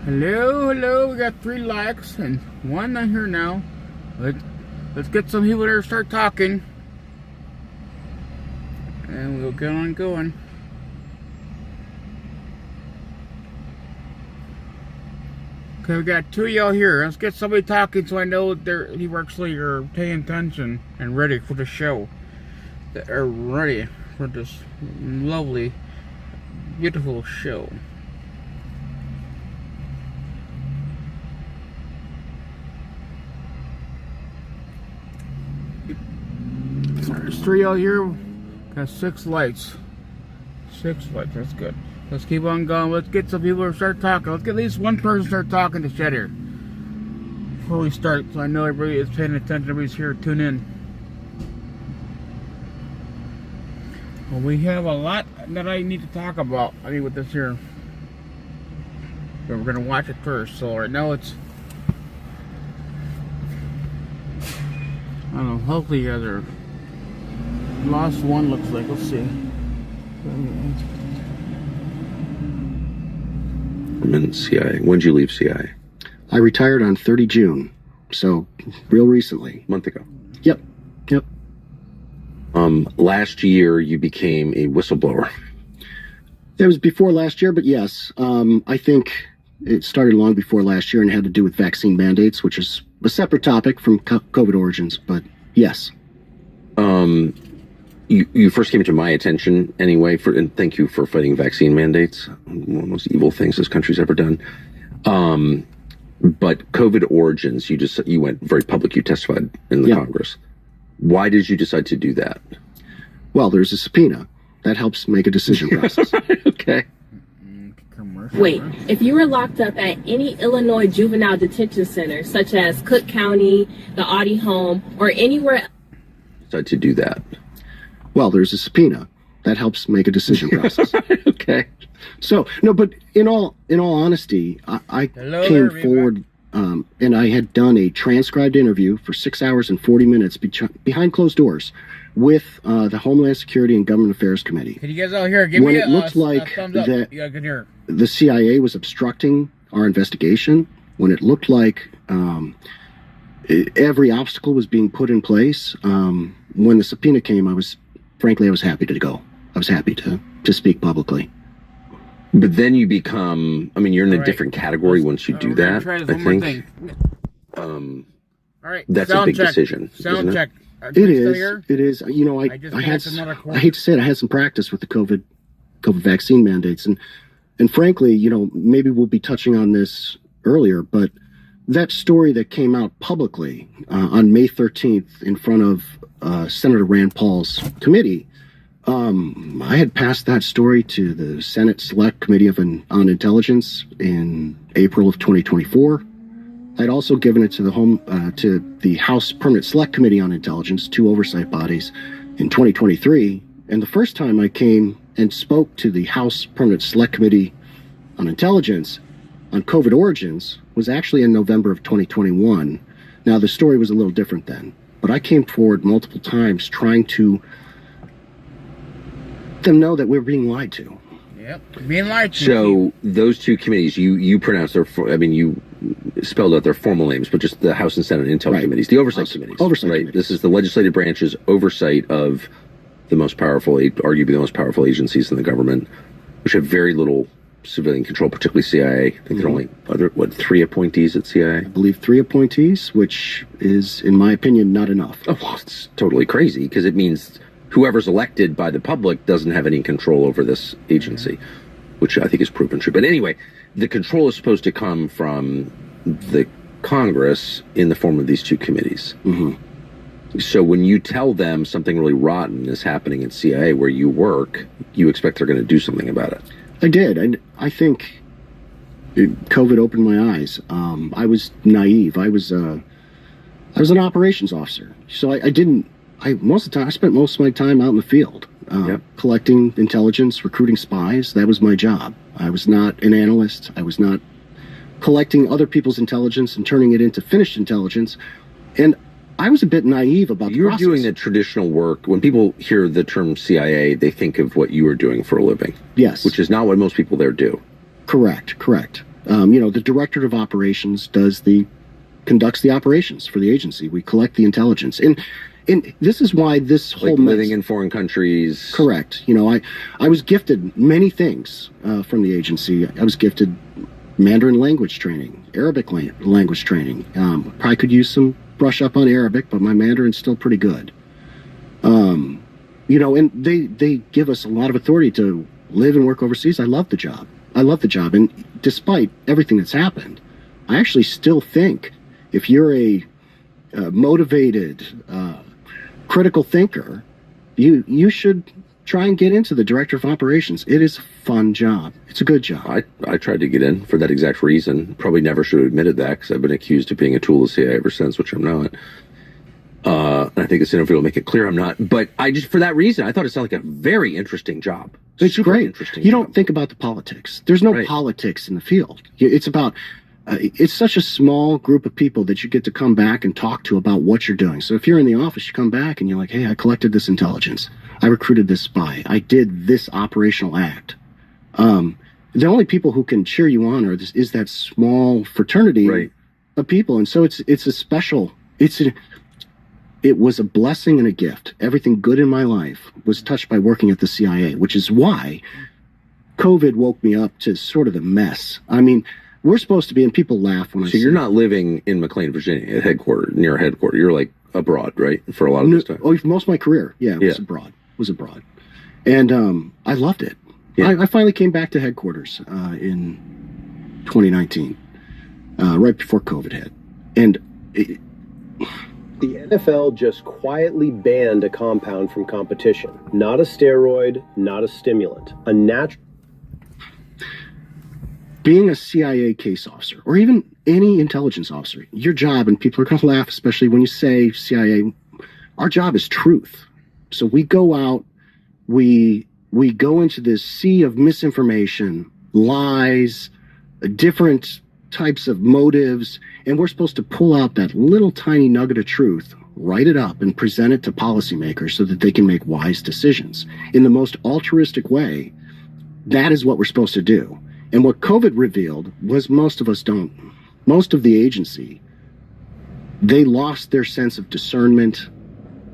Hello, hello. We got 3 likes and 1 not here now. Let's get some people there to start talking, and we'll get on going. Okay, we got 2 of y'all here. Let's get somebody talking so I know you actually are paying attention and ready for the show. They're ready for this lovely, beautiful show. There's 3 out here. Got 6 lights. 6 lights. That's good. Let's keep on going. Let's get some people to start talking. Let's get at least one person to start talking to Shed here before we start, so I know everybody is paying attention. Everybody's here. Tune in. Well, we have a lot that I need to talk about. I mean, with this here, but we're gonna watch it first. So right now it's, I don't know. Hopefully you guys are. Lost one, looks like. Let's see. I'm in CIA. When did you leave CIA? I retired on 30 June, so real recently. A month ago. Yep. Last year you became a whistleblower. It was before last year, but yes. I think it started long before last year and had to do with vaccine mandates, which is a separate topic from COVID origins, but yes. You first came to my attention anyway, and thank you for fighting vaccine mandates. One of the most evil things this country's ever done. But COVID origins, you went very public. You testified in the Congress. Why did you decide to do that? Well, there's a subpoena that helps make a decision process. Okay. Wait, if you were locked up at any Illinois juvenile detention center, such as Cook County, the Audi Home, or anywhere, decided to do that. Well, there's a subpoena that helps make a decision process. Okay. So no, but in all honesty, I came forward and I had done a transcribed interview for 6 hours and 40 minutes behind closed doors with the Homeland Security and Government Affairs Committee. Can you guys all hear? Give when me it looked like that you can hear. The CIA was obstructing our investigation, when it looked like every obstacle was being put in place. When the subpoena came, I was happy to go. I was happy to speak publicly. But then you become, I mean, you're in a different category once you do that, I think. All right. That's a big decision. Sound check. It is. You know, I hate to say it, I had some practice with the COVID vaccine mandates. And frankly, you know, maybe we'll be touching on this earlier, but that story that came out publicly on May 13th in front of Senator Rand Paul's committee, I had passed that story to the Senate Select Committee on Intelligence in April of 2024. I'd also given it to the House Permanent Select Committee on Intelligence, 2 oversight bodies, in 2023. And the first time I came and spoke to the House Permanent Select Committee on Intelligence on COVID origins was actually in November of 2021. Now, the story was a little different then, but I came forward multiple times trying to let them know that we were being lied to. Yep, being lied to. So those 2 committees, you pronounced you spelled out their formal names, but just the House and Senate Intel committees, the oversight committees. Oversight right? committees. This is the legislative branch's oversight of the most powerful, arguably the most powerful agencies in the government, which have very little civilian control, particularly CIA. I think there are only, 3 appointees at CIA? I believe 3 appointees, which is, in my opinion, not enough. Oh, well, it's totally crazy, because it means whoever's elected by the public doesn't have any control over this agency, which I think is proven true. But anyway, the control is supposed to come from the Congress in the form of these 2 committees. So when you tell them something really rotten is happening at CIA where you work, you expect they're going to do something about it. I did. I think COVID opened my eyes. I was naive. I was an operations officer, so I spent most of my time out in the field, collecting intelligence, recruiting spies. That was my job. I was not an analyst. I was not collecting other people's intelligence and turning it into finished intelligence. And I was a bit naive about the process. You're doing the traditional work. When people hear the term CIA, they think of what you are doing for a living. Yes. Which is not what most people there do. Correct. The Directorate of Operations conducts the operations for the agency. We collect the intelligence. And this is why this whole living in foreign countries. Correct. I was gifted many things from the agency. I was gifted Mandarin language training, Arabic language training. Probably could use some brush up on Arabic, but my Mandarin's still pretty good. And they give us a lot of authority to live and work overseas. I love the job. And despite everything that's happened, I actually still think if you're a motivated, critical thinker, you should try and get into the Director of Operations. It is a fun job. It's a good job. I tried to get in for that exact reason. Probably never should have admitted that because I've been accused of being a tool of the CIA ever since, which I'm not. And I think this interview will make it clear I'm not. But for that reason, I thought it sounded like a very interesting job. It's great. Interesting. You don't think about the politics. There's no politics in the field. It's about, it's such a small group of people that you get to come back and talk to about what you're doing. So if you're in the office, you come back and you're like, hey, I collected this intelligence. I recruited this spy. I did this operational act. The only people who can cheer you on is that small fraternity of people. And so it was a blessing and a gift. Everything good in my life was touched by working at the CIA, which is why COVID woke me up to sort of the mess. I mean, we're supposed to be, and people laugh when I say. So you're not living in McLean, Virginia, near headquarters. You're like abroad, right? For a lot of this time. Oh, most of my career, was abroad. And I loved it. Yeah. I finally came back to headquarters in 2019, right before COVID hit. And the NFL just quietly banned a compound from competition. Not a steroid, not a stimulant. A natural. Being a CIA case officer, or even any intelligence officer, your job, and people are going to laugh, especially when you say CIA, our job is truth. So we go out, we go into this sea of misinformation, lies, different types of motives, and we're supposed to pull out that little tiny nugget of truth, write it up, and present it to policymakers so that they can make wise decisions. In the most altruistic way, that is what we're supposed to do. And what COVID revealed was most of the agency, they lost their sense of discernment.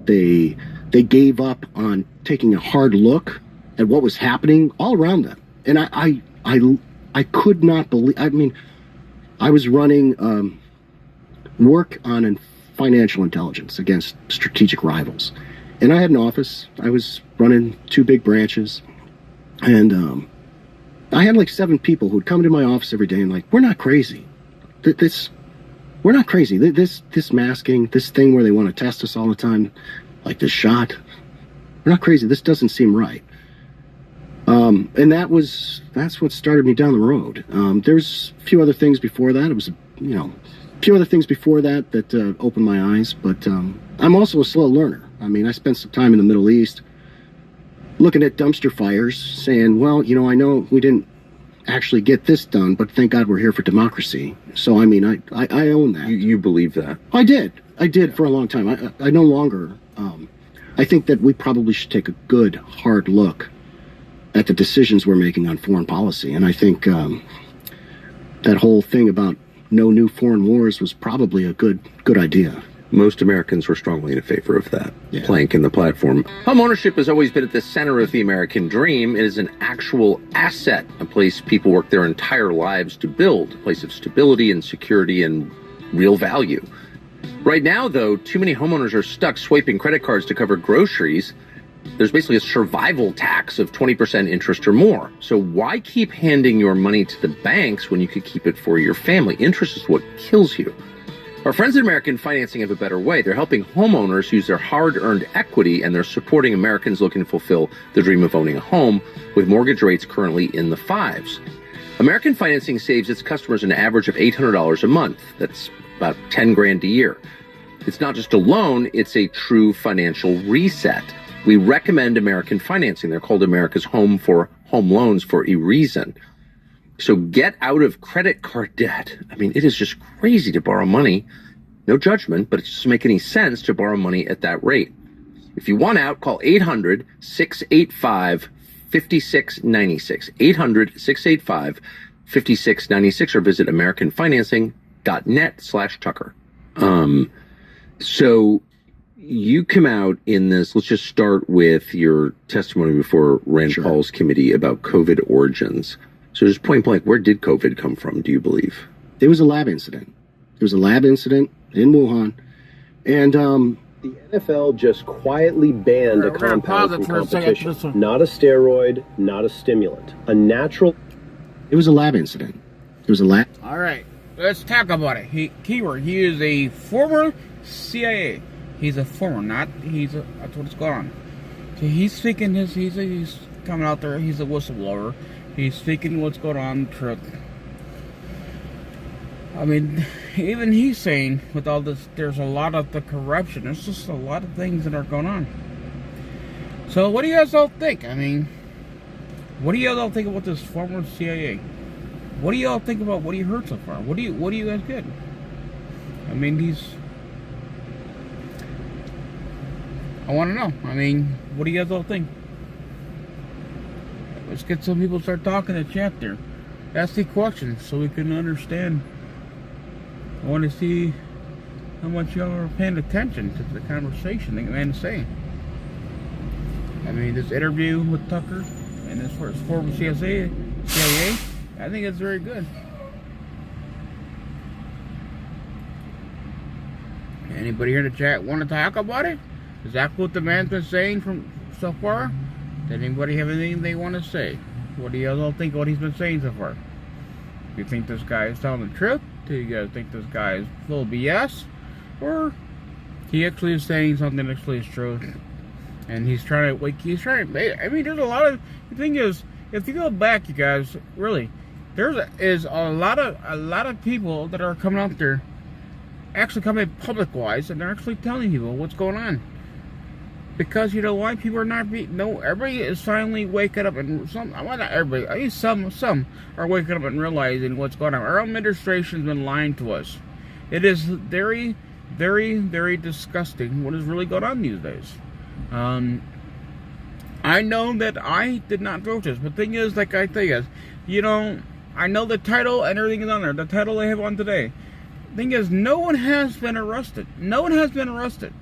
They gave up on taking a hard look at what was happening all around them. And I could not believe, I was running work on financial intelligence against strategic rivals. And I had an office. I was running 2 big branches. And I had like 7 people who would come into my office every day and like, we're not crazy. We're not crazy. This masking, this thing where they want to test us all the time, like this shot, we're not crazy. This doesn't seem right. And that's what started me down the road. There's a few other things before that. It was, a few other things before that opened my eyes, but I'm also a slow learner. I spent some time in the Middle East looking at dumpster fires saying, well, I know we didn't actually get this done, but thank God we're here for democracy. So, I own that. You believe that? I did for a long time. I no longer, I think that we probably should take a good, hard look at the decisions we're making on foreign policy. And I think that whole thing about no new foreign wars was probably a good idea. Most Americans were strongly in favor of that plank in the platform. Home ownership has always been at the center of the American dream. It is an actual asset, a place people work their entire lives to build, a place of stability and security and real value. Right now, though, too many homeowners are stuck swiping credit cards to cover groceries. There's basically a survival tax of 20% interest or more. So why keep handing your money to the banks when you could keep it for your family? Interest is what kills you. Our friends at American Financing have a better way. They're helping homeowners use their hard-earned equity, and they're supporting Americans looking to fulfill the dream of owning a home with mortgage rates currently in the 5s. American Financing saves its customers an average of $800 a month. That's about $10,000 a year. It's not just a loan, it's a true financial reset. We recommend American Financing. They're called America's home loans for a reason. So get out of credit card debt. It is just crazy to borrow money. No judgment, but it doesn't make any sense to borrow money at that rate. If you want out, call 800-685-5696. 5696 or visit americanfinancing.net/Tucker. So you come out in this, let's just start with your testimony before Rand Paul's committee about COVID origins. So just point blank, where did COVID come from, do you believe? It was a lab incident. There was a lab incident in Wuhan. And the NFL just quietly banned a compound from competition. Not a steroid, not a stimulant. A natural... It was a lab incident. It was a lab... All right, let's talk about it. Keyword, he is a former CIA. He's a former, not... that's what's going on. So he's speaking his... He's coming out there. He's a whistleblower. He's speaking what's going on, truth. I mean, even he's saying with all this, there's a lot of the corruption. There's just a lot of things that are going on. So what do you guys all think? I mean, what do you guys all think about this former CIA? What do you all think about what you heard so far? What do you guys get? I mean, I want to know. I mean, what do you guys all think? Let's get some people to start talking in the chat there. Ask the questions so we can understand. I want to see how much y'all are paying attention to the conversation the man is saying. I mean, this interview with Tucker and this former CIA, I think it's very good. Anybody here in the chat want to talk about it? Is that what the man's been saying from so far? Does anybody have anything they want to say? What do you guys all think of what he's been saying so far? Do you think this guy is telling the truth? Do you guys think this guy is full of BS? Or he actually is saying something that actually is true? And he's trying to, I mean, there's a lot of, the thing is, if you go back, you guys, really, is a lot of people that are coming out there, actually coming public-wise, and they're actually telling people what's going on. Because you know why? People are not everybody is finally waking up, and not everybody, at least some are waking up and realizing what's going on. Our administration's been lying to us. It is very, very, very disgusting what is really going on these days. I know that I did not vote this, but the thing is, like I tell you guys, you know, I know the title and everything is on there. The title I have on today. The thing is, no one has been arrested. No one has been arrested.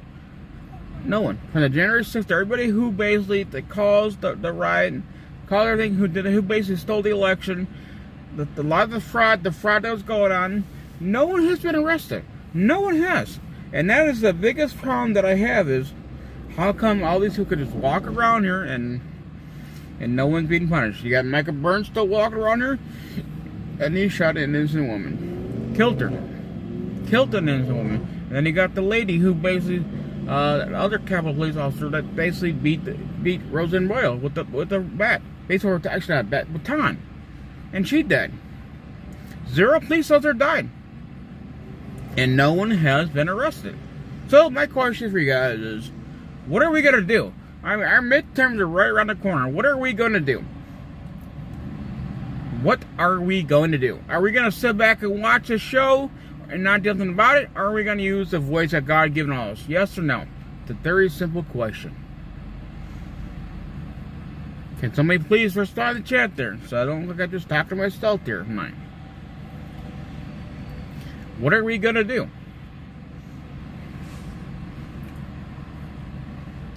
No one. From the January 6th, everybody who basically caused the riot, caused everything, who basically stole the election, a lot of the fraud that was going on, no one has been arrested. No one has. And that is the biggest problem that I have is, how come all these people could just walk around here and no one's being punished? You got Michael Burns still walking around here, and he shot an innocent woman. Killed her. Killed an innocent woman. And then you got the lady who basically... the other Capitol Police officer that basically beat Roseanne Boyle with a bat, basically actually not a bat, baton, and she died. 0 police officers died, and no one has been arrested. So my question for you guys is, what are we gonna do? I mean, our midterms are right around the corner. What are we gonna do? What are we going to do? Are we gonna sit back and watch a show and not do nothing about it? Or are we going to use the voice that God given us? Yes or no? It's a very simple question. Can somebody please respond to the chat there, so I don't look like I just talking to myself here tonight? What are we going to do?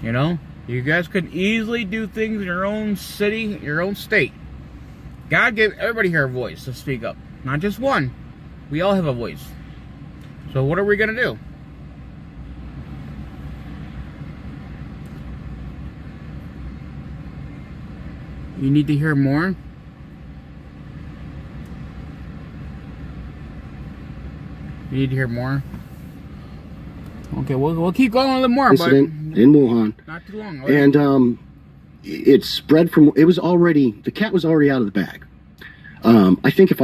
You know, you guys could easily do things in your own city, your own state. God gave everybody here a voice to speak up. Not just one. We all have a voice. So what are we going to do? You need to hear more? You need to hear more? Okay, we'll keep going a little more. Incident in Wuhan. Not too long. And it spread from, the cat was already out of the bag. I think if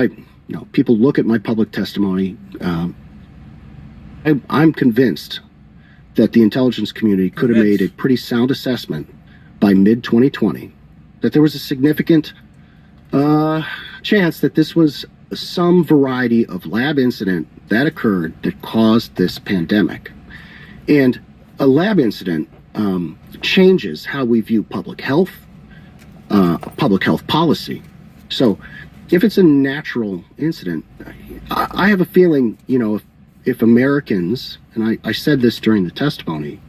people look at my public testimony, I'm convinced that the intelligence community could have made a pretty sound assessment by mid-2020 that there was a significant chance that this was some variety of lab incident that occurred that caused this pandemic. And a lab incident changes how we view public health policy. So if it's a natural incident, I have a feeling, if Americans, and I said this during the testimony,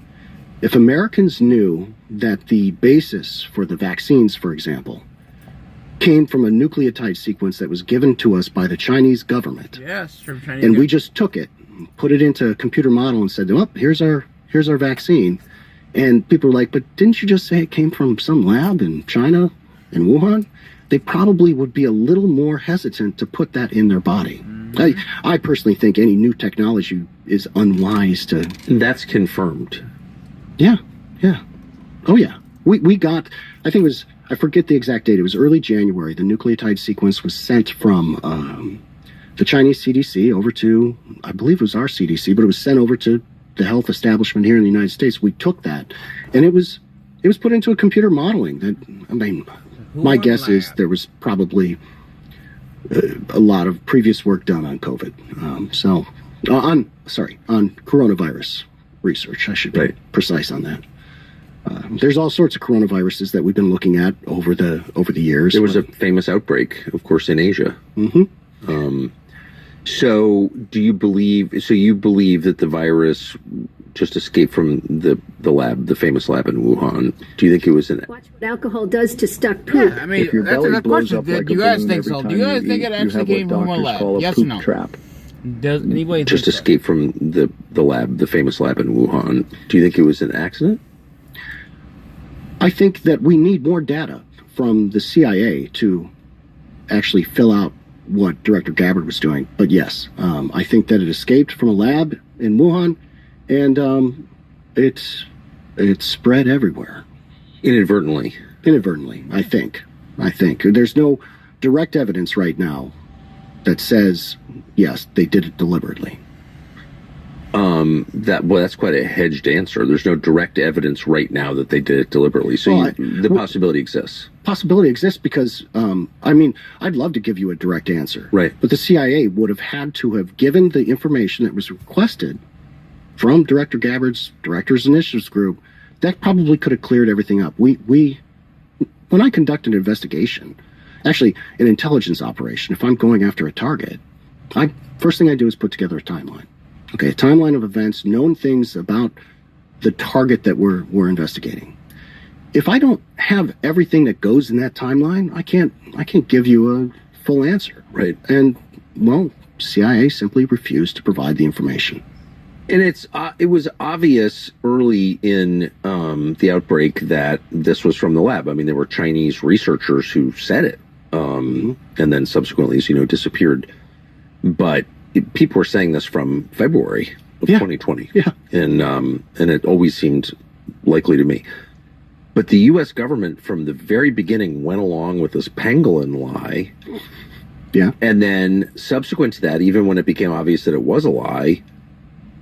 if Americans knew that the basis for the vaccines, for example, came from a nucleotide sequence that was given to us by the Chinese government. Yes, from Chinese. And we just took it, put it into a computer model and said, oh, here's our vaccine. And people were like, but didn't you just say it came from some lab in China, in Wuhan? They probably would be a little more hesitant to put that in their body. Mm-hmm. I personally think any new technology is unwise to... That's confirmed. Yeah. Oh, yeah. We got, I think it was, I forget the exact date, it was early January. The nucleotide sequence was sent from the Chinese CDC over to, I believe it was our CDC, but it was sent over to the health establishment here in the United States. We took that, and it was put into a computer modeling. My guess is there was probably a lot of previous work done on COVID. On coronavirus research. I should be precise on that. There's all sorts of coronaviruses that we've been looking at over the years. There was a famous outbreak, of course, in Asia. Mm-hmm. So you believe that the virus just escaped from the lab, the famous lab in Wuhan? Do you think it was an... Watch what alcohol does to stuck poop. Yeah, I mean, that's a good question. Do you guys think so? Do you guys think it actually came from a lab? Yes or no? Trap. Does anybody just think escaped from the lab, the famous lab in Wuhan? Do you think it was an accident? I think that we need more data from the CIA to actually fill out what Director Gabbard was doing. But yes, I think that it escaped from a lab in Wuhan, and it spread everywhere. Inadvertently, I think. There's no direct evidence right now that says, yes, they did it deliberately. That's quite a hedged answer. There's no direct evidence right now that they did it deliberately. So the possibility exists. Possibility exists because, I'd love to give you a direct answer. Right. But the CIA would have had to have given the information that was requested from Director Gabbard's Directors Initiatives Group. That probably could have cleared everything up. When I conduct an investigation, actually an intelligence operation, if I'm going after a target, first thing I do is put together a timeline. Okay, a timeline of events, known things about the target that we're investigating. If I don't have everything that goes in that timeline, I can't give you a full answer. Right. And CIA simply refused to provide the information. And it was obvious early in the outbreak that this was from the lab. I mean, there were Chinese researchers who said it, and then subsequently, as you know, disappeared. But people were saying this from February of 2020. Yeah. And it always seemed likely to me. But the U.S. government from the very beginning went along with this pangolin lie. Yeah. And then subsequent to that, even when it became obvious that it was a lie,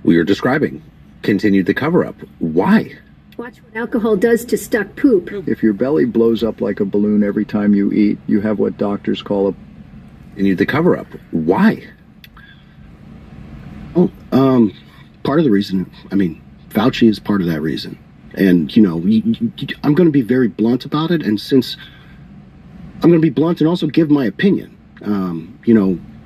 we were describing, continued the cover-up. Why? Watch what alcohol does to stuck poop. If your belly blows up like a balloon every time you eat, you have what doctors call a... Continued the cover-up. Why? Part of the reason, Fauci is part of that reason. And, I'm going to be very blunt about it. And since I'm going to be blunt and also give my opinion,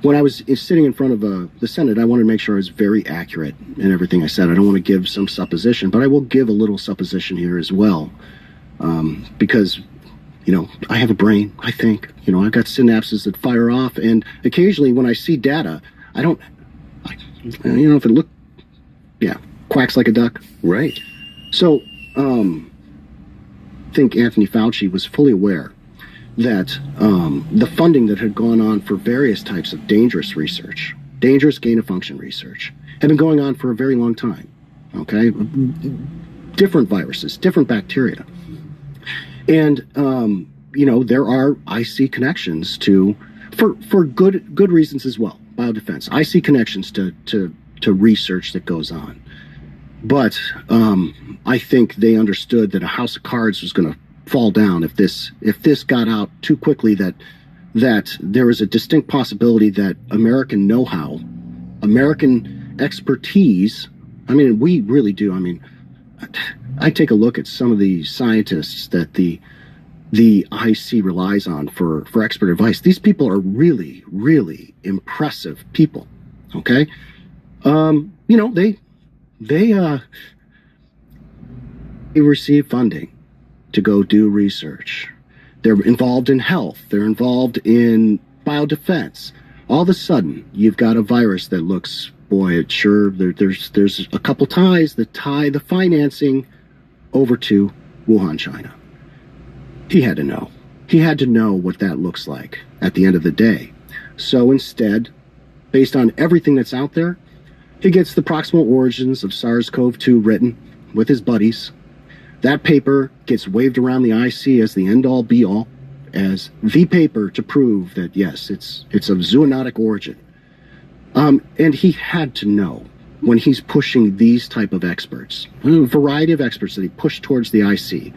when I was sitting in front of the Senate, I wanted to make sure I was very accurate in everything I said. I don't want to give some supposition, but I will give a little supposition here as well. Because, I have a brain, I think. I've got synapses that fire off. And occasionally when I see data, if it look, quacks like a duck. Right. So, I think Anthony Fauci was fully aware that the funding that had gone on for various types of dangerous research, dangerous gain-of-function research, had been going on for a very long time. Okay? Different viruses, different bacteria. And, there are, I see connections for good reasons as well. Biodefense. I see connections to research that goes on. But I think they understood that a house of cards was going to fall down if this got out too quickly, that there was a distinct possibility that American know-how, American expertise, we really do. I take a look at some of the scientists that the the IC relies on for expert advice. These people are really, really impressive people. Okay, they receive funding to go do research. They're involved in health. They're involved in biodefense. All of a sudden, you've got a virus that looks, boy, there's a couple ties that tie the financing over to Wuhan, China. He had to know. He had to know what that looks like at the end of the day. So instead, based on everything that's out there, he gets the proximal origins of SARS-CoV-2 written with his buddies. That paper gets waved around the IC as the end-all be-all, as the paper to prove that, yes, it's of zoonotic origin. And he had to know when he's pushing these type of experts, a variety of experts that he pushed towards the IC,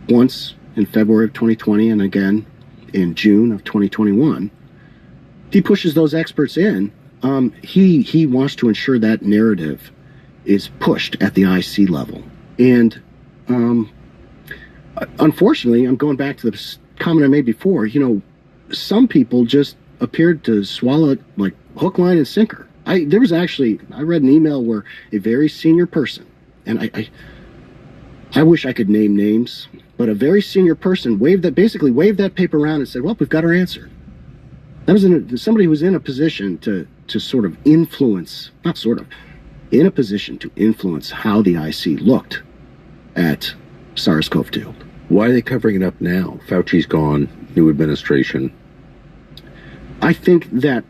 once in February of 2020 and again in June of 2021, he pushes those experts in. He wants to ensure that narrative is pushed at the IC level. And unfortunately, I'm going back to the comment I made before, some people just appeared to swallow it like hook, line, and sinker. I read an email where a very senior person, and I wish I could name names, but a very senior person waved that paper around and said, well, we've got our answer. That was somebody who was in a position to sort of influence, in a position to influence how the IC looked at SARS-CoV-2. Why are they covering it up now? Fauci's gone, new administration. I think that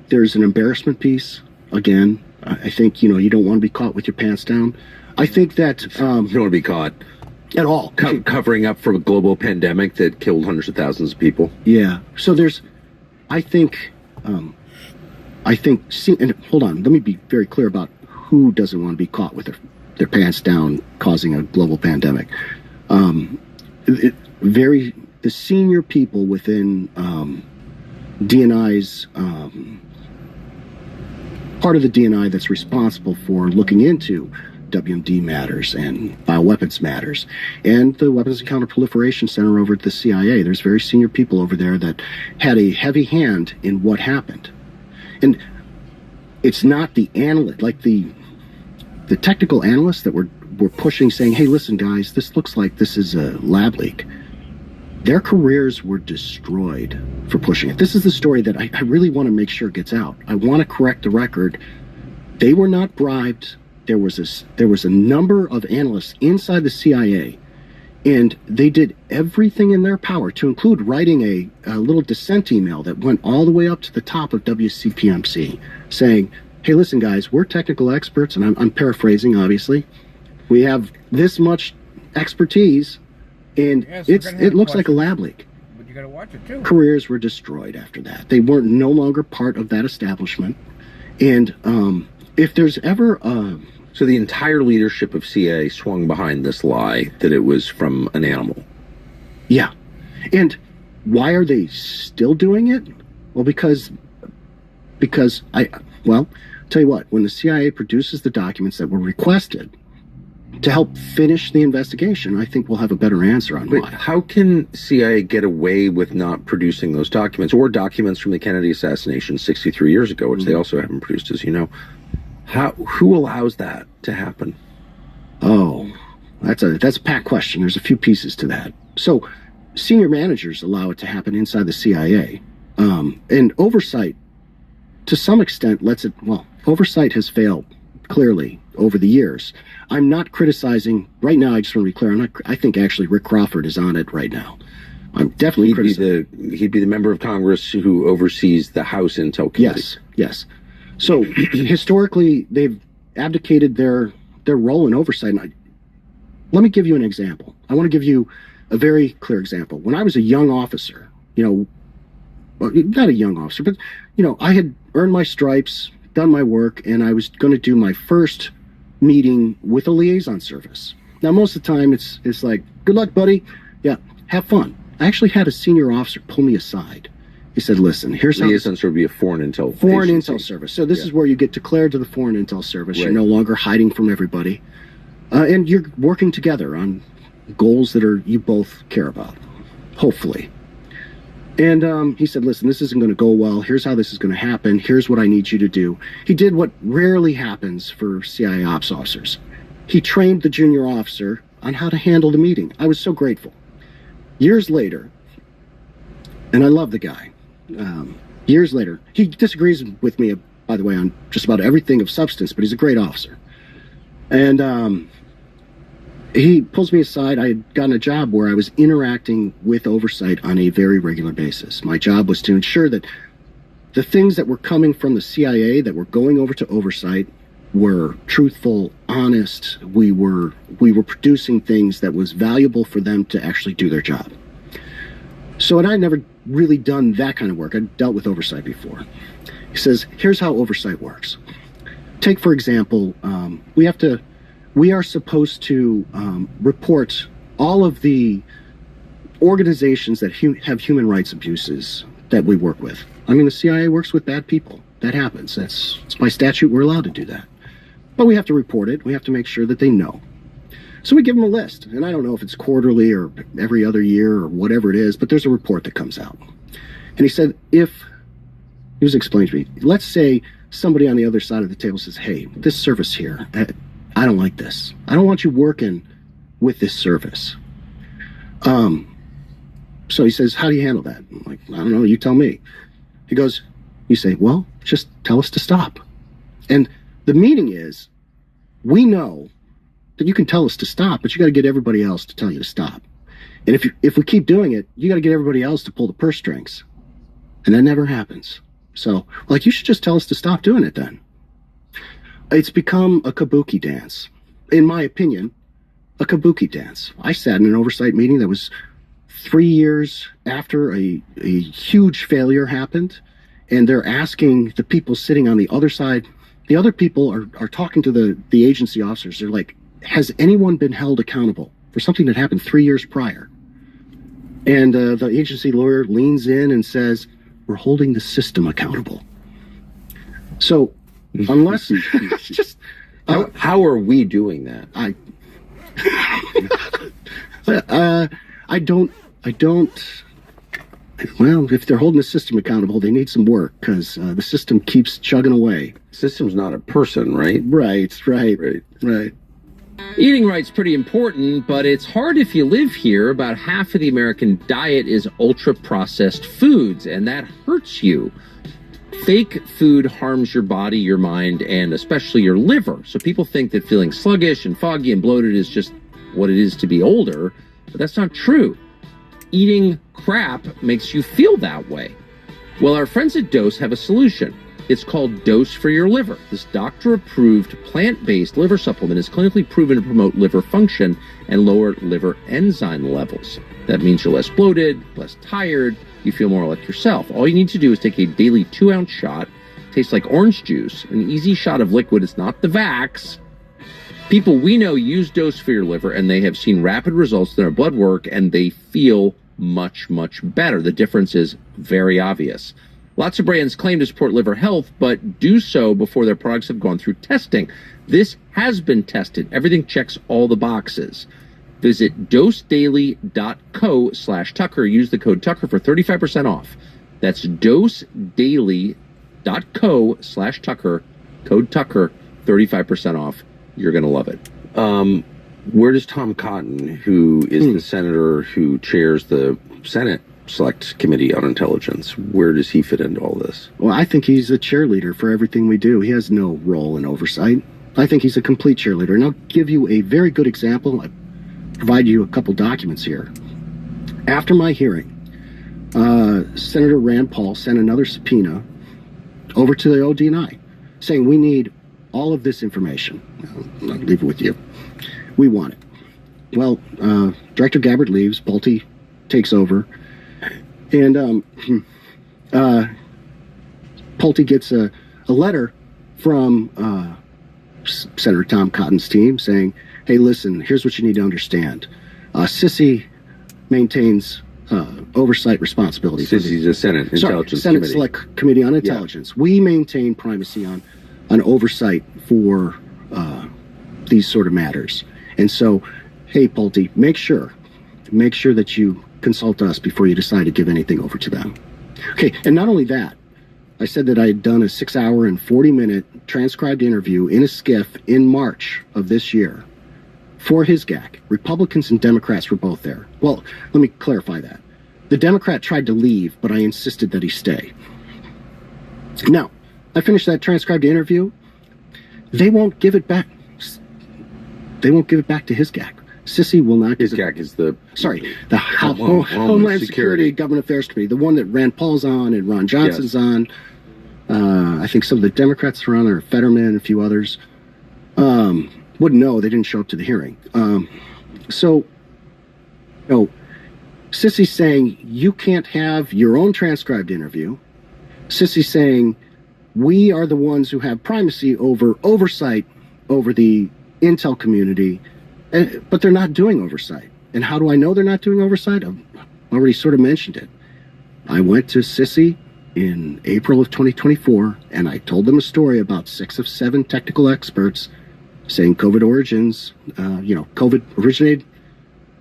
there's an embarrassment piece. Again, I think, you don't want to be caught with your pants down. I think that... you don't want to be caught at all. Covering up for a global pandemic that killed hundreds of thousands of people. Yeah. So I think, and hold on, let me be very clear about who doesn't want to be caught with their pants down causing a global pandemic. The senior people within DNI's, part of the DNI that's responsible for looking into WMD matters and bioweapons matters, and the Weapons and Counterproliferation Center over at the CIA. There's very senior people over there that had a heavy hand in what happened. And it's not the analyst, like the technical analysts that were pushing, saying, hey, listen, guys, this looks like this is a lab leak. Their careers were destroyed for pushing it. This is the story that I really want to make sure gets out. I want to correct the record. They were not bribed. There was a number of analysts inside the CIA, and they did everything in their power, to include writing a little dissent email that went all the way up to the top of WCPMC, saying, hey, listen, guys, we're technical experts, and I'm paraphrasing, obviously. We have this much expertise, and yes, it looks like a lab leak. But you got to watch it too. Careers were destroyed after that. They weren't no longer part of that establishment. And if there's ever so the entire leadership of CIA swung behind this lie that it was from an animal. Yeah. And why are they still doing it? Well, because tell you what, when the CIA produces the documents that were requested to help finish the investigation, I think we'll have a better answer on why. How can CIA get away with not producing those documents, or documents from the Kennedy assassination 63 years ago, which they also haven't produced, as you know? Who allows that to happen? Oh, that's a packed question. There's a few pieces to that. So senior managers allow it to happen inside the CIA. And oversight, to some extent, oversight has failed, clearly, over the years. I'm not criticizing, right now, I just want to be clear, I think actually Rick Crawford is on it right now. I'm definitely criticizing. He'd be the member of Congress who oversees the House Intel Committee. Yes. So historically, they've abdicated their role in oversight. And let me give you an example. I want to give you a very clear example. When I was a young officer, not a young officer, but, I had earned my stripes, done my work, and I was going to do my first meeting with a liaison service. Now, most of the time, it's like, good luck, buddy. Yeah, have fun. I actually had a senior officer pull me aside. He said, listen, here's how... Liaison service would be a foreign intel service. So this is where you get declared to the foreign intel service. Right. You're no longer hiding from everybody. And you're working together on goals that you both care about. hopefully. And he said, listen, this isn't going to go well. Here's how this is going to happen. Here's what I need you to do. He did what rarely happens for CIA ops officers. He trained the junior officer on how to handle the meeting. I was so grateful. Years later, and I love the guy, years later, he disagrees with me, by the way, on just about everything of substance, but he's a great officer. And he pulls me aside. I had gotten a job where I was interacting with oversight on a very regular basis. My job was to ensure that the things that were coming from the CIA that were going over to oversight were truthful, honest. We were producing things that was valuable for them to actually do their job. So, and I'd never really done that kind of work. I'd dealt with oversight before. He says, here's how oversight works. Take, for example, we are supposed to report all of the organizations that have human rights abuses that we work with. I mean, the CIA works with bad people. That happens. It's by statute, we're allowed to do that. But we have to report it. We have to make sure that they know. So we give them a list. And I don't know if it's quarterly or every other year or whatever it is, but there's a report that comes out. And he said, he was explaining to me, let's say somebody on the other side of the table says, hey, this service here, I don't like this. I don't want you working with this service. So he says, how do you handle that? I'm like, I don't know, you tell me. He goes, you say, well, just tell us to stop. And the meaning is, we know that you can tell us to stop, but you got to get everybody else to tell you to stop. And if we keep doing it, you got to get everybody else to pull the purse strings. And that never happens. So, like, you should just tell us to stop doing it then. It's become a kabuki dance. In my opinion, a kabuki dance. I sat in an oversight meeting that was 3 years after a huge failure happened, and they're asking the people sitting on the other side, the other people are talking to the agency officers. They're like, has anyone been held accountable for something that happened 3 years prior? And the agency lawyer leans in and says, we're holding the system accountable. So, unless just how are we doing that? I don't. Well, if they're holding the system accountable, they need some work because the system keeps chugging away. System's not a person, right? Right. Eating right's pretty important, but it's hard if you live here. About half of the American diet is ultra-processed foods, and that hurts you. Fake food harms your body, your mind, and especially your liver. So people think that feeling sluggish and foggy and bloated is just what it is to be older, but that's not true. Eating crap makes you feel that way. Well, our friends at Dose have a solution. It's called Dose for Your Liver. This doctor-approved plant-based liver supplement is clinically proven to promote liver function and lower liver enzyme levels. That means you're less bloated, less tired, you feel more like yourself. All you need to do is take a daily 2-ounce shot. Tastes like orange juice, an easy shot of liquid. It's not the Vax. People we know use Dose for Your Liver, and they have seen rapid results in their blood work, and they feel much, much better. The difference is very obvious. Lots of brands claim to support liver health, but do so before their products have gone through testing. This has been tested. Everything checks all the boxes. Visit dosedaily.co/Tucker. Use the code Tucker for 35% off. That's dosedaily.co/Tucker. Code Tucker, 35% off. You're going to love it. Where does Tom Cotton, who is the senator who chairs the Senate Select Committee on Intelligence, where does he fit into all this? Well, I think he's a cheerleader for everything we do. He has no role in oversight. I think he's a complete cheerleader. And I'll give you a very good example. I provide you a couple documents here. After my hearing, Senator Rand Paul sent another subpoena over to the ODNI saying we need all of this information. I'll leave it with you. We want it. Well, Director Gabbard leaves. Pulte takes over. And Pulte gets a letter from Senator Tom Cotton's team saying, hey, listen, here's what you need to understand. Sissy maintains oversight responsibility. Sissy's a Senate Intelligence Senate Committee. Select Committee on Intelligence. Yeah. We maintain primacy on oversight for these sort of matters. And so, hey, Pulte, make sure that you consult us before you decide to give anything over to them. Okay, and not only that, I said that I had done a 6-hour and 40-minute transcribed interview in a skiff in March of this year for his GAC. Republicans and Democrats were both there. Well, let me clarify that. The Democrat tried to leave, but I insisted that he stay. Now, I finished that transcribed interview. They won't give it back. They won't give it back to his GAC. Sissy will not. His GAC is the Homeland Security Government Affairs Committee, the one that Rand Paul's on and Ron Johnson's on. I think some of the Democrats are on there, Fetterman, a few others. Wouldn't know. They didn't show up to the hearing. Sissy's saying you can't have your own transcribed interview. Sissy's saying we are the ones who have primacy over oversight over the intel community, but they're not doing oversight. And how do I know they're not doing oversight? I've already sort of mentioned it. I went to Sissy in April of 2024, and I told them a story about 6 of 7 technical experts saying COVID origins, COVID originated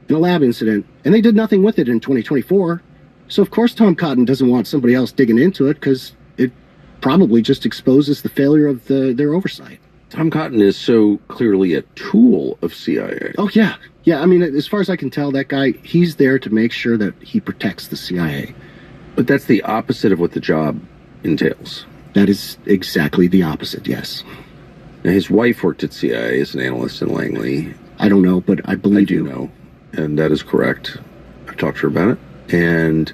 in a lab incident, and they did nothing with it in 2024. So of course Tom Cotton doesn't want somebody else digging into it, because it probably just exposes the failure of their oversight. Tom Cotton is so clearly a tool of CIA. Oh, yeah. Yeah, I mean, as far as I can tell, that guy, he's there to make sure that he protects the CIA. But that's the opposite of what the job entails. That is exactly the opposite, yes. Now, his wife worked at CIA as an analyst in Langley. I don't know, but I believe you. I do know, and that is correct. I've talked to her about it. And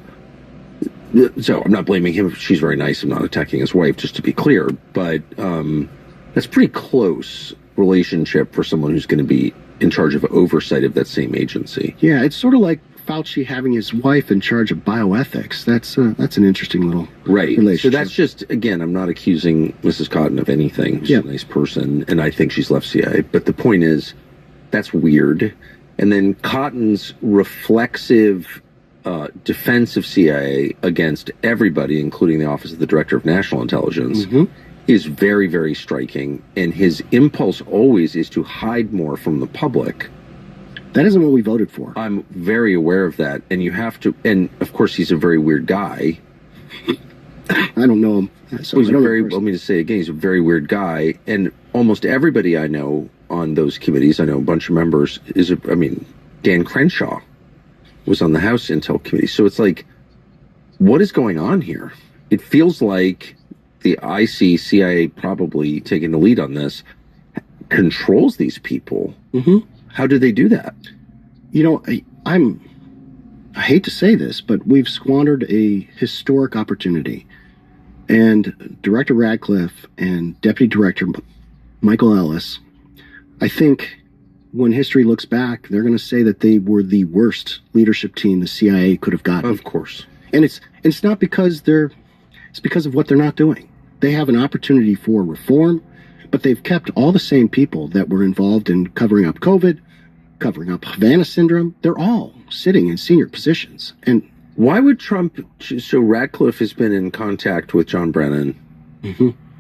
so I'm not blaming him. She's very nice. I'm not attacking his wife, just to be clear. But that's pretty close relationship for someone who's going to be in charge of oversight of that same agency. Yeah, it's sort of like Fauci having his wife in charge of bioethics. That's an interesting little relationship. So that's just, again, I'm not accusing Mrs. Cotton of anything. She's a nice person, and I think she's left CIA. But the point is, that's weird. And then Cotton's reflexive defense of CIA against everybody, including the Office of the Director of National Intelligence, is very, very striking. And his impulse always is to hide more from the public. That isn't what we voted for. I'm very aware of that. And you have to, and of course, he's a very weird guy. I don't know him. So he's let me just say again, he's a very weird guy. And almost everybody I know on those committees, I know a bunch of members, Dan Crenshaw was on the House Intel Committee. So it's like, what is going on here? It feels like the IC, CIA probably taking the lead on this, controls these people. How do they do that? I hate to say this, but we've squandered a historic opportunity. And Director Radcliffe and Deputy Director Michael Ellis, I think when history looks back, they're going to say that they were the worst leadership team the CIA could have gotten. Of course. And it's not because it's because of what they're not doing. They have an opportunity for reform, but they've kept all the same people that were involved in covering up COVID, covering up Havana syndrome. They're all sitting in senior positions. And why would Trump? So Radcliffe has been in contact with John Brennan,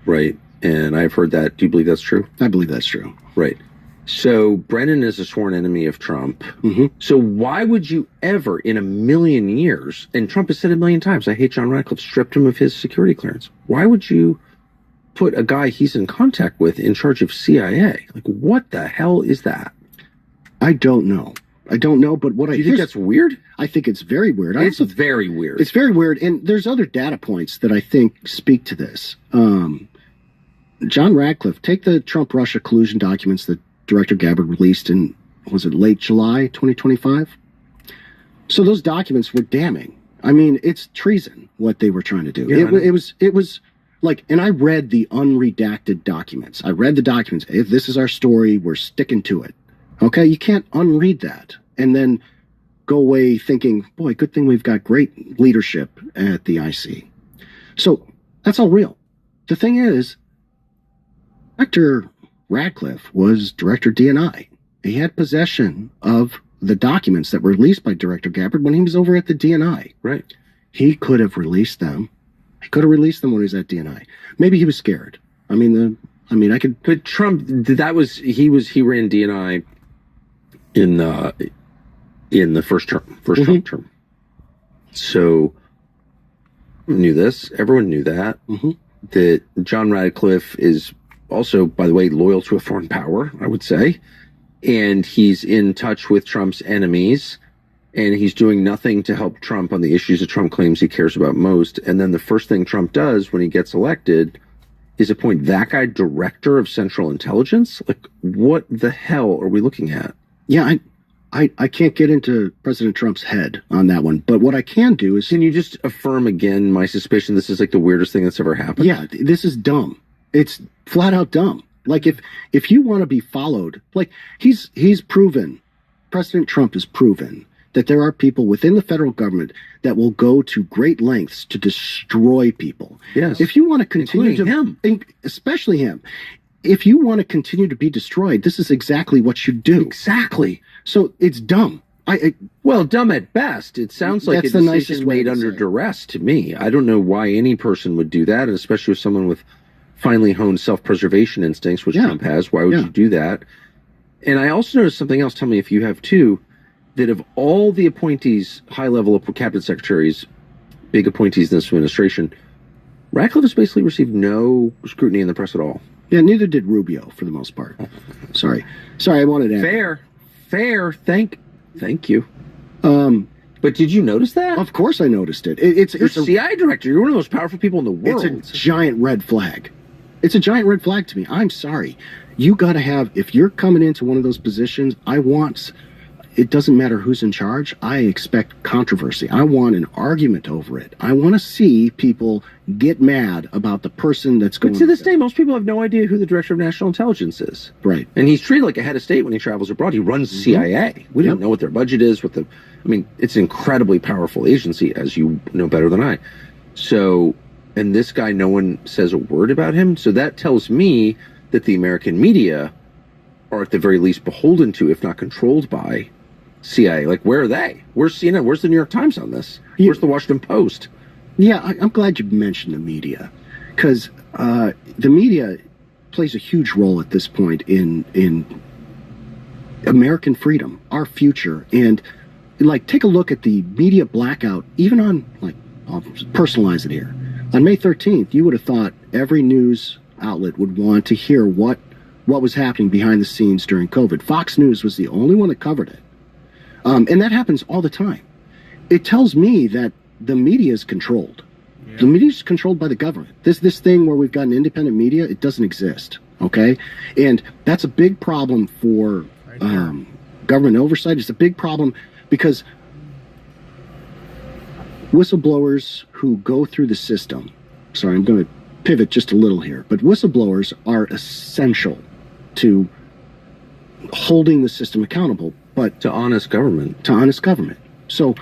right? And I've heard that. Do you believe that's true? I believe that's true. Right. So Brennan is a sworn enemy of Trump. So why would you ever in a million years, and Trump has said a million times, I hate John Radcliffe, stripped him of his security clearance. Why would you put a guy he's in contact with in charge of CIA? Like, what the hell is that? I don't know. But what Do you think that's weird? I think it's very weird. It's very weird. It's very weird. And there's other data points that I think speak to this. John Radcliffe, take the Trump-Russia collusion documents that Director Gabbard released in, was it late July 2025? So those documents were damning. I mean, it's treason what they were trying to do. Yeah, it was like, and I read the unredacted documents. I read the documents. If this is our story, we're sticking to it. Okay, you can't unread that and then go away thinking, boy, good thing we've got great leadership at the IC. So that's all real. The thing is, Director Radcliffe was Director DNI. He had possession of the documents that were released by Director Gabbard when he was over at the DNI. Right. He could have released them. He could have released them when he was at DNI. Maybe he was scared. I could. But Trump, he ran DNI in the first Trump term. So knew this. Everyone knew that. Mm-hmm. That John Radcliffe is also, by the way, loyal to a foreign power, I would say. And he's in touch with Trump's enemies. And he's doing nothing to help Trump on the issues that Trump claims he cares about most. And then the first thing Trump does when he gets elected is appoint that guy director of Central Intelligence. Like, what the hell are we looking at? Yeah, I can't get into President Trump's head on that one. But what I can do is... Can you just affirm again my suspicion this is like the weirdest thing that's ever happened? Yeah, this is dumb. It's flat out dumb. Like, if you want to be followed, like, he's proven, President Trump has proven that there are people within the federal government that will go to great lengths to destroy people. Yes. If you want to continue Including him. Especially him. If you want to continue to be destroyed, this is exactly what you do. Exactly. So it's dumb. Well, dumb at best. It sounds like That's a the nicest decision way made to under say it. duress to me. I don't know why any person would do that, and especially with someone with finely honed self-preservation instincts, which Trump has. Why would you do that? And I also noticed something else. Tell me if you have too. That of all the appointees, high-level cabinet secretaries, big appointees in this administration, Radcliffe has basically received no scrutiny in the press at all. Yeah, neither did Rubio for the most part. Sorry, I wanted to add. Fair. Thank you. But did you notice that? Of course I noticed it. You're CIA director. You're one of the most powerful people in the world. It's a giant red flag. It's a giant red flag to me. I'm sorry. You got to have, if you're coming into one of those positions, it doesn't matter who's in charge. I expect controversy. I want an argument over it. I want to see people get mad about the person that's going. But to this day, most people have no idea who the director of national intelligence is. Right. And he's treated like a head of state when he travels abroad. He runs the CIA. We don't know what their budget is. It's an incredibly powerful agency, as you know better than I. So, and this guy, no one says a word about him. So that tells me that the American media are at the very least beholden to, if not controlled by, CIA. Like, where are they? Where's CNN? Where's the New York Times on this? Where's the Washington Post? Yeah, I'm glad you mentioned the media, because the media plays a huge role at this point in American freedom, our future. And, like, take a look at the media blackout, even on, like, I'll personalize it here. On May 13th, you would have thought every news outlet would want to hear what was happening behind the scenes during COVID. Fox News was the only one that covered it. And that happens all the time. It tells me that the media is controlled. Yeah. The media is controlled by the government. This thing where we've got an independent media, it doesn't exist. Okay? And that's a big problem for government oversight. It's a big problem because whistleblowers who go through the system, sorry, I'm going to pivot just a little here, but whistleblowers are essential to holding the system accountable. But to honest government. So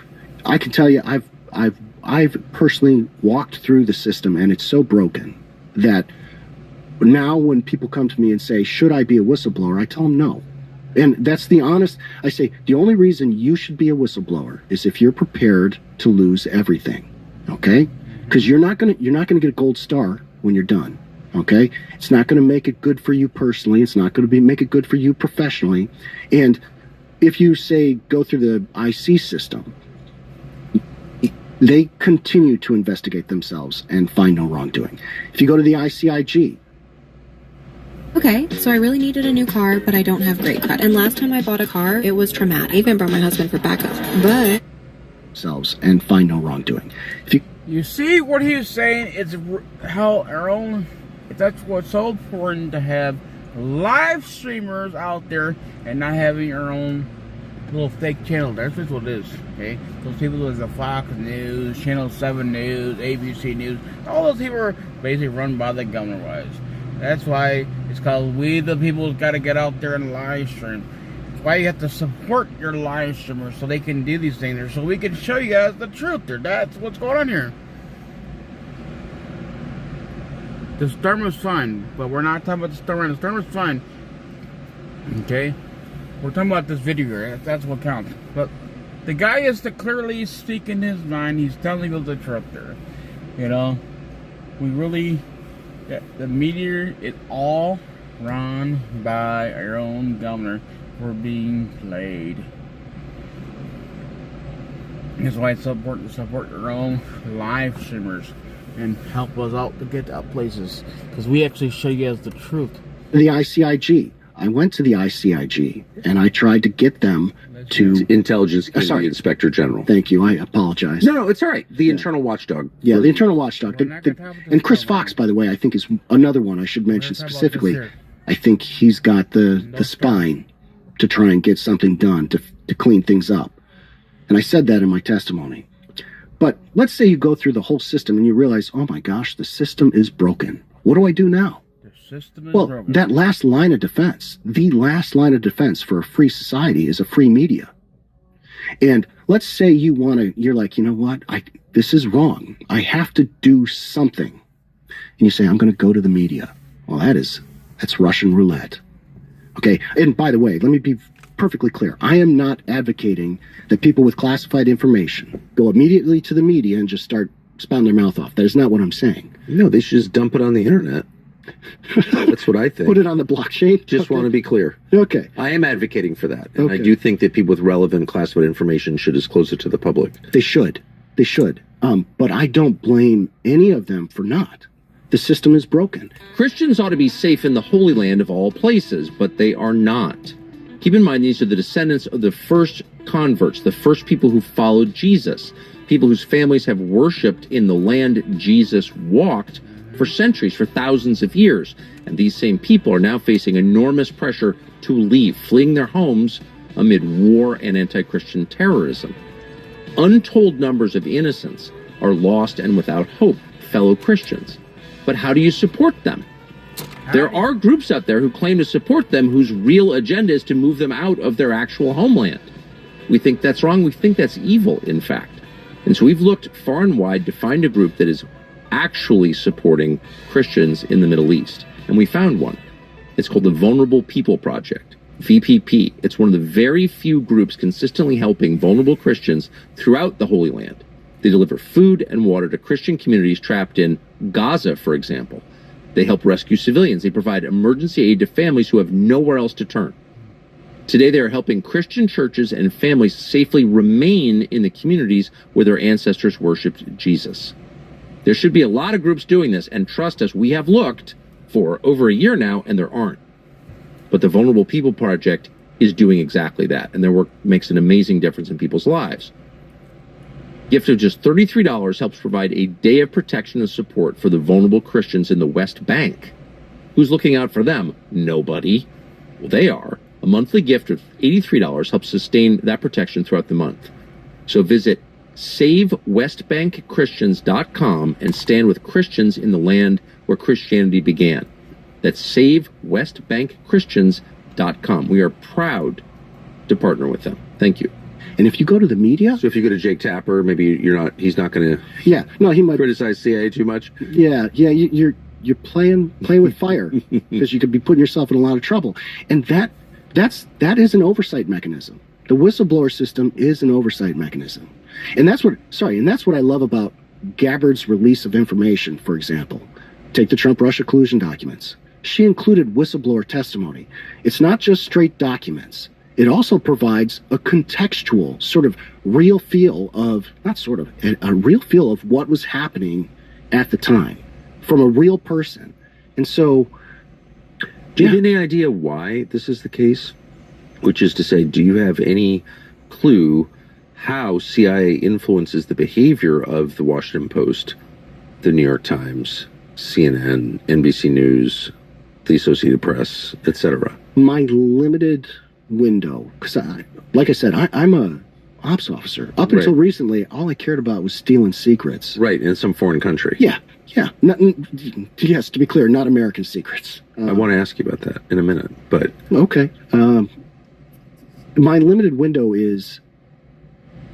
I can tell you, I've personally walked through the system, and it's so broken that now when people come to me and say, should I be a whistleblower? I tell them no. And that's the honest, I say, the only reason you should be a whistleblower is if you're prepared to lose everything. Okay? Because you're not gonna get a gold star when you're done. Okay? It's not gonna make it good for you personally. It's not gonna make it good for you professionally. And if you say go through the IC system, they continue to investigate themselves and find no wrongdoing. If you go to the ICIG. Okay, so I really needed a new car, but I don't have great credit. And last time I bought a car, it was traumatic. I even brought my husband for backup, but themselves and find no wrongdoing. You see what he's saying? It's how our own. That's what's so important to have live streamers out there and not having our own little fake channel. That's just what it is. Okay, those people like the Fox News, Channel 7 News, ABC News, all those people are basically run by the government-wise. That's why it's called We the People got to get out there and live stream. That's why you have to support your live streamers so they can do these things, so we can show you guys the truth. That's what's going on here. The storm was fine, but we're not talking about the storm. The storm was fine. Okay? We're talking about this video here. That's what counts. But the guy is clearly speaking his mind. He's telling you the truth there. You know? We really... The media is all run by our own governor. We're being played. That's why it's important to support your own live streamers and help us out to get out places, because we actually show you guys the truth. The ICIG. I went to the ICIG and I tried to get them to Intelligence Community Inspector General. Thank you. I apologize. No, it's all right. The internal watchdog. Yeah, the internal watchdog. And Chris Fox, by the way, I think is another one I should mention specifically. I think he's got the spine to try and get something done to clean things up. And I said that in my testimony. But let's say you go through the whole system and you realize, oh my gosh, the system is broken. What do I do now? Well, that last line of defense, the last line of defense for a free society is a free media. And let's say you're like, you know what? This is wrong. I have to do something. And you say, I'm going to go to the media. Well, that's Russian roulette. Okay. And by the way, let me be perfectly clear. I am not advocating that people with classified information go immediately to the media and just start spouting their mouth off. That is not what I'm saying. No, they should just dump it on the internet. That's what I think. Put it on the blockchain? Just want to be clear. Okay. I am advocating for that. And I do think that people with relevant classified information should disclose it to the public. They should. They should. But I don't blame any of them for not. The system is broken. Christians ought to be safe in the Holy Land of all places, but they are not. Keep in mind, these are the descendants of the first converts, the first people who followed Jesus, people whose families have worshipped in the land Jesus walked for centuries, for thousands of years. And these same people are now facing enormous pressure to leave, fleeing their homes amid war and anti-Christian terrorism. Untold numbers of innocents are lost and without hope, fellow Christians. But how do you support them? There are groups out there who claim to support them whose real agenda is to move them out of their actual homeland. We think that's wrong. We think that's evil, in fact. And so we've looked far and wide to find a group that is actually supporting Christians in the Middle East. And we found one. It's called the Vulnerable People Project, VPP. It's one of the very few groups consistently helping vulnerable Christians throughout the Holy Land. They deliver food and water to Christian communities trapped in Gaza, for example. They help rescue civilians. They provide emergency aid to families who have nowhere else to turn. Today, they are helping Christian churches and families safely remain in the communities where their ancestors worshipped Jesus. There should be a lot of groups doing this, and trust us, we have looked for over a year now, and there aren't. But the Vulnerable People Project is doing exactly that, and their work makes an amazing difference in people's lives. A gift of just $33 helps provide a day of protection and support for the vulnerable Christians in the West Bank. Who's looking out for them? Nobody. Well, they are. A monthly gift of $83 helps sustain that protection throughout the month. So visit SaveWestBankChristians.com and stand with Christians in the land where Christianity began. That's SaveWestBankChristians.com. We are proud to partner with them. Thank you. And if you go to the media, so if you go to Jake Tapper, maybe he's not going to. Yeah, no, he might criticize CIA too much. Yeah, you're playing with fire because you could be putting yourself in a lot of trouble, and that is an oversight mechanism. The whistleblower system is an oversight mechanism, and that's what I love about Gabbard's release of information. For example, take the Trump-Russia collusion documents. She included whistleblower testimony. It's not just straight documents. It also provides a contextual sort of real feel of, a real feel of what was happening at the time from a real person. And so, do you have any idea why this is the case? Which is to say, do you have any clue how CIA influences the behavior of the Washington Post, the New York Times, CNN, NBC News, the Associated Press, etc.? My limited window, because like I said, I'm a ops officer. Up until recently, all I cared about was stealing secrets. Right, in some foreign country. Yeah. Yes, to be clear, not American secrets. I want to ask you about that in a minute, but... Okay. My limited window is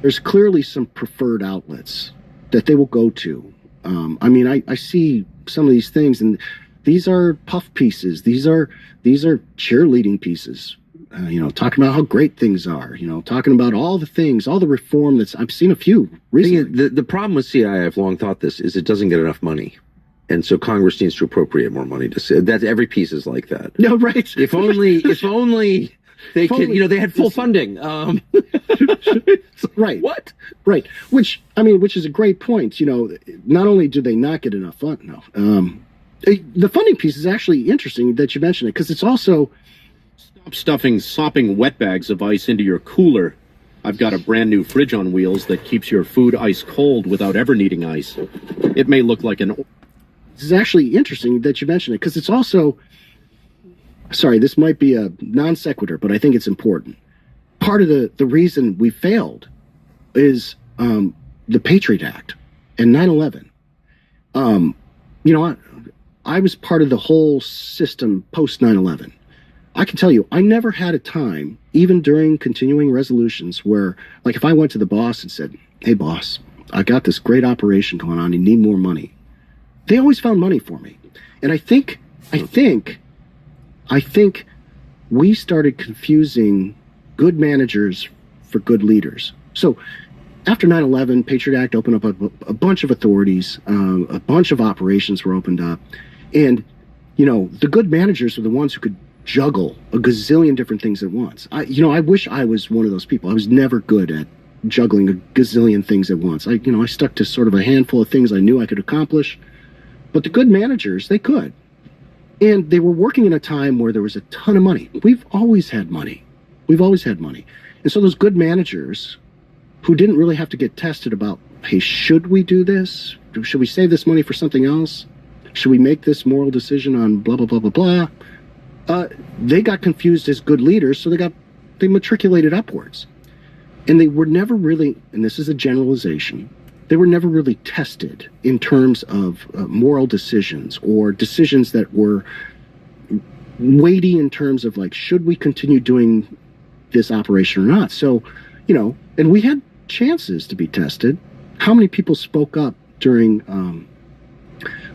there's clearly some preferred outlets that they will go to. I see some of these things, and these are puff pieces. These are cheerleading pieces. Talking about how great things are, talking about all the things, all the reform I've seen a few recently. The problem with CIA, I've long thought this, is it doesn't get enough money. And so Congress needs to appropriate more money to say that every piece is like that. No, right. If only They could, they had full funding. Right. What? Right. Which is a great point. Not only do they not get enough fund, the funding piece is actually interesting that you mentioned it, because it's also Stop sopping wet bags of ice into your cooler. I've got a brand new fridge on wheels that keeps your food ice cold without ever needing ice. It may look like an... This is actually interesting that you mentioned it, because it's also... Sorry, this might be a non sequitur, but I think it's important. Part of the reason we failed is the Patriot Act and 9/11. I was part of the whole system post 9/11. I can tell you, I never had a time, even during continuing resolutions, where, like, if I went to the boss and said, "Hey, boss, I got this great operation going on. You need more money." They always found money for me, and I think we started confusing good managers for good leaders. So after 9/11, Patriot Act opened up a bunch of authorities, a bunch of operations were opened up. And, the good managers were the ones who could juggle a gazillion different things at once. I wish I was one of those people. I was never good at juggling a gazillion things at once. I stuck to sort of a handful of things I knew I could accomplish. But the good managers, they could. And they were working in a time where there was a ton of money. We've always had money. And so those good managers who didn't really have to get tested about, hey, should we do this? Should we save this money for something else? Should we make this moral decision on blah, blah, blah, blah, blah? They got confused as good leaders, so they matriculated upwards. And they were never really, and this is a generalization, they were never really tested in terms of moral decisions or decisions that were weighty in terms of, like, should we continue doing this operation or not? So, and we had chances to be tested. How many people spoke up during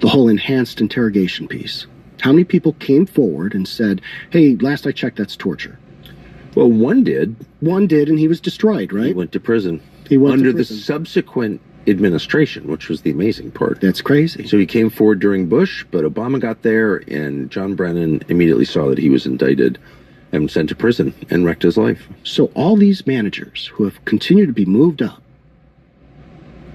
the whole enhanced interrogation piece? How many people came forward and said, "Hey, last I checked, that's torture"? Well, one did. And he was destroyed, right? He went to prison. Under the subsequent administration, which was the amazing part. That's crazy. So he came forward during Bush, but Obama got there, and John Brennan immediately saw that he was indicted and sent to prison and wrecked his life. So all these managers who have continued to be moved up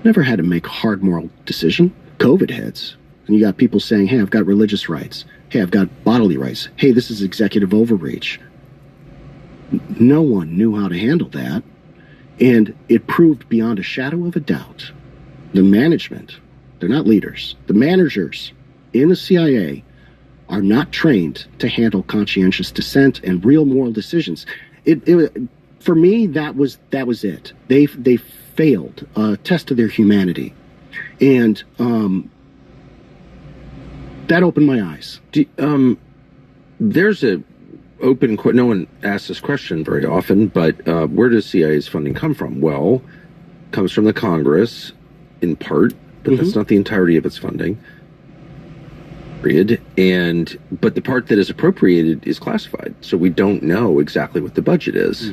never had to make a hard moral decision. COVID hits, and you got people saying, "Hey, I've got religious rights. Hey, I've got bodily rights. Hey, this is executive overreach." No one knew how to handle that, and it proved beyond a shadow of a doubt. The management, they're not leaders. The managers in the CIA are not trained to handle conscientious dissent and real moral decisions. For me, that was it. They failed a test of their humanity, and that opened my eyes. There's a open. No one asks this question very often, but where does CIA's funding come from? Well, it comes from the Congress, in part, but that's not the entirety of its funding. Period. But the part that is appropriated is classified, so we don't know exactly what the budget is.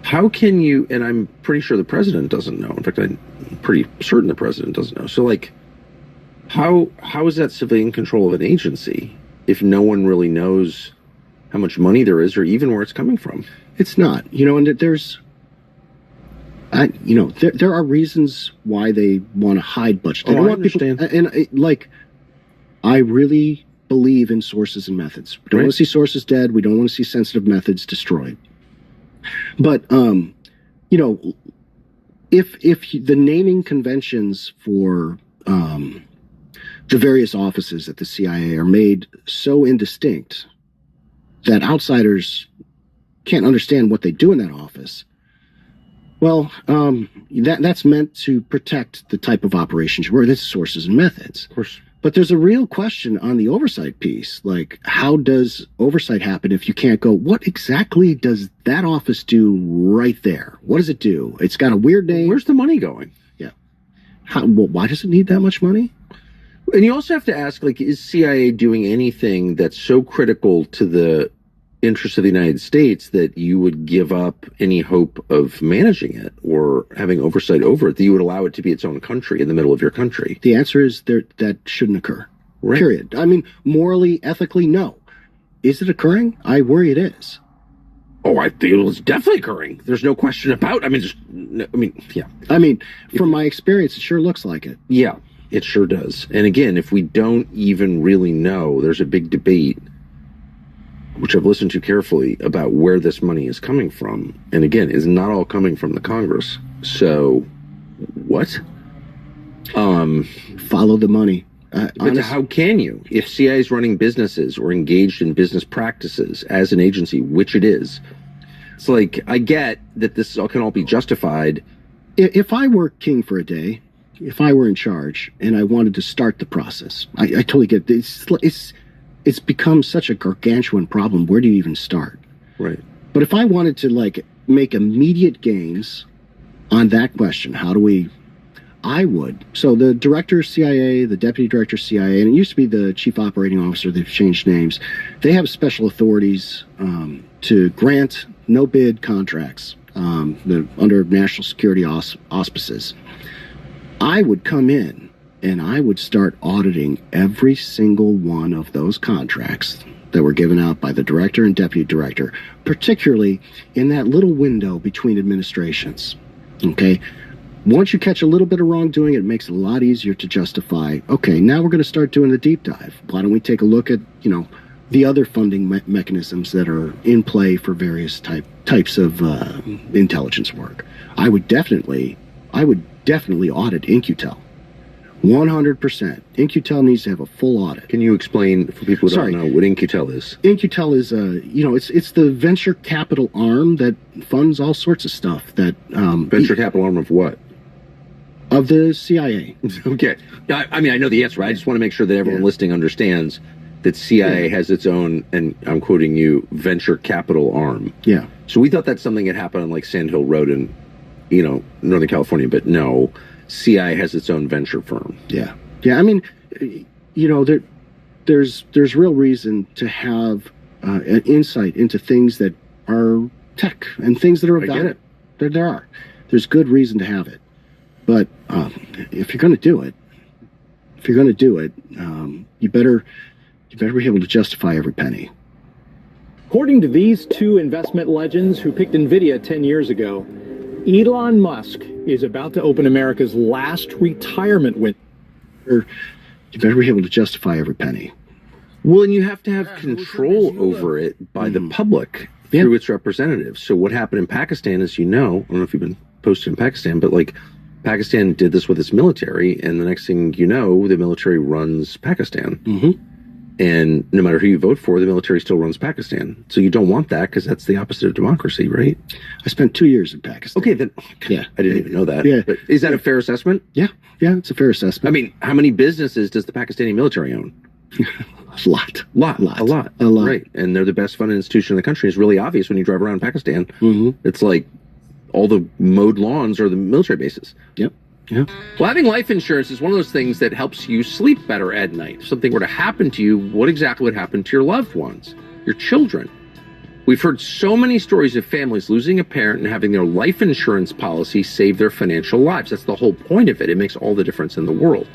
How can you? And I'm pretty sure the president doesn't know. In fact, I'm pretty certain the president doesn't know. So, like, how is that civilian control of an agency if no one really knows how much money there is or even where it's coming from? It's not. And there are reasons why they want to hide budget. They don't want understand. I really believe in sources and methods. We don't want to see sources dead. We don't want to see sensitive methods destroyed. But, if the naming conventions for the various offices at the CIA are made so indistinct that outsiders can't understand what they do in that office, well, that's meant to protect the type of operations where there's sources and methods. Of course. But there's a real question on the oversight piece. Like, how does oversight happen if you can't go, what exactly does that office do right there? What does it do? It's got a weird name. Where's the money going? Yeah. Why does it need that much money? And you also have to ask, like, is CIA doing anything that's so critical to the interests of the United States that you would give up any hope of managing it or having oversight over it, that you would allow it to be its own country in the middle of your country? The answer is that shouldn't occur. Right. Period. I mean, morally, ethically, no. Is it occurring? I worry it is. Oh, I feel it's definitely occurring. There's no question about. Yeah. From my experience, it sure looks like it. Yeah, it sure does. And again, if we don't even really know, there's a big debate, which I've listened to carefully, about where this money is coming from. And again, it's not all coming from the Congress. So, what? Follow the money. But how can you? If CIA is running businesses or engaged in business practices as an agency, which it is, it's like, I get that this can all be justified. If I were king for a day, if I were in charge and I wanted to start the process, I totally get it. It's become such a gargantuan problem. Where do you even start? Right. But if I wanted to make immediate gains on that question, I would. So the director of CIA, the deputy director of CIA, and it used to be the chief operating officer, they've changed names. They have special authorities to grant no-bid contracts under national security auspices. I would come in and I would start auditing every single one of those contracts that were given out by the director and deputy director, particularly in that little window between administrations. Okay? Once you catch a little bit of wrongdoing, it makes it a lot easier to justify, okay, now we're going to start doing the deep dive. Why don't we take a look at, the other funding mechanisms that are in play for various types of intelligence work? I would definitely audit In-Q-Tel. 100%. In-Q-Tel needs to have a full audit. Can you explain for people who don't know what In-Q-Tel is? In-Q-Tel is it's the venture capital arm that funds all sorts of stuff. That venture capital arm of what? Of the CIA. Okay. I know the answer, right? I just want to make sure that everyone listening understands that CIA has its own, and I'm quoting you, venture capital arm. Yeah. So we thought that's something that happened on Sand Hill Road in, Northern California, but no, CIA has its own venture firm. Yeah. Yeah. There's real reason to have an insight into things that are tech and things that are about it. There's good reason to have it. But if you're going to do it, you better be able to justify every penny. According to these two investment legends who picked NVIDIA 10 years ago, Elon Musk is about to open America's last retirement window. You better be able to justify every penny. Well, and you have to have control over it by the public through its representatives. So what happened in Pakistan, as you know, I don't know if you've been posted in Pakistan, but Pakistan did this with its military, and the next thing you know, the military runs Pakistan. Mm-hmm. And no matter who you vote for, the military still runs Pakistan. So you don't want that, because that's the opposite of democracy, right? I spent 2 years in Pakistan. Okay, then. Yeah. I didn't even know that. Yeah. But is that a fair assessment? Yeah. Yeah, it's a fair assessment. How many businesses does the Pakistani military own? A lot. A lot. Right. And they're the best funded institution in the country. It's really obvious when you drive around Pakistan. Mm-hmm. It's like all the mowed lawns are the military bases. Yep. Yeah. Well, having life insurance is one of those things that helps you sleep better at night. If something were to happen to you, what exactly would happen to your loved ones, your children? We've heard so many stories of families losing a parent and having their life insurance policy save their financial lives. That's the whole point of it. It makes all the difference in the world.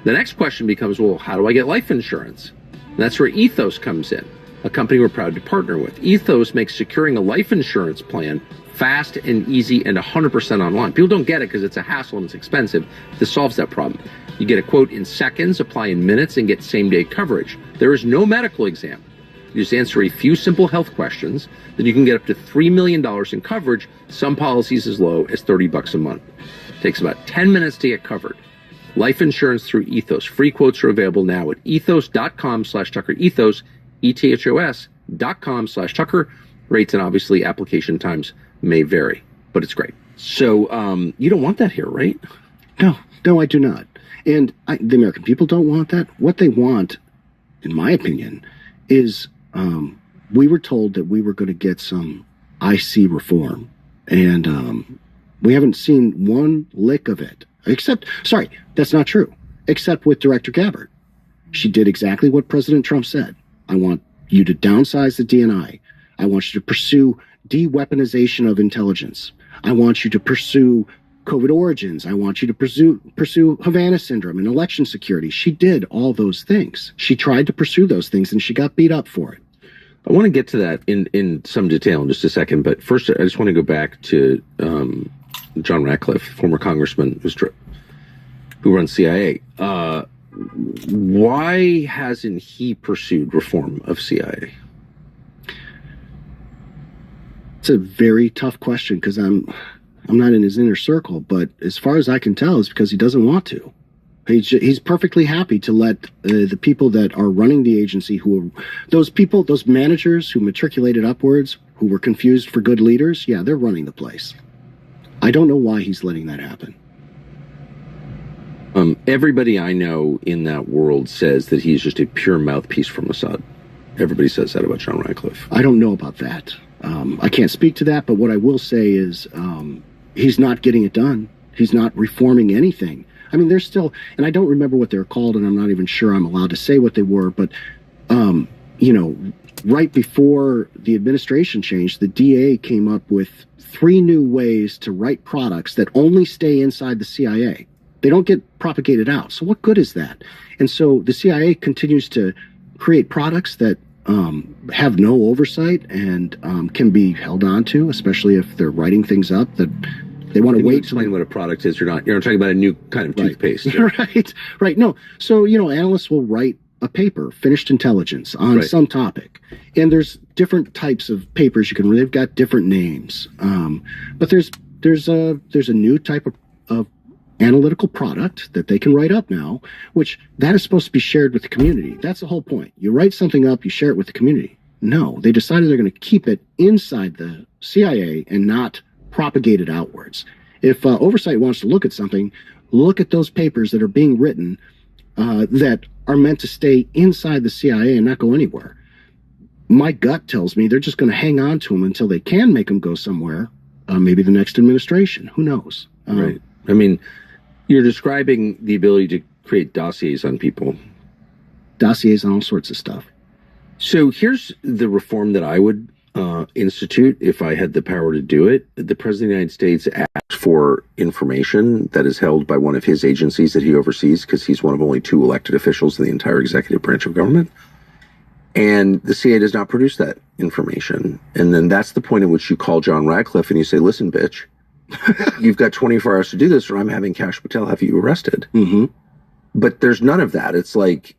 The next question becomes, well, how do I get life insurance? And that's where Ethos comes in, a company we're proud to partner with. Ethos makes securing a life insurance plan fast and easy and 100% online. People don't get it because it's a hassle and it's expensive. This solves that problem. You get a quote in seconds, apply in minutes, and get same-day coverage. There is no medical exam. You just answer a few simple health questions, then you can get up to $3 million in coverage, some policies as low as $30 a month. It takes about 10 minutes to get covered. Life insurance through Ethos. Free quotes are available now at ethos.com/Tucker. Ethos, ethos.com/Tucker. Rates and obviously application times may vary, but it's great. So you don't want that here, right? No, I do not. And the American people don't want that. What they want, in my opinion, is we were told that we were going to get some IC reform, and we haven't seen one lick of it. That's not true. Except with Director Gabbard. She did exactly what President Trump said. I want you to downsize the DNI. I want you to pursue de-weaponization of intelligence. I want you to pursue COVID origins. I want you to pursue Havana syndrome and election security. She did all those things. She tried to pursue those things, and she got beat up for it. I want to get to that in some detail in just a second, but first I just want to go back to John Ratcliffe, former congressman who runs CIA. Why hasn't he pursued reform of CIA? It's a very tough question because I'm not in his inner circle, but as far as I can tell, it's because he doesn't want to. He's perfectly happy to let the people that are running the agency, those managers who matriculated upwards, who were confused for good leaders, yeah, they're running the place. I don't know why he's letting that happen. Everybody I know in that world says that he's just a pure mouthpiece for Mossad. Everybody says that about John Ratcliffe. I don't know about that. I can't speak to that, but what I will say is he's not getting it done. He's not reforming anything. I mean, there's still, and I don't remember what they're called, and I'm not even sure I'm allowed to say what they were, but, right before the administration changed, the DA came up with 3 new ways to write products that only stay inside the CIA. They don't get propagated out. So what good is that? And so the CIA continues to create products that have no oversight and can be held on to, especially if they're writing things up that they want to wait. Explain what a product is. You're not talking about a new kind of toothpaste. Right. No. So, analysts will write a paper, finished intelligence, on some topic. And there's different types of papers you can read. They've got different names. But there's a new type of analytical product that they can write up now, which that is supposed to be shared with the community. That's the whole point. You write something up, you share it with the community. No, they decided they're going to keep it inside the CIA and not propagate it outwards. If oversight wants to look at something, look at those papers that are being written that are meant to stay inside the CIA and not go anywhere. My gut tells me they're just going to hang on to them until they can make them go somewhere, maybe the next administration. Who knows? Right. I mean, you're describing the ability to create dossiers on people. Dossiers on all sorts of stuff. So here's the reform that I would institute if I had the power to do it. The President of the United States asked for information that is held by one of his agencies that he oversees, because he's one of only 2 elected officials in the entire executive branch of government. And the CIA does not produce that information. And then that's the point at which you call John Ratcliffe and you say, listen, bitch, you've got 24 hours to do this or I'm having Kash Patel have you arrested. Mm-hmm. But there's none of that. It's like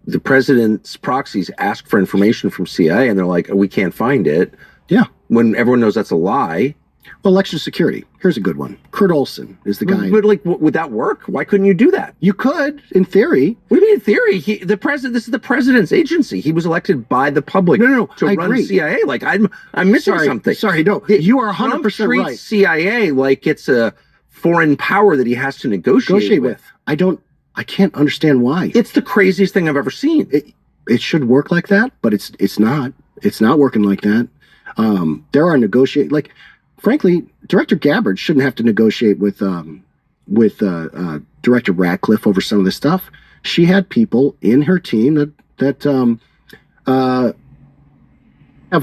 the president's proxies ask for information from CIA and they're like, oh, we can't find it. Yeah. When everyone knows that's a lie. Well, election security. Here's a good one. Kurt Olson is the guy. But would that work? Why couldn't you do that? You could, in theory. What do you mean in theory? This is the president's agency. He was elected by the public to run agree. CIA. Like I'm missing something. Sorry, no. You are 100% right. CIA like it's a foreign power that he has to negotiate with. I can't understand why. It's the craziest thing I've ever seen. It should work like that, but it's not. It's not working like that. There are frankly, Director Gabbard shouldn't have to negotiate with Director Ratcliffe over some of this stuff. She had people in her team that have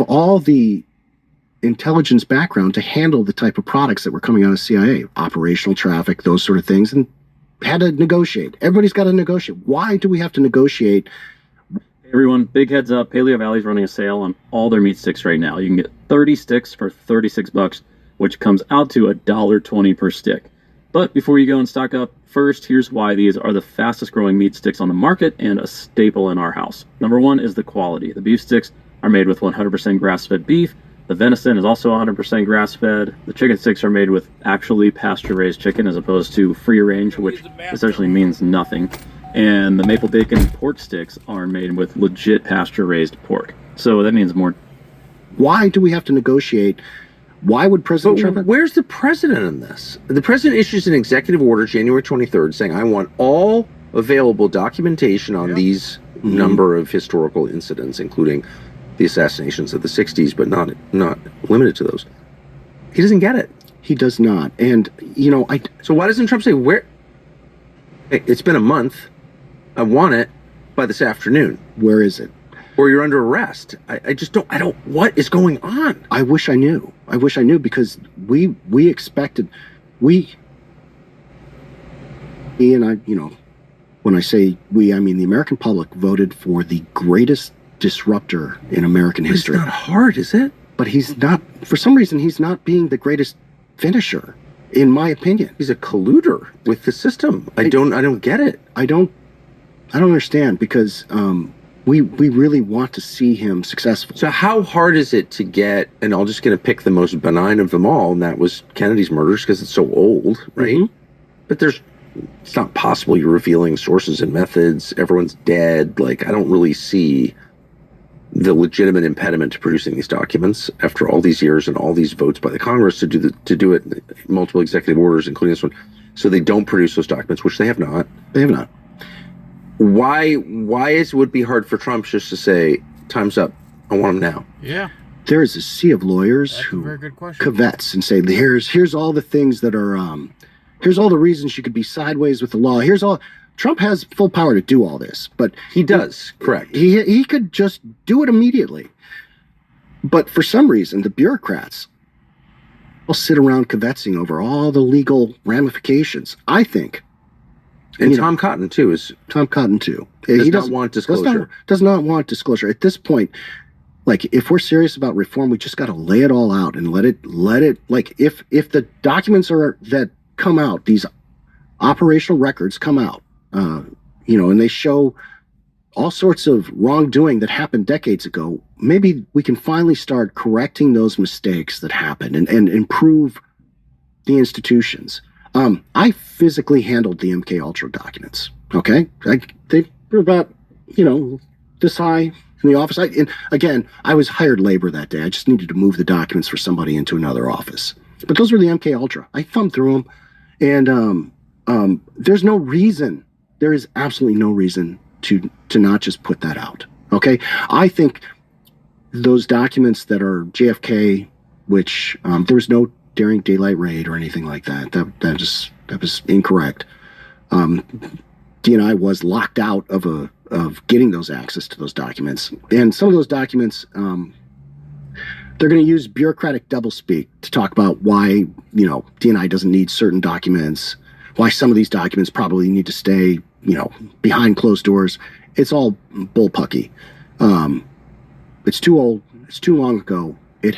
all the intelligence background to handle the type of products that were coming out of CIA, operational traffic, those sort of things, and had to negotiate. Everybody's got to negotiate. Why do we have to negotiate? Everyone, big heads up. Paleo Valley's running a sale on all their meat sticks right now. You can get 30 sticks for $36, which comes out to $1.20 per stick. But before you go and stock up, first, here's why these are the fastest growing meat sticks on the market and a staple in our house. Number 1 is the quality. The beef sticks are made with 100% grass-fed beef. The venison is also 100% grass-fed. The chicken sticks are made with actually pasture-raised chicken as opposed to free-range, which essentially means nothing. And the maple bacon pork sticks are made with legit pasture-raised pork. So that means more. Why do we have to negotiate? Why would President Trump... Where's the president in this? The president issues an executive order January 23rd saying, I want all available documentation on these number of historical incidents, including the assassinations of the 60s, but not limited to those. He doesn't get it. He does not. And, So why doesn't Trump say, it's been a month, I want it by this afternoon. Where is it? Or you're under arrest. What is going on? I wish I knew. Because we expected, when I say we, I mean the American public voted for the greatest disruptor in American history. It's not hard, is it? But he's not, for some reason, he's not being the greatest finisher, in my opinion. He's a colluder with the system. I don't get it. I don't understand, because we really want to see him successful. So how hard is it to get, and I'm just going to pick the most benign of them all, and that was Kennedy's murders, because it's so old, right? Mm-hmm. But it's not possible you're revealing sources and methods. Everyone's dead. Like, I don't really see the legitimate impediment to producing these documents after all these years and all these votes by the Congress to do it, multiple executive orders, including this one. So they don't produce those documents, which they have not. They have not. Why would it be hard for Trump just to say, time's up, I want them now? Yeah. There is a sea of lawyers who cavets and say, here's all the things that are, here's all the reasons you could be sideways with the law. Here's all. Trump has full power to do all this, but he does. Correct. He could just do it immediately. But for some reason, the bureaucrats will sit around kvetching over all the legal ramifications, I think. And Tom Cotton, too. Tom Cotton, too. He doesn't want disclosure. Does not want disclosure. At this point, like, if we're serious about reform, we just got to lay it all out and let it, like, if the documents that come out, these operational records come out, and they show all sorts of wrongdoing that happened decades ago, maybe we can finally start correcting those mistakes that happened and improve the institutions. I physically handled the MK Ultra documents. Okay, they were about this high in the office. And again, I was hired labor that day. I just needed to move the documents for somebody into another office. But those were the MK Ultra. I thumbed through them, and there's no reason. There is absolutely no reason to not just put that out. Okay, I think those documents that are JFK, which there was no daring daylight raid or anything like that. That was incorrect. DNI was locked out of getting those access to those documents, and some of those documents, they're going to use bureaucratic doublespeak to talk about why DNI doesn't need certain documents, why some of these documents probably need to stay behind closed doors. It's all bullpucky. It's too old. It's too long ago. It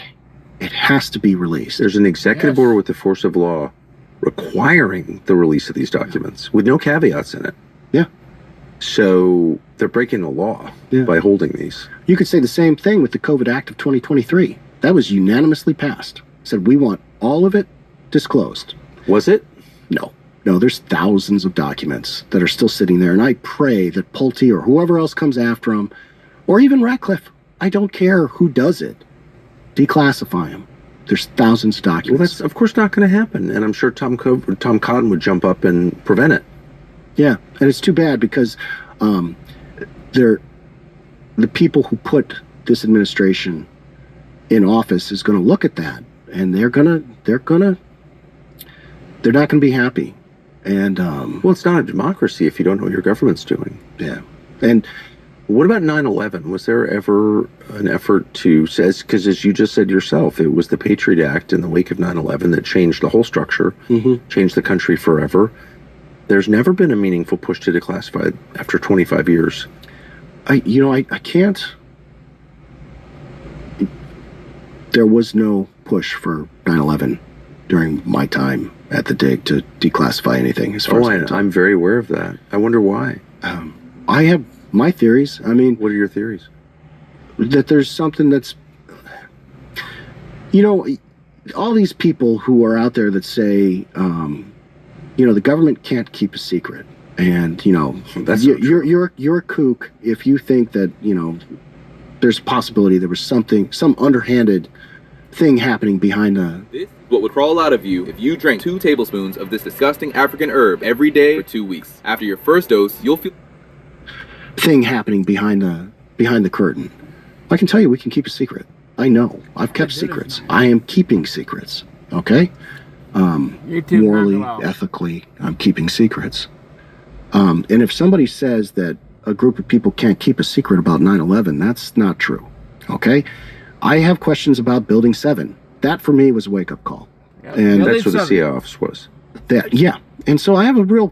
has to be released. There's an executive order with the force of law requiring the release of these documents with no caveats in it. Yeah. So they're breaking the law by holding these. You could say the same thing with the COVID Act of 2023. That was unanimously passed. Said we want all of it disclosed. Was it? No, there's thousands of documents that are still sitting there, and I pray that Pulte or whoever else comes after them, or even Ratcliffe, I don't care who does it, declassify them. There's thousands of documents. Well, that's of course not going to happen, and I'm sure Tom Cotton would jump up and prevent it. Yeah, and it's too bad because the people who put this administration in office is going to look at that, and they're not going to be happy. And well, it's not a democracy if you don't know what your government's doing. Yeah. And what about 9/11? Was there ever an effort to say, because as you just said yourself, it was the Patriot Act in the wake of 9/11 that changed the whole structure, changed the country forever. There's never been a meaningful push to declassify it after 25 years. I can't. There was no push for 9/11 during my time at the dig to declassify anything. As far as I'm very aware of that. I wonder why. I have my theories. I mean, what are your theories? That there's something that's, all these people who are out there that say, the government can't keep a secret, and that's you're a kook if you think that there's a possibility there was some underhanded thing happening behind the. This is what would crawl out of you if you drank 2 tablespoons of this disgusting African herb every day for 2 weeks. After your first dose, you'll feel thing happening behind the curtain. I can tell you, we can keep a secret. I know. I've kept secrets. I am keeping secrets. Okay. Morally, ethically, I'm keeping secrets. And if somebody says that a group of people can't keep a secret about 9/11, that's not true. Okay. I have questions about Building 7. That for me was a wake-up call. Yeah, and that's where the CIA office was. Yeah. And so I have a real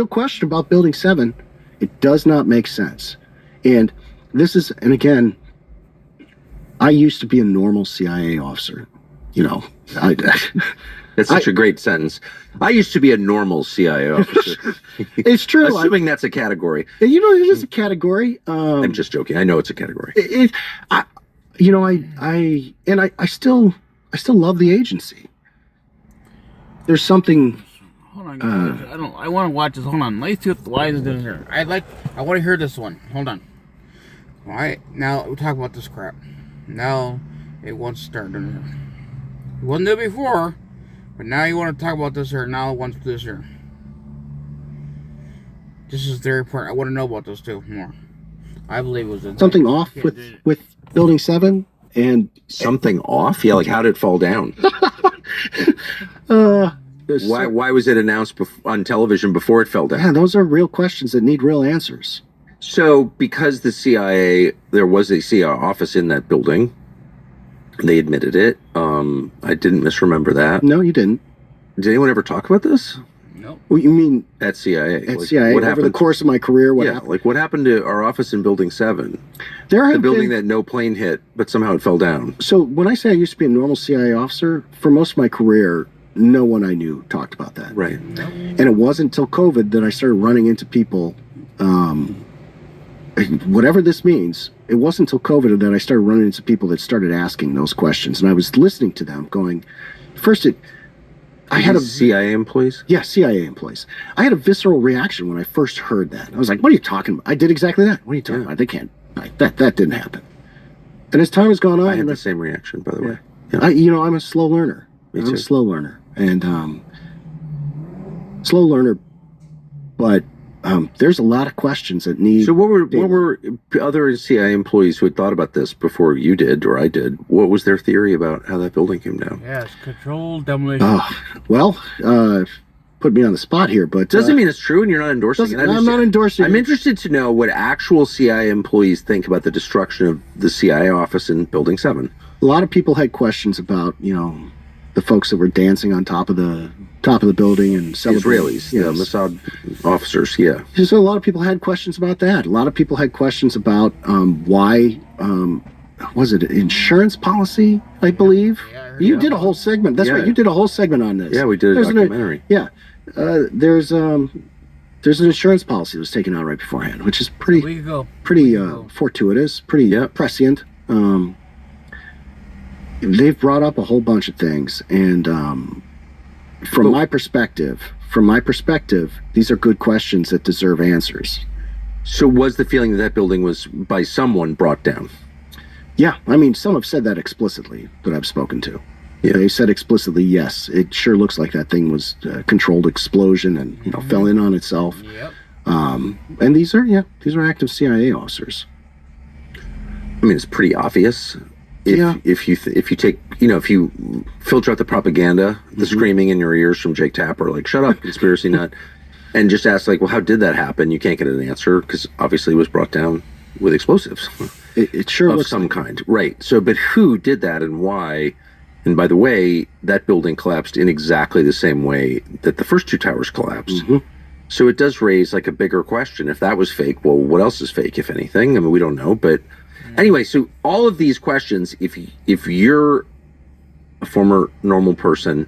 question about Building 7. It does not make sense. And this is, and again, I used to be a normal CIA officer. You know, That's such a great sentence. I used to be a normal CIA officer. It's true. Assuming that's a category. You know, it is a category. I'm just joking. I know it's a category. I still love the agency. There's something. Hold on, guys. I want to watch this. Hold on. Let's see what the why is doing here. I want to hear this one. Hold on. All right. Now we talk about this crap. Now it wants to start doing here. It wasn't there before, but now you want to talk about this here. Now it wants to do this here. This is very important. I want to know about those two more. I believe it was something off with Building 7 and something off. Yeah, like how did it fall down? Why was it announced on television before it fell down? Yeah, those are real questions that need real answers. So, because the CIA, there was a CIA office in that building, they admitted it. I didn't misremember that. No, you didn't. Did anyone ever talk about this? No. Well, you mean at CIA? At CIA, what happened over the course of my career? What happened? Like what happened to our office in Building 7? The building that no plane hit, but somehow it fell down. So when I say I used to be a normal CIA officer, for most of my career, no one I knew talked about that. Right. And it wasn't until COVID that I started running into people, whatever this means, it wasn't until COVID that I started running into people that started asking those questions. And I was listening to them going, first I had CIA employees? Yeah, CIA employees. I had a visceral reaction when I first heard that. I was like, what are you talking about? I did exactly that. What are you talking about? They can't. That didn't happen. And as time has gone on... I had the same reaction, by the way. Yeah. I'm a slow learner. I'm a slow learner. And slow learner, but there's a lot of questions that need... So what were other CIA employees who had thought about this before you did or I did? What was their theory about how that building came down? Yes, controlled demolition. Put me on the spot here, but... Doesn't mean it's true and you're not endorsing it. I'm not endorsing it. I'm interested to know what actual CIA employees think about the destruction of the CIA office in Building 7. A lot of people had questions about, the folks that were dancing on top of the building and celebrating. Israelis, the Mossad officers, yeah. So a lot of people had questions about that. A lot of people had questions about why, was it insurance policy, I believe? Yeah, you did a whole segment. That's right, you did a whole segment on this. Yeah, we did a documentary. There's an insurance policy that was taken out right beforehand, which is pretty fortuitous, pretty prescient. They've brought up a whole bunch of things, and from my perspective, these are good questions that deserve answers. So was the feeling that building was by someone brought down? Yeah, I mean, some have said that explicitly that I've spoken to. Yeah. They said explicitly, yes, it sure looks like that thing was a controlled explosion and fell in on itself. Yep. And these are active CIA officers. I mean, it's pretty obvious. If you take, if you filter out the propaganda, the screaming in your ears from Jake Tapper, like, shut up, conspiracy nut, and just ask, like, well, how did that happen? You can't get an answer because obviously it was brought down with explosives. It sure looks of some kind. Right. So, but who did that and why? And by the way, that building collapsed in exactly the same way that the first two towers collapsed. Mm-hmm. So it does raise like a bigger question. If that was fake, well, what else is fake, if anything? I mean, we don't know. But anyway, so all of these questions, if you're a former normal person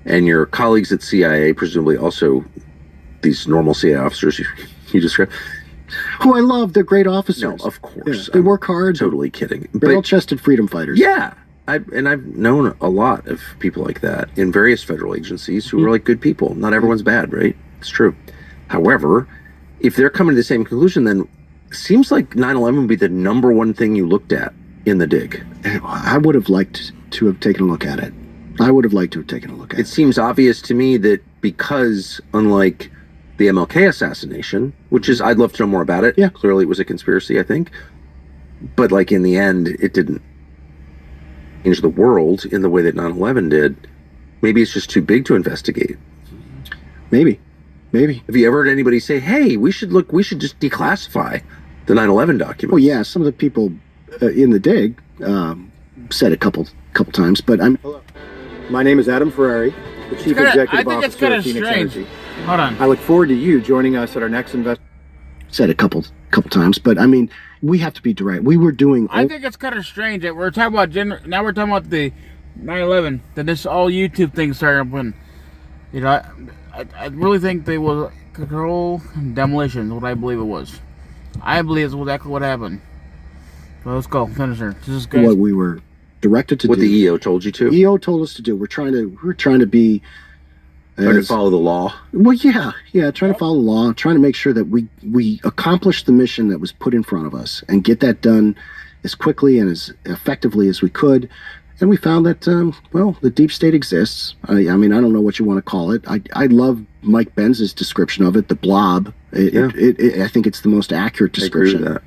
and your colleagues at CIA, presumably also these normal CIA officers you described, who I love, they're great officers. No, of course. Yeah, they work hard. Totally kidding. Barrel-chested freedom fighters. Yeah. I've known a lot of people like that in various federal agencies who are like good people. Not everyone's bad, right? It's true. However, if they're coming to the same conclusion, then it seems like 9/11 would be the number one thing you looked at in the dig. I would have liked to have taken a look at it. It seems obvious to me that because, unlike the MLK assassination, which is, I'd love to know more about it. Yeah. Clearly it was a conspiracy, I think. But like in the end, it didn't change the world in the way that 9/11 did. Maybe it's just too big to investigate. Maybe. Have you ever heard anybody say, hey, we should just declassify the 9/11 documents? Well, yeah, some of the people in the dig said a couple times, but Hello. My name is Adam Ferrari, the Chief Executive Officer of Phoenix Energy. Hold on. I look forward to you joining us at our next investment. said a couple times, but I mean, we have to be direct. We were doing. I think it's kind of strange that we're talking about now we're talking about the 9/11. That this all YouTube thing started when, you know, I really think they will control demolition. Is what I believe it was. I believe it's exactly what happened. So let's go finish her. This is good. What we were directed to do. What the EO told you to. EO told us to do. We're trying to be. Trying to follow the law. Well, yeah, trying to follow the law, trying to make sure that we accomplish the mission that was put in front of us and get that done as quickly and as effectively as we could. And we found that, the deep state exists. I mean, I don't know what you want to call it. I love Mike Benz's description of it, the blob. I think it's the most accurate description. I agree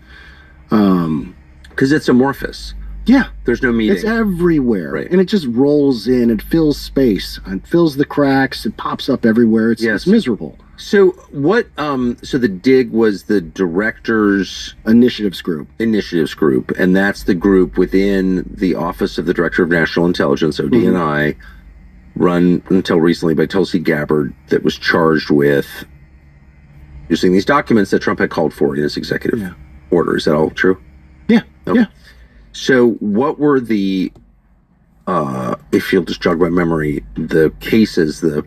with that. Because it's amorphous. Yeah. There's no meaning. It's everywhere. Right. And it just rolls in. It fills space. And fills the cracks. It pops up everywhere. It's miserable. So what, so the DIG was the Directors... Initiatives Group. And that's the group within the Office of the Director of National Intelligence, ODNI, run until recently by Tulsi Gabbard, that was charged with using these documents that Trump had called for in his executive order. Is that all true? Yeah. Okay. Yeah. So what were the, if you'll just jog my memory, the cases, the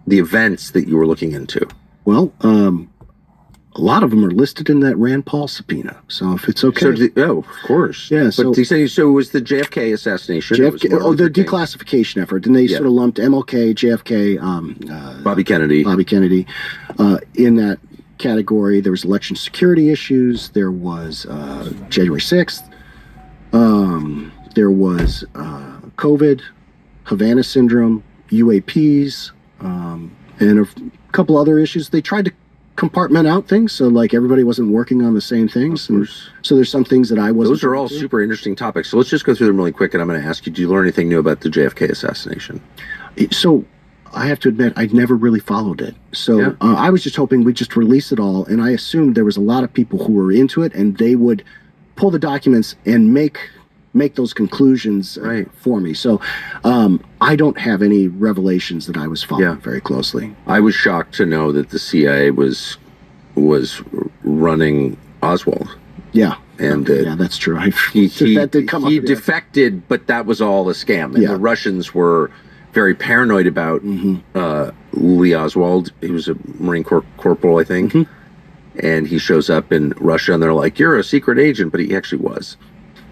events that you were looking into? Well, a lot of them are listed in that Rand Paul subpoena. So if it's okay. So of course. Yeah. But so it was the JFK assassination. The declassification effort. And they sort of lumped MLK, JFK, Bobby Kennedy. In that category. There was election security issues. There was January 6th. There was COVID, Havana syndrome, UAPs, and a couple other issues. They tried to compartment out things, so like everybody wasn't working on the same things. And so there's some things that I wasn't. Those are all super interesting topics. So let's just go through them really quick, and I'm going to ask you, do you learn anything new about the JFK assassination? So I have to admit, I'd never really followed it. So I was just hoping we'd just release it all, and I assumed there was a lot of people who were into it, and they would pull the documents and make those conclusions for me. So I don't have any revelations that I was following very closely. I was shocked to know that the CIA was running Oswald. Yeah. And that's true. He that did come up. He defected, but that was all a scam. And the Russians were very paranoid about Lee Oswald. He was a Marine Corps corporal, I think. And he shows up in Russia, and they're like, "You're a secret agent," but he actually was.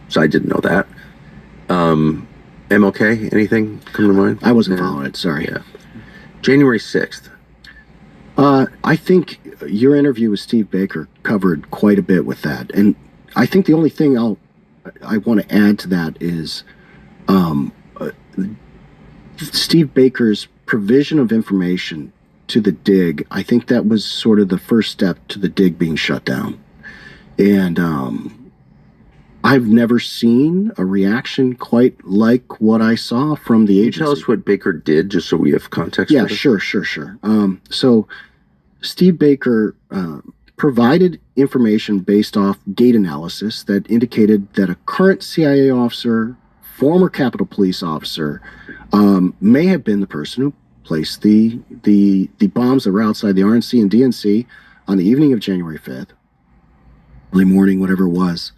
So I didn't know that. MLK, anything come to mind? I wasn't following it, sorry. Yeah. January 6th. I think your interview with Steve Baker covered quite a bit with that. And I think the only thing I want to add to that is Steve Baker's provision of information to the DIG. I think that was sort of the first step to the DIG being shut down. And I've never seen a reaction quite like what I saw from the agency. Can you tell us what Baker did, just so we have context? Yeah, sure. So Steve Baker provided information based off gate analysis that indicated that a current CIA officer, former Capitol Police officer, may have been the person who placed the bombs that were outside the RNC and DNC on the evening of January 5th, early morning, whatever it was,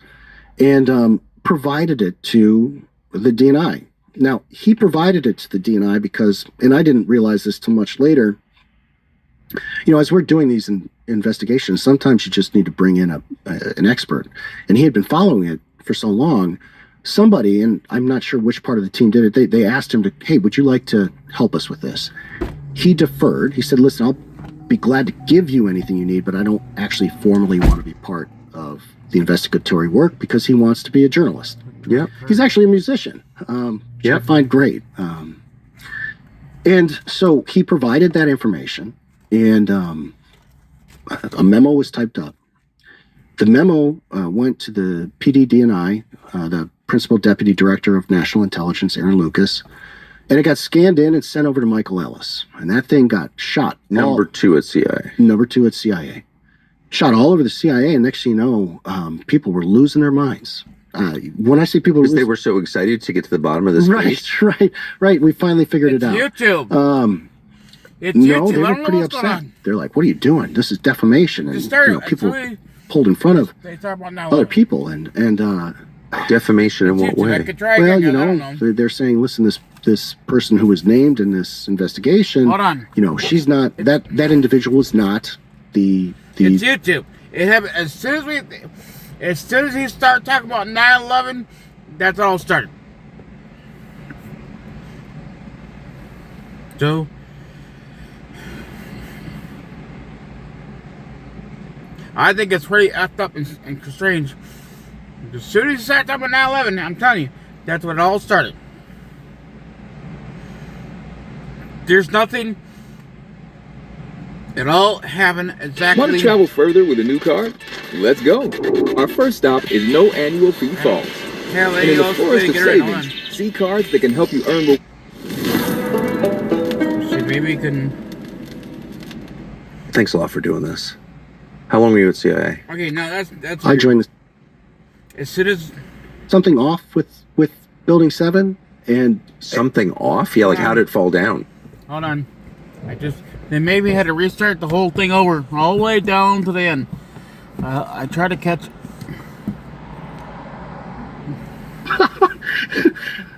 and provided it to the DNI. Now, he provided it to the DNI because, and I didn't realize this till much later, you know, as we're doing these investigations, sometimes you just need to bring in an expert. And he had been following it for so long. Somebody, and I'm not sure which part of the team did it, they asked him to, hey, would you like to help us with this? He deferred. He said, listen, I'll be glad to give you anything you need, but I don't actually formally want to be part of the investigatory work because he wants to be a journalist. Yeah. He's actually a musician, which I find great. And so he provided that information, and a memo was typed up. The memo went to the PD DNI, the Principal Deputy Director of National Intelligence, Aaron Lucas, and it got scanned in and sent over to Michael Ellis. And that thing got shot. Number 2 at CIA. Number 2 at CIA. Shot all over the CIA, and next thing you know, people were losing their minds. When I say people, because they were so excited to get to the bottom of this case. Right. We finally figured it out. YouTube. It's No, YouTube. they I were don't know pretty what's going upset. on. They're like, "What are you doing? This is defamation." And people pulled in front of They talk about now. other people and defamation in what YouTube. I way? could try well, again, I don't know. they're saying, listen, this person who was named in this investigation, Hold on. She's not that individual is not the. It's YouTube. It happened as soon as he started talking about 9/11. That's all started. So, I think it's pretty effed up and strange. As soon as he started talking about 9/11, I'm telling you, that's when it all started. There's nothing. It all happened exactly. Want to travel further with a new car? Let's go. Our first stop is no annual fee falls. Hell, And in the forest of savings, see cars that can help you earn. See, maybe you can. Thanks a lot for doing this. How long were you at CIA? Okay, now that's. I joined. As soon as something off with Building 7 and something off. Yeah, like how did it fall down? Hold on, they maybe had to restart the whole thing over, all the way down to the end. I tried to catch.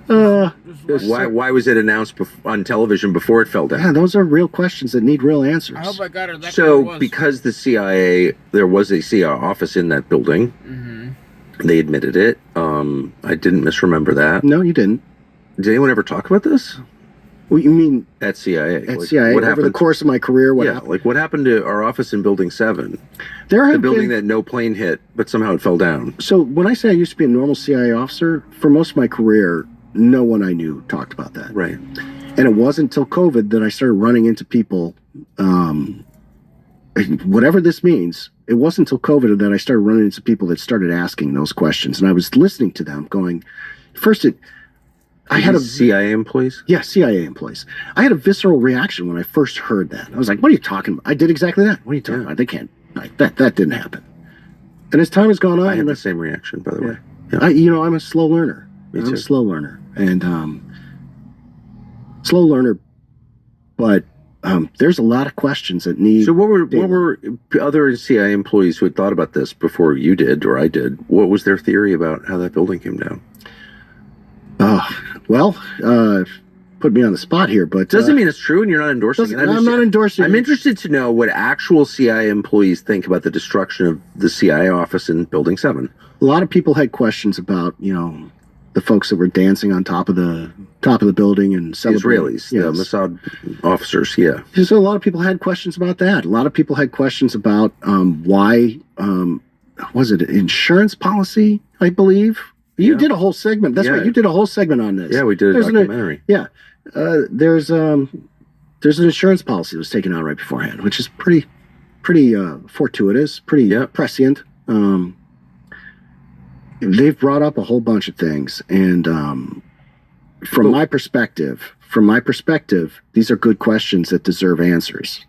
Why was it announced on television before it fell down? Yeah, those are real questions that need real answers. I hope I got it. So, because the CIA, there was a CIA office in that building. Mm-hmm. They admitted it. I didn't misremember that. No, you didn't. Did anyone ever talk about this? What you mean at CIA? At CIA, over the course of my career, what happened? Like what happened to our office in Building 7? The building that no plane hit, but somehow it fell down. So when I say I used to be a normal CIA officer, for most of my career, no one I knew talked about that. Right. And it wasn't until COVID that I started running into people, whatever this means, it wasn't until COVID that I started running into people that started asking those questions. And I was listening to them going, I had CIA employees? Yeah, CIA employees. I had a visceral reaction when I first heard that. I was like, what are you talking about? I did exactly that. What are you talking about? They can't. That didn't happen. And as time has gone on... I had the same reaction, by the way. Yeah. I'm a slow learner. I'm a slow learner. And but there's a lot of questions that need... So what were other CIA employees who had thought about this before you did or I did? What was their theory about how that building came down? Put me on the spot here, but doesn't mean it's true, and you're not endorsing it. I'm not endorsing. I'm interested to know what actual CIA employees think about the destruction of the CIA office in Building 7. A lot of people had questions about, the folks that were dancing on top of the building and celebrating. Israelis, the Mossad officers. Yeah. So a lot of people had questions about that. A lot of people had questions about why was it an insurance policy? I believe. You did a whole segment. That's right. You did a whole segment on this. Yeah, we did a documentary. There's an insurance policy that was taken out right beforehand, which is pretty fortuitous, pretty prescient. They've brought up a whole bunch of things, and from my perspective, these are good questions that deserve answers.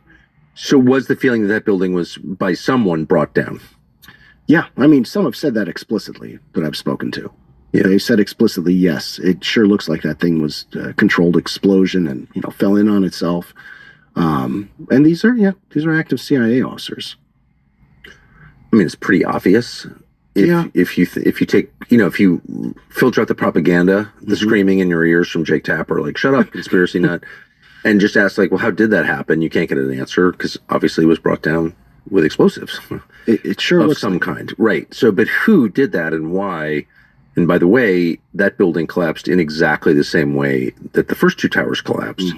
So, was the feeling that building was by someone brought down? Yeah, I mean, some have said that explicitly that I've spoken to. Yeah, they said explicitly, yes, it sure looks like that thing was a controlled explosion and fell in on itself. And these are active CIA officers. I mean, it's pretty obvious. If you take if you filter out the propaganda, the screaming in your ears from Jake Tapper, like "shut up, conspiracy nut," and just ask well, how did that happen? You can't get an answer because obviously it was brought down with explosives. It sure of looks some kind, right? So, but who did that and why? And by the way, that building collapsed in exactly the same way that the first two towers collapsed.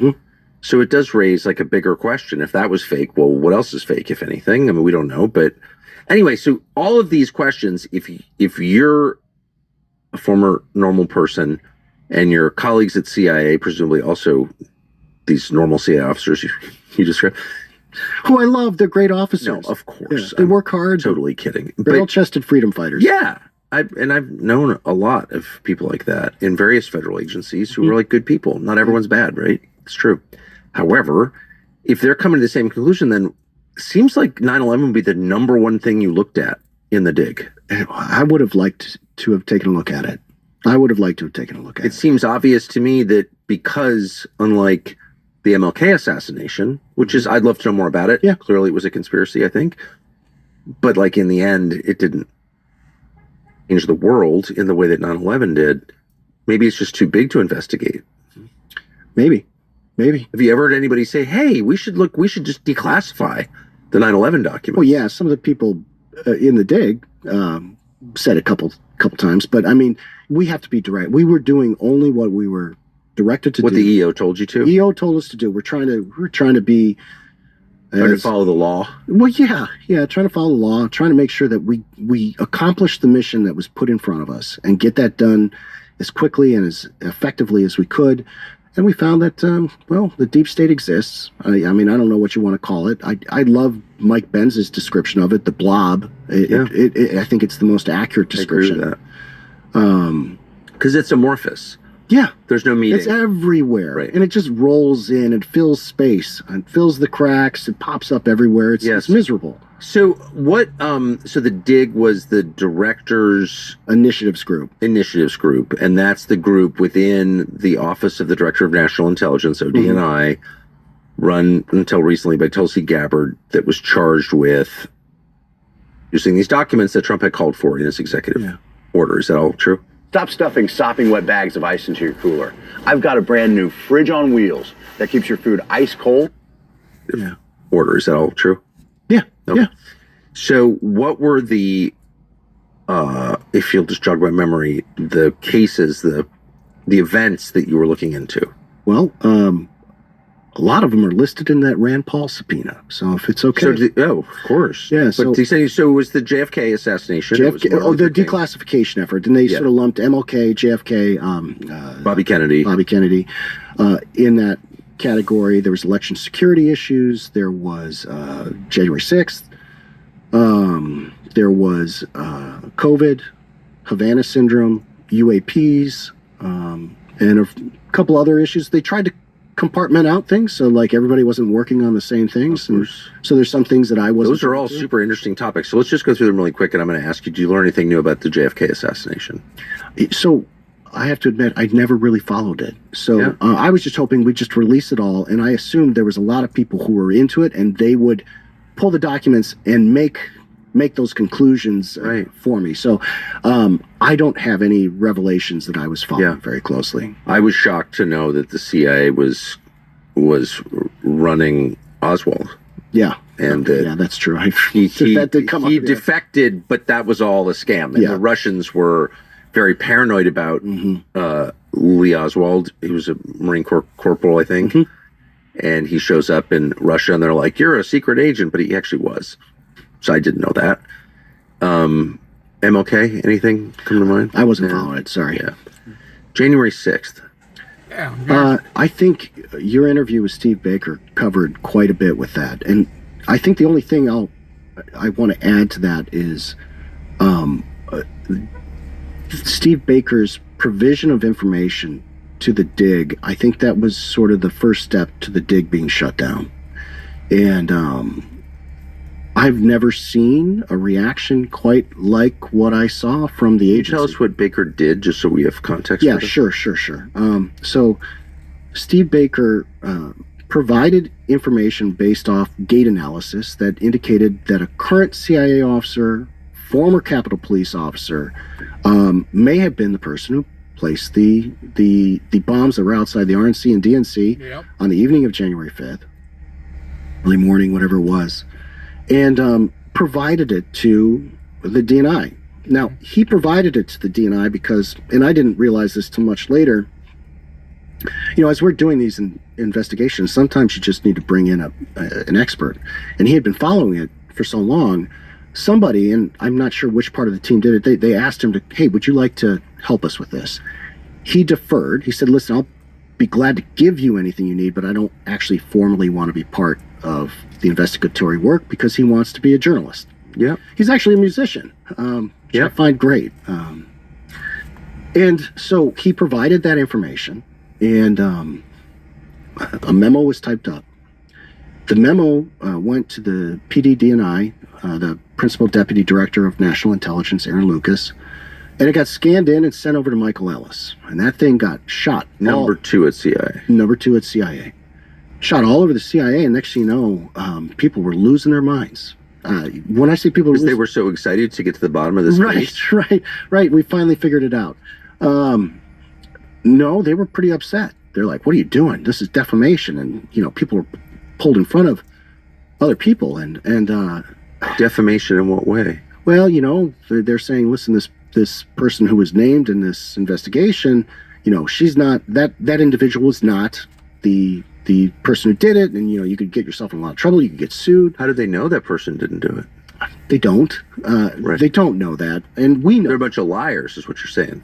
So it does raise a bigger question. If that was fake, well, what else is fake, if anything? I mean, we don't know. But anyway, so all of these questions, if you're a former normal person and your colleagues at CIA, presumably also these normal CIA officers you described, who I love, they're great officers. No, of course. They work hard. Totally kidding. Barrel-chested freedom fighters. Yeah. I've known a lot of people like that in various federal agencies who are good people. Not everyone's bad, right? It's true. However, if they're coming to the same conclusion, then it seems like 9/11 would be the number one thing you looked at in the dig. I would have liked to have taken a look at it. It seems obvious to me that because unlike the MLK assassination, which is, I'd love to know more about it. Yeah. Clearly it was a conspiracy, I think. But like in the end, it didn't change the world in the way that 9/11 did. Maybe it's just too big to investigate. Maybe. Have you ever heard anybody say, hey, we should just declassify the 9/11 documents? Well, yeah, some of the people in the dig said a couple times, but I mean, we have to be direct. We were doing only what we were directed to do. What the EO told you to? EO told us to do. We're trying to be... Trying to follow the law? Well, yeah, trying to follow the law, trying to make sure that we accomplish the mission that was put in front of us and get that done as quickly and as effectively as we could. And we found that, the deep state exists. I mean, I don't know what you want to call it. I love Mike Benz's description of it, the blob. I think it's the most accurate description. I agree with that. Because it's amorphous. Yeah. There's no meaning. It's everywhere. Right. And it just rolls in and fills space and fills the cracks. It pops up everywhere. It's miserable. So what, so the dig was the director's... Initiatives group. And that's the group within the Office of the Director of National Intelligence, ODNI, run until recently by Tulsi Gabbard, that was charged with using these documents that Trump had called for in his executive order. Is that all true? Stop stuffing sopping wet bags of ice into your cooler. I've got a brand new fridge on wheels that keeps your food ice cold. Yeah. Order. Is that all true? Yeah. Okay. Yeah. So what were the, if you'll just jog my memory, the cases, the events that you were looking into? Well, a lot of them are listed in that Rand Paul subpoena. So if it's okay. So of course. Yeah. But so it was the JFK assassination. The declassification effort. And they sort of lumped MLK, JFK, Bobby Kennedy. In that category. There was election security issues. There was January 6th. There was COVID, Havana syndrome, UAPs, and a couple other issues. They tried to compartment out things, so like everybody wasn't working on the same things. And so there's some things that I wasn't. Those are all super interesting topics. So let's just go through them really quick, and I'm going to ask you, do you learn anything new about the JFK assassination? So I have to admit, I'd never really followed it. So I was just hoping we'd just release it all, and I assumed there was a lot of people who were into it, and they would pull the documents and make those conclusions for me. So I don't have any revelations that I was following very closely. I was shocked to know that the CIA was running Oswald. Yeah. And that's true. He that did come up. He defected, but that was all a scam. And the Russians were very paranoid about Lee Oswald. He was a Marine Corps corporal, I think. And he shows up in Russia, and they're like, you're a secret agent, but he actually was. So I didn't know that. MLK, anything come to mind? I wasn't following it, sorry. Yeah. January 6th. I think your interview with Steve Baker covered quite a bit with that. And I think the only thing I want to add to that is Steve Baker's provision of information to the dig. I think that was sort of the first step to the dig being shut down. And I've never seen a reaction quite like what I saw from the agency. Can you tell us what Baker did, just so we have context? Yeah, sure. So Steve Baker provided information based off gate analysis that indicated that a current CIA officer, former Capitol Police officer, may have been the person who placed the bombs that were outside the RNC and DNC on the evening of January 5th, early morning, whatever it was, and provided it to the DNI. Now, he provided it to the DNI because, and I didn't realize this till much later, as we're doing these investigations, sometimes you just need to bring in an expert. And he had been following it for so long. Somebody, and I'm not sure which part of the team did it, they asked him hey, would you like to help us with this? He deferred. He said, listen, I'll be glad to give you anything you need, but I don't actually formally want to be part of the investigatory work because he wants to be a journalist. Yeah. He's actually a musician, which I find great. And so he provided that information, and a memo was typed up. The memo went to the PD-DNI, the Principal Deputy Director of National Intelligence, Aaron Lucas, and it got scanned in and sent over to Michael Ellis. And that thing got shot. Number 2 at CIA. Number 2 at CIA. shot all over the CIA, and next thing you know, people were losing their minds. When I say people, because they were so excited to get to the bottom of this case. Right. We finally figured it out. No, they were pretty upset. They're like, "What are you doing? This is defamation," and people were pulled in front of other people, and defamation in what way? Well, they're saying, listen, this person who was named in this investigation, she's not that individual was not the person who did it, and you could get yourself in a lot of trouble. You could get sued. How did they know that person didn't do it? They don't. Right. They don't know that, and we know they're a bunch of liars, is what you're saying.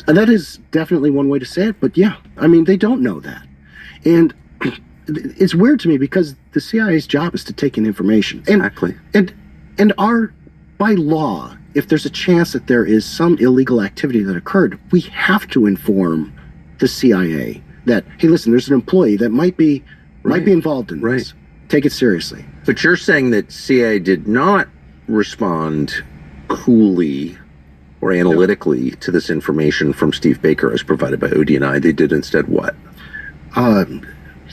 That is definitely one way to say it, but yeah, I mean, they don't know that, and it's weird to me because the CIA's job is to take in information, exactly, and by law, if there's a chance that there is some illegal activity that occurred, we have to inform the CIA that, hey, listen, there's an employee that might be involved in this. Take it seriously. But you're saying that CIA did not respond coolly or analytically to this information from Steve Baker as provided by ODNI. They did instead what?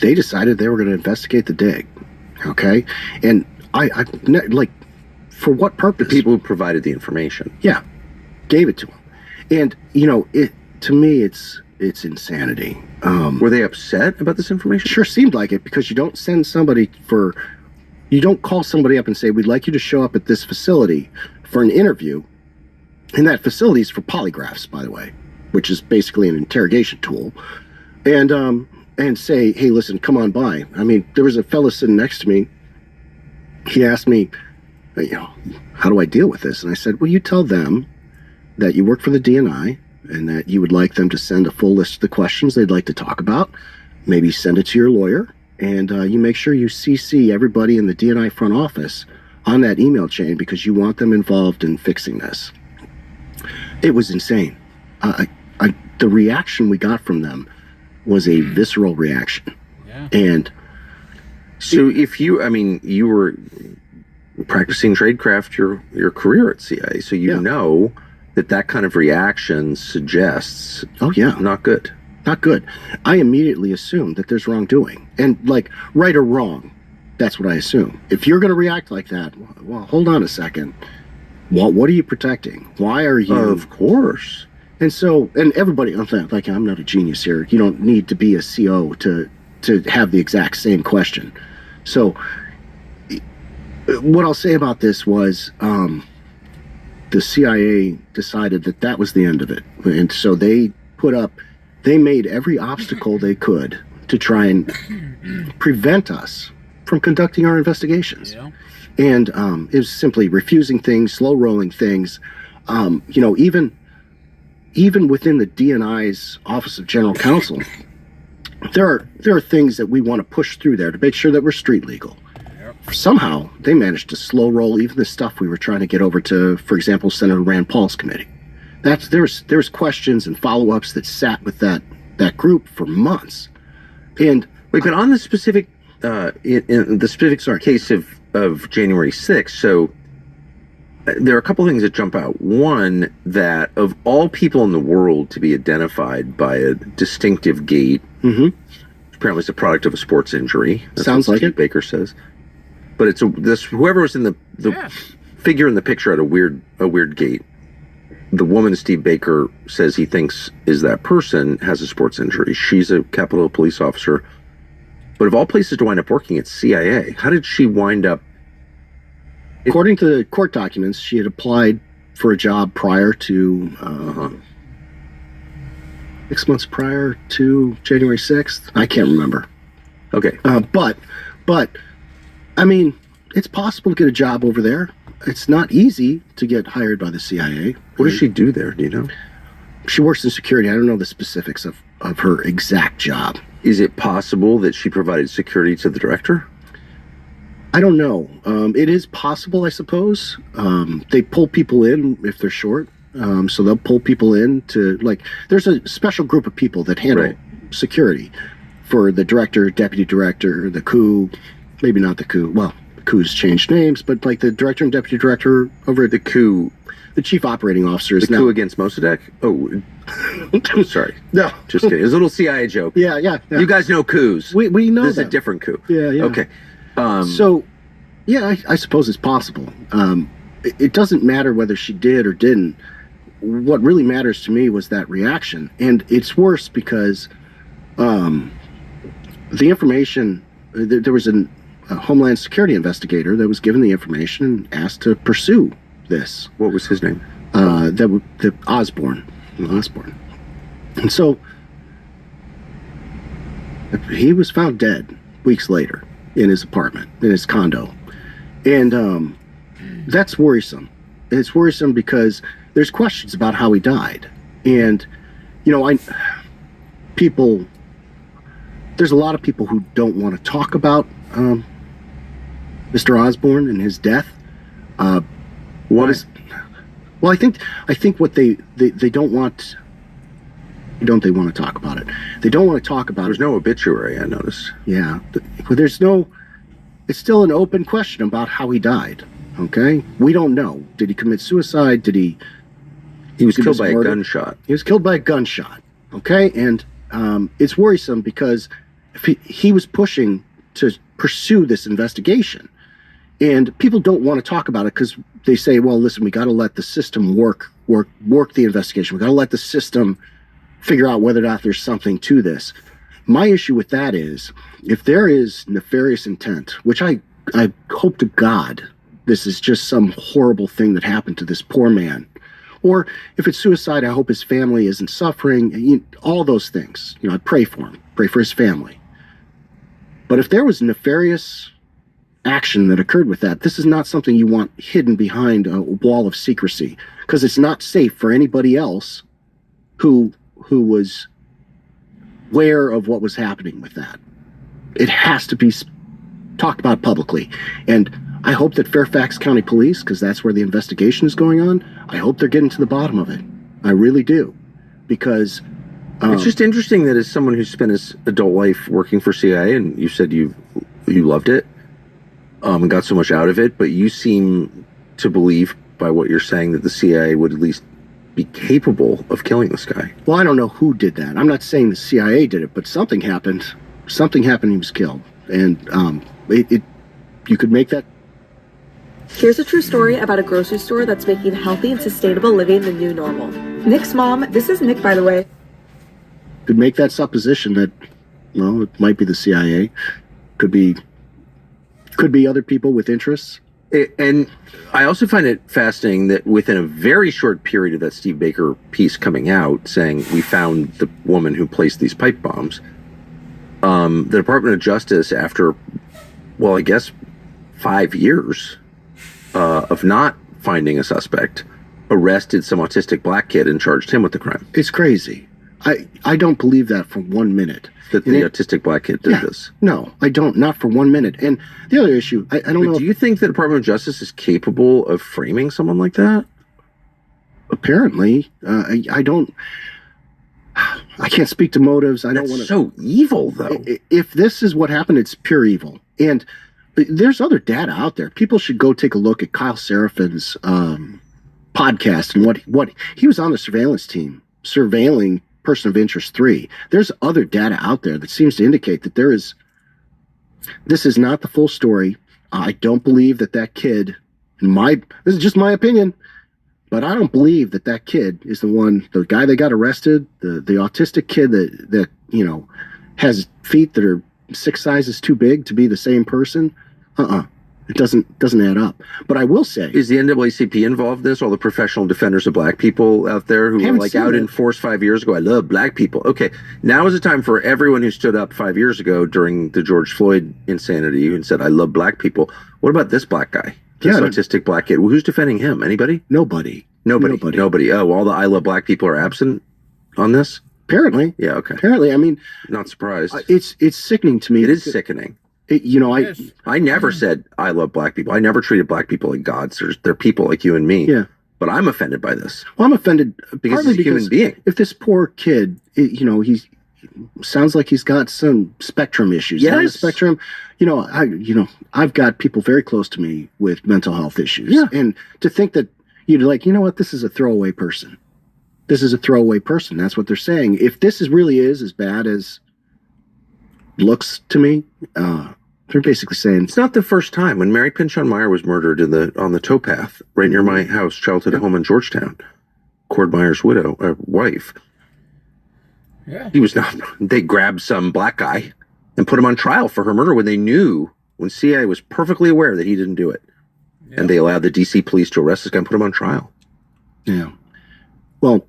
They decided they were going to investigate the dig. Okay, and I for what purpose? The people who provided the information. Yeah, gave it to them, and it to me it's insanity. Were they upset about this information? Sure seemed like it, because you don't call somebody up and say, we'd like you to show up at this facility for an interview, and that facility is for polygraphs, by the way, which is basically an interrogation tool, and say, hey, listen, come on by. I mean, there was a fella sitting next to me. He asked me, how do I deal with this? And I said, well, you tell them that you work for the DNI and that you would like them to send a full list of the questions they'd like to talk about. Maybe send it to your lawyer, and you make sure you CC everybody in the DNI front office on that email chain, because you want them involved in fixing this. It was insane. The reaction we got from them was a visceral reaction. Yeah. And so you were practicing tradecraft your career at CIA, so know that kind of reaction suggests, not good. Not good. I immediately assume that there's wrongdoing, and right or wrong, that's what I assume. If you're going to react like that, well, hold on a second. What are you protecting? Why are you? Of course. And so, and everybody, I'm not a genius here. You don't need to be a CO to have the exact same question. So, what I'll say about this was, the CIA decided that was the end of it, and so they made every obstacle they could to try and prevent us from conducting our investigations. Yeah. And it was simply refusing things, slow rolling things. Even within the DNI's Office of General Counsel, there are things that we want to push through there to make sure that we're street legal. Yep. Somehow they managed to slow roll even the stuff we were trying to get over to, for example, Senator Rand Paul's committee. There's questions and follow-ups that sat with that group for months. And but on the specific in the specific case of January 6th, so there are a couple things that jump out. One, that of all people in the world to be identified by a distinctive gait, apparently it's a product of a sports injury. That's Sounds like it. Baker says, but it's whoever was in the figure in the picture had a weird gait. The woman Steve Baker says he thinks is that person has a sports injury. She's a Capitol Hill police officer, but of all places to wind up working at CIA, how did she wind up? According to the court documents, she had applied for a job prior to 6 months prior to January 6th. I can't remember. Okay. But I mean, it's possible to get a job over there. It's not easy to get hired by the CIA. What does she do there? Do you know? She works in security. I don't know the specifics of her exact job. Is it possible that she provided security to the director? I don't know. It is possible, I suppose. They pull people in if they're short. So they'll pull people in to, there's a special group of people that handle security for the director, deputy director, the coup, maybe not the coup. Well, COO's changed names, but like the director and deputy director over at the COO, the chief operating officer is the now coup against Mossadegh. Oh, I'm sorry. No, just kidding. It was a little CIA joke. Yeah. You guys know coups. We know this is them. a different coup. Yeah. Okay. So, yeah, I suppose it's possible. It doesn't matter whether she did or didn't. What really matters to me was that reaction, and it's worse because the information. There was a Homeland Security investigator that was given the information and asked to pursue this. What was his name? The Osborne. And so he was found dead weeks later in his apartment, in his condo. And that's worrisome. It's worrisome because there's questions about how he died. And, you know, there's a lot of people who don't want to talk about Mr. Osborne and his death. Well, I think what they don't want. Don't they want to talk about it? They don't want to talk about There's it. no obituary, I noticed. Yeah, but there's no. It's still an open question about how he died. Okay, we don't know. Did he commit suicide? Did he? He was killed by a gunshot. He was killed by a gunshot. Okay, and it's worrisome because if he was pushing to pursue this investigation, and people don't want to talk about it because they say, well, listen, we got to let the system work the investigation. We got to let the system figure out whether or not there's something to this. My issue with that is, if there is nefarious intent, which I hope to God this is just some horrible thing that happened to this poor man, or if it's suicide, I hope his family isn't suffering, all those things. I pray for him, pray for his family. But if there was nefarious action that occurred with that, this is not something you want hidden behind a wall of secrecy, because it's not safe for anybody else who was aware of what was happening with that. It has to be talked about publicly. And I hope that Fairfax County Police, because that's where the investigation is going on, I hope they're getting to the bottom of it. I really do. Because it's just interesting that as someone who spent his adult life working for CIA, and you said you loved it, and got so much out of it, but you seem to believe by what you're saying that the CIA would at least be capable of killing this guy. Well, I don't know who did that. I'm not saying the CIA did it, but something happened. Something happened. He was killed, and you could make that. Here's a true story about a grocery store that's making healthy and sustainable living the new normal. Nick's mom. This is Nick, by the way. Could make that supposition that, well, it might be the CIA. Could be other people with interests. And I also find it fascinating that within a very short period of that Steve Baker piece coming out saying we found the woman who placed these pipe bombs, the Department of Justice, after, well, I guess 5 years of not finding a suspect, arrested some autistic black kid and charged him with the crime. It's crazy. I don't believe that for 1 minute. That the autistic black kid did this. No, I don't. Not for 1 minute. And the other issue, I don't know. Do you think the Department of Justice is capable of framing someone like that? Apparently. I don't. I can't speak to motives. I don't want to. So evil, though. If this is what happened, it's pure evil. And there's other data out there. People should go take a look at Kyle Serafin's podcast and what he was on the surveillance team surveilling Person of Interest 3. There's other data out there that seems to indicate that this is not the full story. I don't believe that kid, this is just my opinion, but I don't believe that kid is the guy that got arrested, the autistic kid that has feet that are 6 sizes too big to be the same person. It doesn't add up. But I will say, is the NAACP involved in this? All the professional defenders of black people out there who were out in force 5 years ago. I love black people. Okay, now is the time for everyone who stood up 5 years ago during the George Floyd insanity and said, I love black people. What about this black guy? This autistic black kid. Who's defending him? Anybody? Nobody. Oh, all the I love black people are absent on this? Apparently. Yeah, okay. Apparently. I mean, not surprised. It's sickening to me. It is sickening. I never said I love black people. I never treated black people like gods. They're people like you and me. Yeah. But I'm offended by this. Well, I'm offended because he's a human being. If this poor kid, he's sounds like he's got some spectrum issues. Yes. Not a spectrum. I've got people very close to me with mental health issues. Yeah. And to think that you'd like, you know what, this is a throwaway person. This is a throwaway person. That's what they're saying. If this really is as bad as looks to me, they're basically saying it's not the first time. When Mary Pinchon Meyer was murdered on the towpath right near my house, childhood home in Georgetown, Cord Meyer's wife. Yeah. They grabbed some black guy and put him on trial for her murder when CIA was perfectly aware that he didn't do it. Yeah. And they allowed the DC police to arrest this guy and put him on trial. Yeah. Well,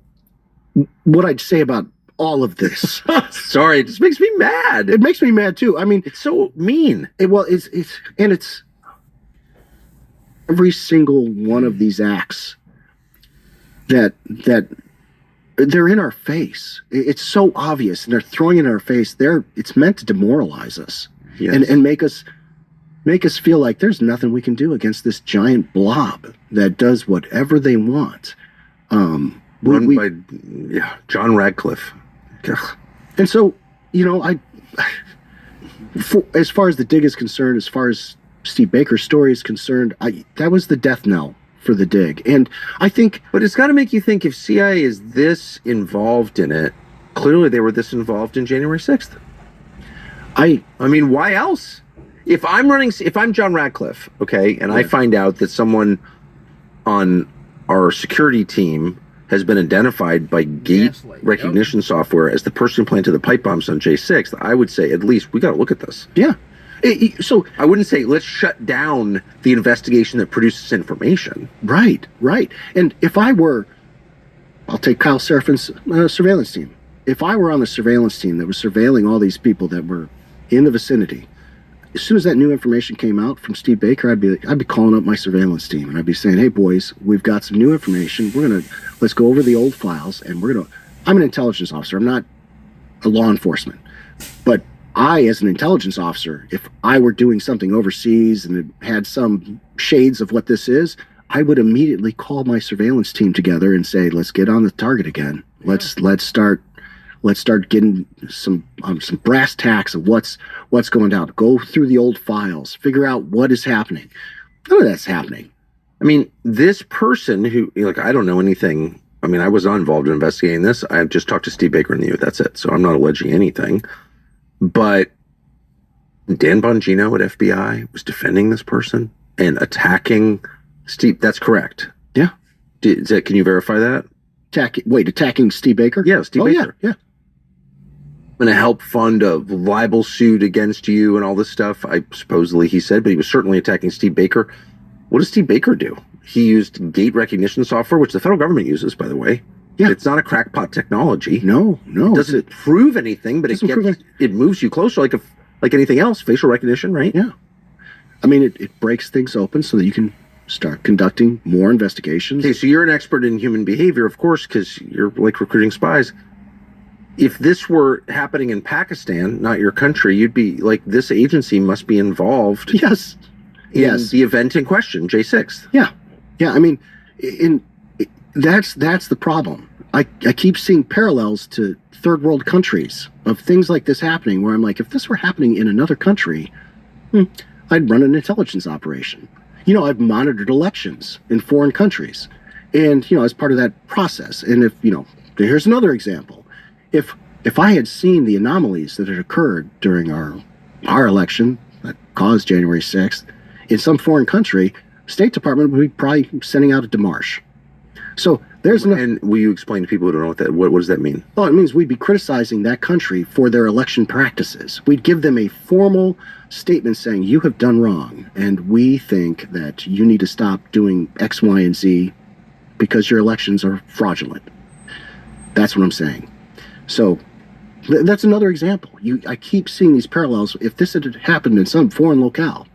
what I'd say about all of this. Sorry, it just makes me mad. It makes me mad too. I mean, it's so mean. It's every single one of these acts that they're in our face. It's so obvious, and they're throwing it in our face. It's meant to demoralize us. Yes. And make us feel like there's nothing we can do against this giant blob that does whatever they want. Run by John Radcliffe. Ugh. And so, as far as the dig is concerned, as far as Steve Baker's story is concerned, that was the death knell for the dig. And I think... But it's got to make you think, if CIA is this involved in it, clearly they were this involved in January 6th. I mean, why else? If I'm John Radcliffe, okay, and I find out that someone on our security team has been identified by gate recognition software as the person who planted the pipe bombs on J6, I would say, at least, we got to look at this. Yeah. So I wouldn't say, let's shut down the investigation that produces information. Right. And if I were, I'll take Kyle Serafin's surveillance team. If I were on the surveillance team that was surveilling all these people that were in the vicinity, as soon as that new information came out from Steve Baker, I'd be calling up my surveillance team, and I'd be saying, "Hey boys, we've got some new information. Let's go over the old files, and I'm an intelligence officer. I'm not a law enforcement, but I, as an intelligence officer, if I were doing something overseas and it had some shades of what this is, I would immediately call my surveillance team together and say, let's get on the target again. Let's start getting some brass tacks of what's going down. Go through the old files, figure out what is happening. None of that's happening. I mean, this person who, I don't know anything. I mean, I was not involved in investigating this. I just talked to Steve Baker and you. That's it. So I'm not alleging anything. But Dan Bongino at FBI was defending this person and attacking Steve. That's correct. Yeah. Can you verify that? Attacking Steve Baker? Yeah, Steve Baker. Yeah. I'm going to help fund a libel suit against you and all this stuff. Supposedly he said, but he was certainly attacking Steve Baker. What does Steve Baker do? He used gate recognition software, which the federal government uses, by the way. Yeah. It's not a crackpot technology. No. It doesn't prove anything, but it moves you closer like anything else, facial recognition, right? Yeah. I mean, it breaks things open so that you can start conducting more investigations. Okay, so you're an expert in human behavior, of course, because you're recruiting spies. If this were happening in Pakistan, not your country, you'd be like, this agency must be involved. Yes. In the event in question, J6. Yeah. I mean, that's the problem. I keep seeing parallels to third world countries of things like this happening, where I'm like, if this were happening in another country, I'd run an intelligence operation. I've monitored elections in foreign countries, and as part of that process. And here's another example. If I had seen the anomalies that had occurred during our election that caused January 6th in some foreign country, State Department would be probably sending out a demarche. So and will you explain to people who don't know what does that mean? Well, it means we'd be criticizing that country for their election practices. We'd give them a formal statement saying, you have done wrong, and we think that you need to stop doing X, Y, and Z because your elections are fraudulent. That's what I'm saying. So that's another example. I keep seeing these parallels. If this had happened in some foreign locale,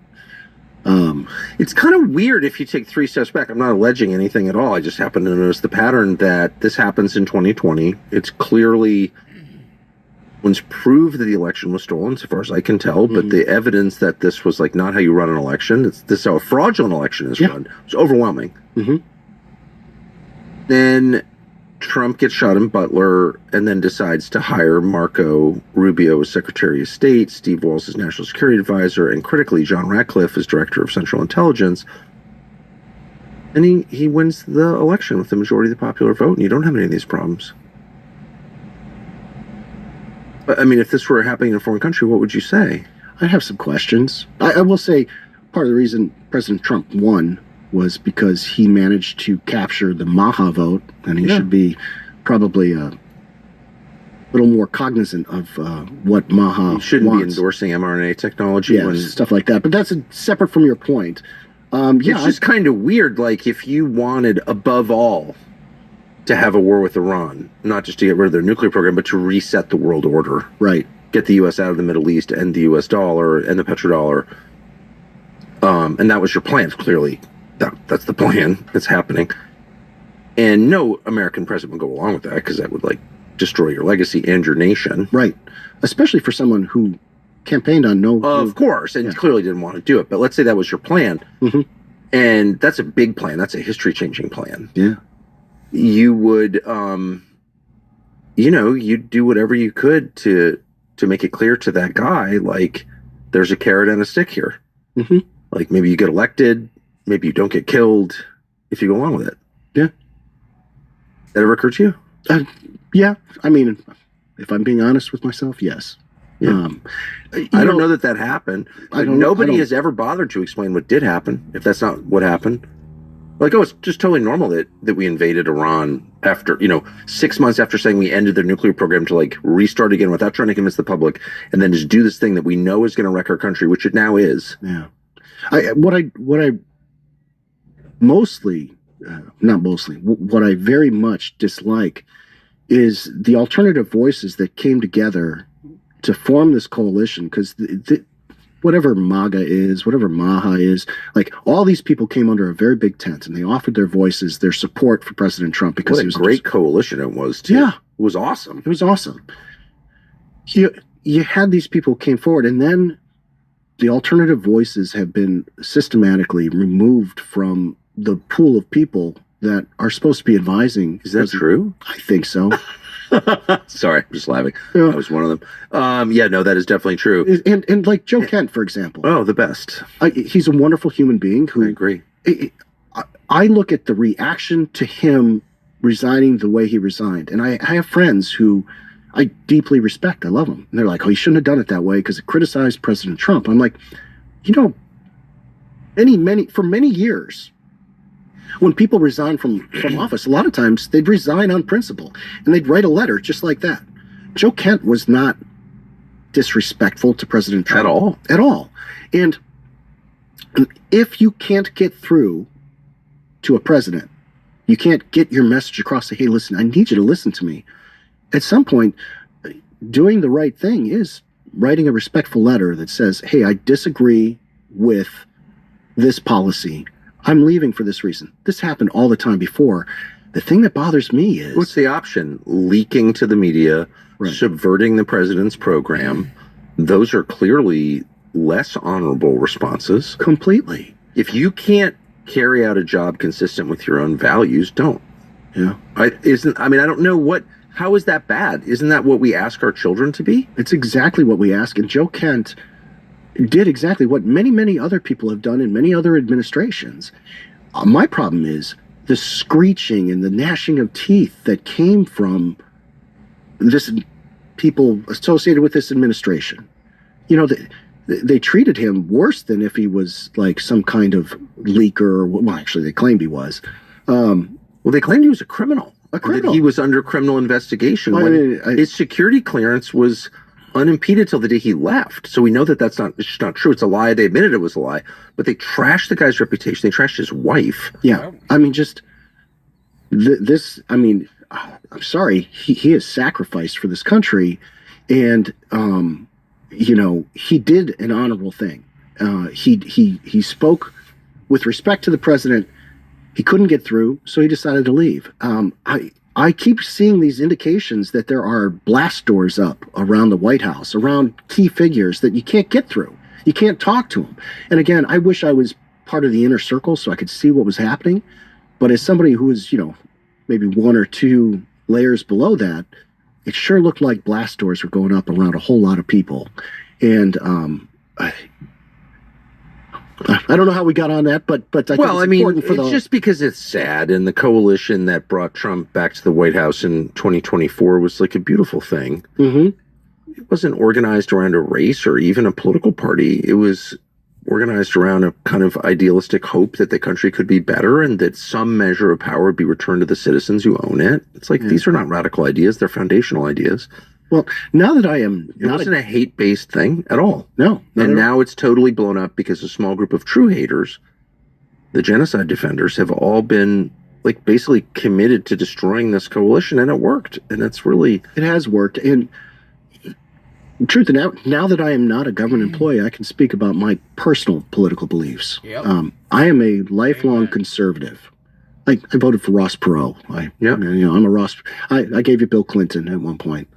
it's kind of weird if you take 3 steps back. I'm not alleging anything at all. I just happen to notice the pattern that this happens in 2020. It's clearly once proved that the election was stolen, so far as I can tell, but the evidence that this was not how you run an election, this is how a fraudulent election is run. It's overwhelming. Mm-hmm. Then Trump gets shot in Butler and then decides to hire Marco Rubio as Secretary of State, Steve Walz as National Security Advisor, and critically, John Ratcliffe as Director of Central Intelligence. And he wins the election with the majority of the popular vote, and you don't have any of these problems. But, I mean, if this were happening in a foreign country, what would you say? I have some questions. I will say part of the reason President Trump won was because he managed to capture the Maha vote, and he should be probably a little more cognizant of what Maha He shouldn't wants. be endorsing mRNA technology. Stuff like that. But that's separate from your point. It's just kind of weird, like, if you wanted, above all, to have a war with Iran, not just to get rid of their nuclear program, but to reset the world order. Right. Get the U.S. out of the Middle East, end the U.S. dollar, and the petrodollar. And that was your plan, clearly. That's the plan that's happening. And no American president would go along with that, because that would, like, destroy your legacy and your nation. Right. Especially for someone who campaigned on Of course, and clearly didn't want to do it. But let's say that was your plan. Mm-hmm. And that's a big plan. That's a history-changing plan. Yeah. You would, you'd do whatever you could to make it clear to that guy, like, there's a carrot and a stick here. Mm-hmm. Like, maybe you get elected, maybe you don't get killed if you go along with it. Yeah. That ever occurred to you? Yeah. I mean, if I'm being honest with myself, yes. Yeah. I don't know that happened. Nobody has ever bothered to explain what did happen, if that's not what happened. Like, it's just totally normal that we invaded Iran after, 6 months after saying we ended their nuclear program, to, like, restart again without trying to convince the public, and then just do this thing that we know is going to wreck our country, which it now is. Yeah. What I mostly, not mostly, what I very much dislike is the alternative voices that came together to form this coalition, because whatever MAGA is, whatever Maha is, like, all these people came under a very big tent, and they offered their voices, their support for President Trump, because what a great coalition it was, too. Yeah. It was awesome. It was awesome. You had these people came forward, and then the alternative voices have been systematically removed from the pool of people that are supposed to be advising. Is that true? I think so. Sorry, I'm just laughing. I was one of them. That is definitely true. And like Joe Kent, for example. Oh, the best. He's a wonderful human being who... I agree. I look at the reaction to him resigning the way he resigned, and I have friends who I deeply respect. I love them. And they're like, oh, he shouldn't have done it that way because it criticized President Trump. I'm like, for many years, when people resign from office, a lot of times they'd resign on principle, and they'd write a letter just like that. Joe Kent was not disrespectful to President Trump. At all. And if you can't get through to a president, you can't get your message across, say, hey, listen, I need you to listen to me. At some point, doing the right thing is writing a respectful letter that says, hey, I disagree with this policy. I'm leaving for this reason. This happened all the time before. The thing that bothers me is... What's the option? Leaking to the media, subverting the president's program. Those are clearly less honorable responses. Completely. If you can't carry out a job consistent with your own values, don't. Yeah. I don't know how is that bad? Isn't that what we ask our children to be? It's exactly what we ask. And Joe Kent did exactly what many, many other people have done in many other administrations. My problem is the screeching and the gnashing of teeth that came from this people associated with this administration. They treated him worse than if he was like some kind of leaker. Well, actually, they claimed he was. They claimed he was a criminal. That he was under criminal investigation. His security clearance was unimpeded till the day he left. So we know that it's just not true. It's a lie. They admitted it was a lie. But they trashed the guy's reputation. They trashed his wife. Yeah. I mean, I'm sorry. He is sacrificed for this country. And, he did an honorable thing. He spoke with respect to the president. He couldn't get through, so he decided to leave. I keep seeing these indications that there are blast doors up around the White House, around key figures that you can't get through. You can't talk to them. And again, I wish I was part of the inner circle so I could see what was happening. But as somebody who was, maybe 1 or 2 layers below that, it sure looked like blast doors were going up around a whole lot of people. And I don't know how we got on that, but I think it's important for it's just because it's sad, and the coalition that brought Trump back to the White House in 2024 was like a beautiful thing. Mm-hmm. It wasn't organized around a race or even a political party. It was organized around a kind of idealistic hope that the country could be better and that some measure of power would be returned to the citizens who own it. It's like, these are not radical ideas. They're foundational ideas. Well, now that I am... It wasn't a hate-based thing at all. No. And now it's totally blown up because a small group of true haters, the genocide defenders, have all been like basically committed to destroying this coalition, and it worked. And it's really... It has worked. And truth, now that I am not a government employee, I can speak about my personal political beliefs. Yep. I am a lifelong conservative. I voted for Ross Perot. I'm a Ross... I gave you Bill Clinton at one point.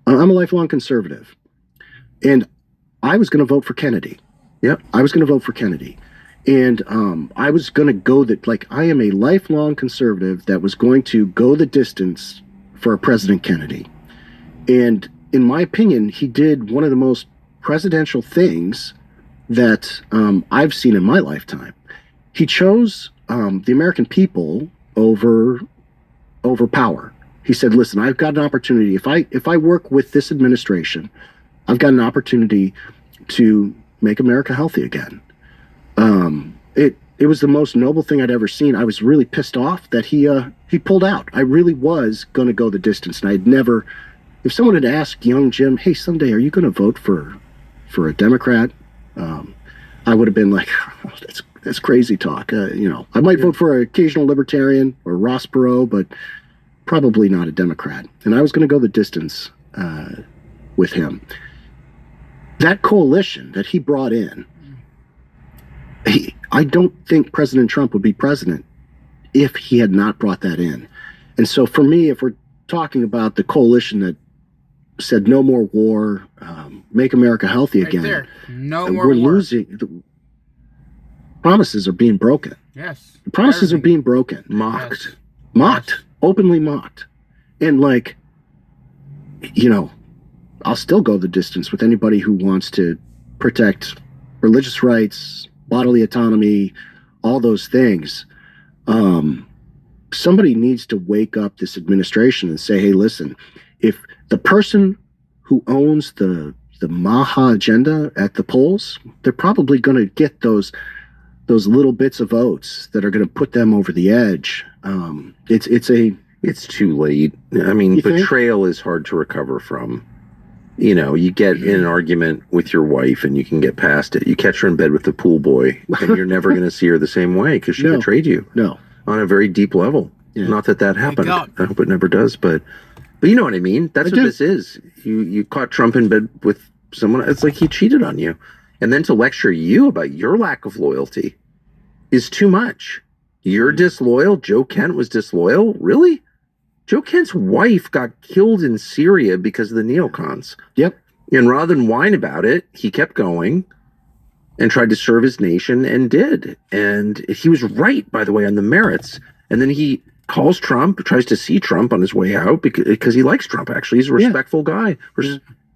I'm a lifelong conservative. And I was going to vote for Kennedy. Yep. I was going to vote for Kennedy. And I was going to go I am a lifelong conservative that was going to go the distance for President Kennedy. And in my opinion, he did one of the most presidential things that I've seen in my lifetime. He chose the American people over power. He said, listen, I've got an opportunity. If I work with this administration, I've got an opportunity to make America healthy again. It was the most noble thing I'd ever seen. I was really pissed off that he pulled out. I really was going to go the distance. And I'd never, if someone had asked young Jim, hey, someday, are you going to vote for a Democrat? I would have been like, oh, that's crazy talk. I might vote for an occasional libertarian or Ross Perot, but probably not a Democrat. And I was going to go the distance with him. That coalition that he brought in, I don't think President Trump would be president if he had not brought that in. And so for me, if we're talking about the coalition that said no more war, make America healthy again, there. No more we're war. losing. The promises are being broken. Yes. The promises are being broken. Mocked. Yes. Mocked. Openly mocked. And I'll still go the distance with anybody who wants to protect religious rights, bodily autonomy, all those things. Somebody needs to wake up this administration and say, hey, listen, if the person who owns the Maha agenda at the polls, they're probably going to get those little bits of votes that are going to put them over the edge. It's too late. I mean, betrayal is hard to recover from. You get in an argument with your wife and you can get past it. You catch her in bed with the pool boy and you're never going to see her the same way because she betrayed you. No. On a very deep level. Yeah. Not that happened. I hope it never does, but you know what I mean? That's what this is. You caught Trump in bed with someone. It's like he cheated on you. And then to lecture you about your lack of loyalty is too much. You're disloyal. Joe Kent was disloyal. Really? Joe Kent's wife got killed in Syria because of the neocons. Yep. And rather than whine about it, he kept going and tried to serve his nation and did. And he was right, by the way, on the merits. And then he calls Trump, tries to see Trump on his way out because he likes Trump, actually. He's a respectful guy.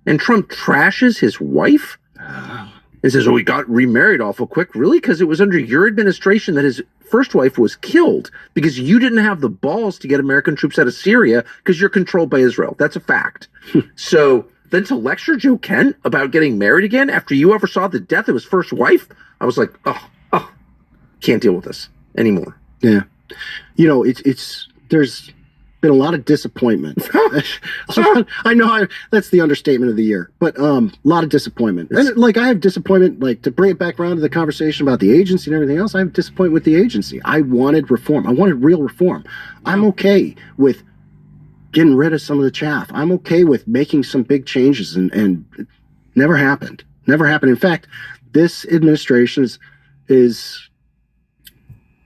And Trump trashes his wife and says, oh, he got remarried awful quick. Really? Because it was under your administration that his first wife was killed because you didn't have the balls to get American troops out of Syria because you're controlled by Israel. That's a fact. So then to lecture Joe Kent about getting married again after you ever saw the death of his first wife, I was like, oh, can't deal with this anymore. Yeah. There's been a lot of disappointment. I know that's the understatement of the year, but a lot of disappointment. And I have disappointment, to bring it back around to the conversation about the agency and everything else, I have disappointment with the agency. I wanted reform. I wanted real reform. I'm okay with getting rid of some of the chaff. I'm okay with making some big changes, and it never happened. Never happened. In fact, this administration is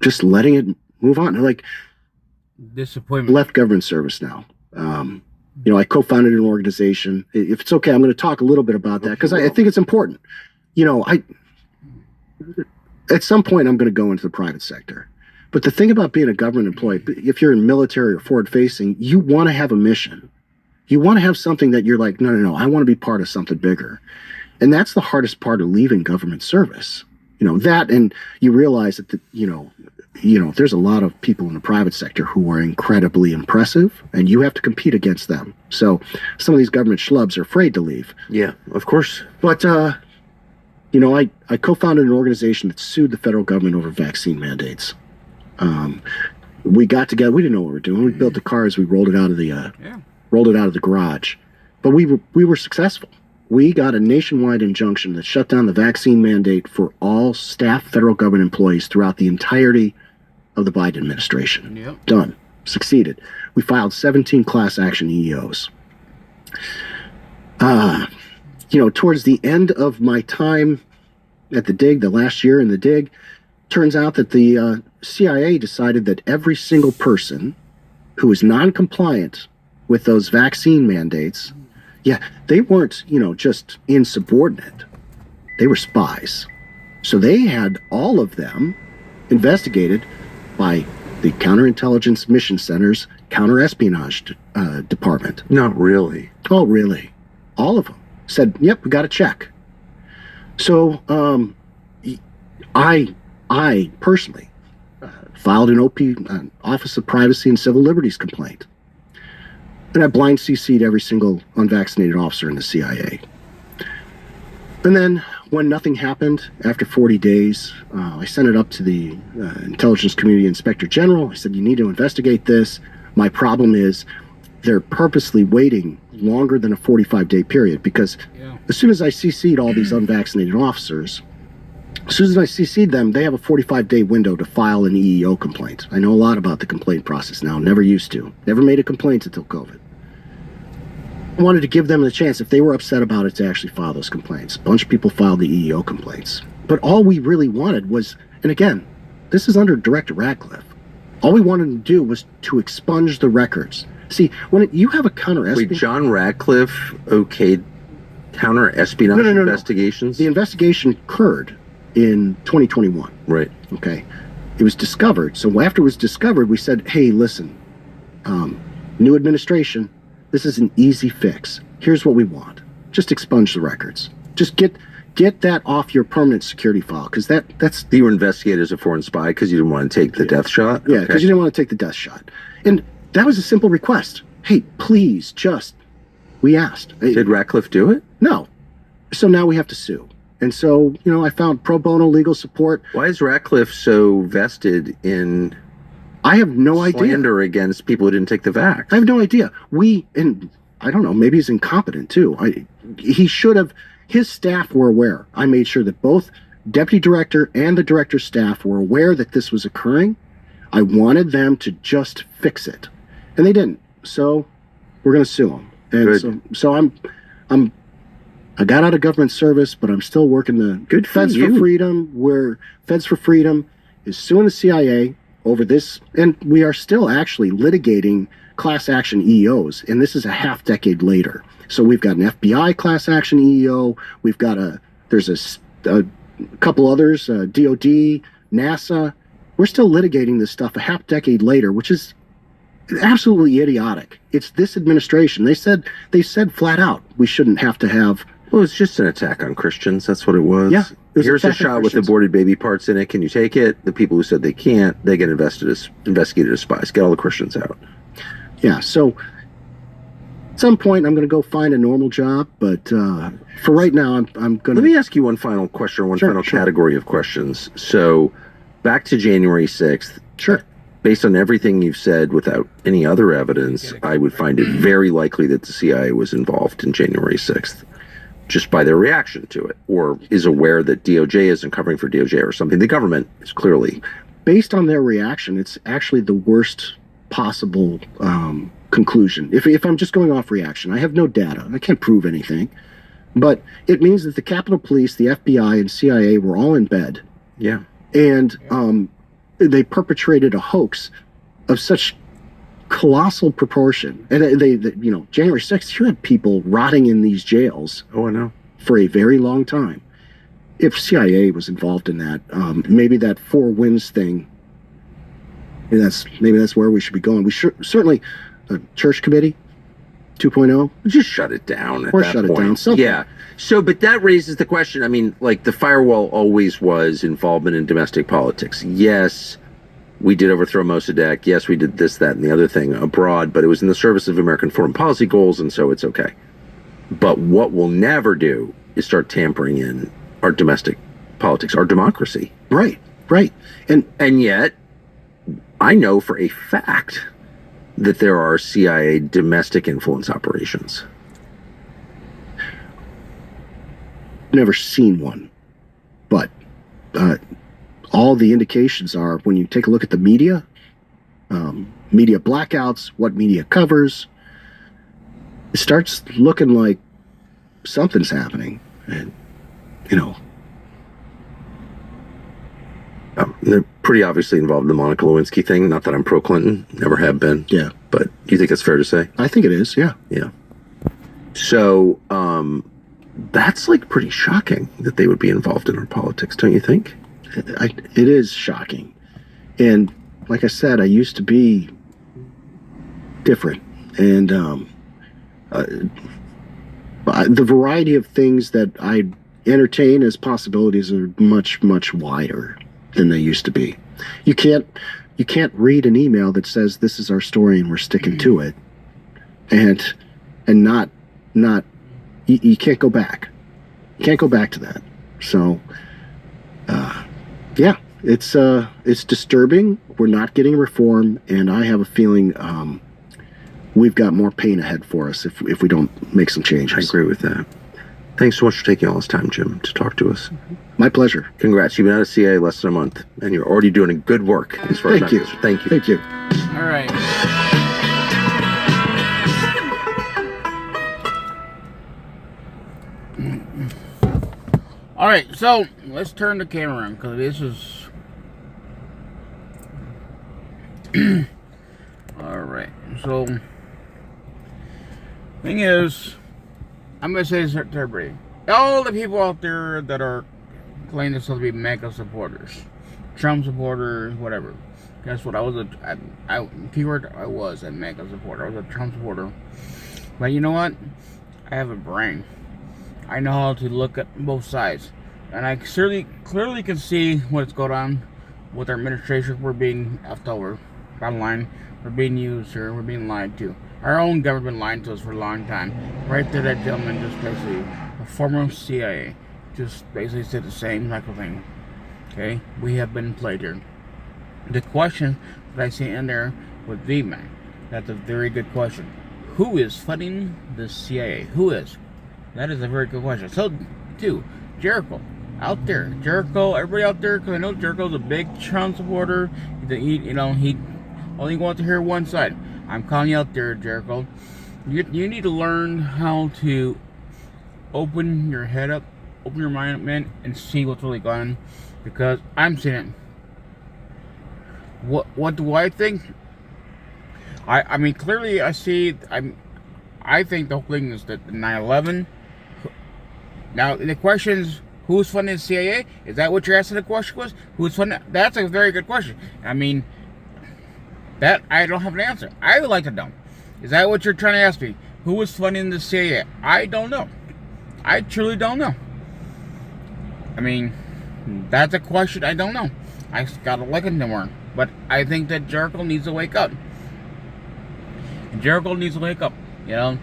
just letting it move on. Disappointment. Left government service now. I co-founded an organization. If it's okay, I'm going to talk a little bit about that because I think it's important. At some point I'm going to go into the private sector, But the thing about being a government employee, if you're in military or forward facing, you want to have a mission. You want to have something that you're like, no, I want to be part of something bigger. And that's the hardest part of leaving government service. That, and you realize that, there's a lot of people in the private sector who are incredibly impressive, and you have to compete against them. So some of these government schlubs are afraid to leave. Yeah, of course. But, I co-founded an organization that sued the federal government over vaccine mandates. We got together. We didn't know what we were doing. We built the cars. We rolled it out of the garage, but we were successful. We got a nationwide injunction that shut down the vaccine mandate for all staff federal government employees throughout the entirety of the Biden administration. Yep. Done. Succeeded. We filed 17 class action EEOs. Towards the end of my time at the dig, the last year in the dig, turns out that the CIA decided that every single person who was non-compliant with those vaccine mandates, they weren't, just insubordinate. They were spies. So they had all of them investigated by the Counterintelligence Mission Center's Counterespionage Department. Not really. Oh, really? All of them said, yep, we got to check. So I personally filed an Office of Privacy and Civil Liberties complaint. And I blind CC'd every single unvaccinated officer in the CIA. And then when nothing happened, after 40 days, I sent it up to the Intelligence Community Inspector General. I said, you need to investigate this. My problem is they're purposely waiting longer than a 45-day period, because as soon as I CC'd all these unvaccinated officers, as soon as I CC'd them, they have a 45-day window to file an EEO complaint. I know a lot about the complaint process now. Never used to. Never made a complaint until COVID. I wanted to give them the chance, if they were upset about it, to actually file those complaints. A bunch of people filed the EEO complaints. But all we really wanted was, and again, this is under Director Ratcliffe, all we wanted to do was to expunge the records. See, when you have a counter-espionage... Wait, John Ratcliffe okayed counter-espionage investigations? The investigation occurred in 2021. Right. Okay. It was discovered. So after it was discovered, we said, hey, listen, new administration, this is an easy fix. Here's what we want. Just expunge the records. Just get that off your permanent security file, because that's... You were investigated as a foreign spy because you didn't want to take the death shot? Yeah, because you didn't want to take the death shot. And that was a simple request. Hey, please, we asked. Did Ratcliffe do it? No. So now we have to sue. And so, I found pro bono legal support. Why is Ratcliffe so vested in... I have no idea. Slander against people who didn't take the vax? I have no idea. And I don't know, maybe he's incompetent too. He should have, his staff were aware. I made sure that both deputy director and the director's staff were aware that this was occurring. I wanted them to just fix it. And they didn't. So we're going to sue them. And so I got out of government service, but I'm still working the Feds for Freedom, where Feds for Freedom is suing the CIA over this, and we are still actually litigating class action EEOs, and this is a half decade later. So we've got an FBI class action EEO, we've got there's a couple others, DOD, NASA. We're still litigating this stuff a half decade later, which is absolutely idiotic. It's this administration. They said flat out, we shouldn't have to have... Well, it's just an attack on Christians. That's what it was. Yeah. Here's a shot with aborted baby parts in it. Can you take it? The people who said they can't, they get investigated as spies. Get all the Christians out. Yeah. So at some point, I'm going to go find a normal job. But for right now, I'm going to... Let me ask you one final question, or final category of questions. So back to January 6th. Sure. Based on everything you've said, without any other evidence, I would find it very likely that the CIA was involved in January 6th. Just by their reaction to it, or is aware that DOJ isn't covering for DOJ or something. The government is clearly... Based on their reaction, it's actually the worst possible conclusion. If I'm just going off reaction, I have no data. I can't prove anything. But it means that the Capitol Police, the FBI, and CIA were all in bed. Yeah. And they perpetrated a hoax of such colossal proportion. And they January 6th, you had people rotting in these jails. Oh, I know. For a very long time. If CIA was involved in that, maybe that Four Winds thing Maybe that's where we should be going. We should certainly church committee 2.0. Just shut it down at or that shut point. it down. Something. Yeah. So, but that raises the question. I mean, like the firewall always was involvement in domestic politics. Yes, we did overthrow Mossadegh. Yes, we did this, that, and the other thing abroad, but it was in the service of American foreign policy goals, and so it's okay. But what we'll never do is start tampering in our domestic politics, our democracy. Right. And yet, I know for a fact that there are CIA domestic influence operations. Never seen one, but all the indications are when you take a look at the media, media blackouts, what media covers, it starts looking like something's happening. And, they're pretty obviously involved in the Monica Lewinsky thing. Not that I'm pro-Clinton, never have been. Yeah. But do you think that's fair to say? I think it is, yeah. Yeah. So, that's like pretty shocking that they would be involved in our politics, don't you think? It is shocking. And like I said, I used to be different. And the variety of things that I entertain as possibilities are much, much wider than they used to be. You can't read an email that says this is our story and we're sticking to it, and not you can't go back. You can't go back to that. So yeah, it's disturbing. We're not getting reform, and I have a feeling we've got more pain ahead for us if we don't make some changes. I agree with that. Thanks so much for taking all this time, Jim, to talk to us. My pleasure. Congrats. You've been out of CIA less than a month, and you're already doing good work as far as Thank you. Thank you. Thank you. All right. All right, so let's turn the camera on because this is. All right, so thing is, I'm gonna say this to everybody: all the people out there that are claiming themselves to be MAGA supporters, Trump supporters, whatever. Guess what? I was I was a MAGA supporter. I was a Trump supporter. But you know what? I have a brain. I know how to look at both sides. And I clearly can see what's going on with our administration. We're being effed over. Bottom line, we're being used here. We're being lied to. Our own government lied to us for a long time. Right there, that gentleman just basically, a former CIA, just basically said the same type of thing. Okay? We have been played here. The question that I see in there with VMAC, that's a very good question. Who is funding the CIA? Who is? That is a very good question. So, too, Jericho, out there. Jericho, everybody out there, because I know Jericho's a big Trump supporter. He only wants to hear one side. I'm calling you out there, Jericho. You need to learn how to open your head up, open your mind up, man, and see what's really going on. Because I'm seeing it. What do I think? I mean, clearly I see. I think the whole thing is that the 9/11. Now the question is, who's funding the CIA? Is that what you're asking? The question was, who's funding? That's a very good question. I mean, that I don't have an answer. I would like to know. Is that what you're trying to ask me? Who was funding the CIA? I don't know. I truly don't know. I mean, that's a question I don't know. I gotta look into more. But I think that Jericho needs to wake up. Jericho needs to wake up. You know,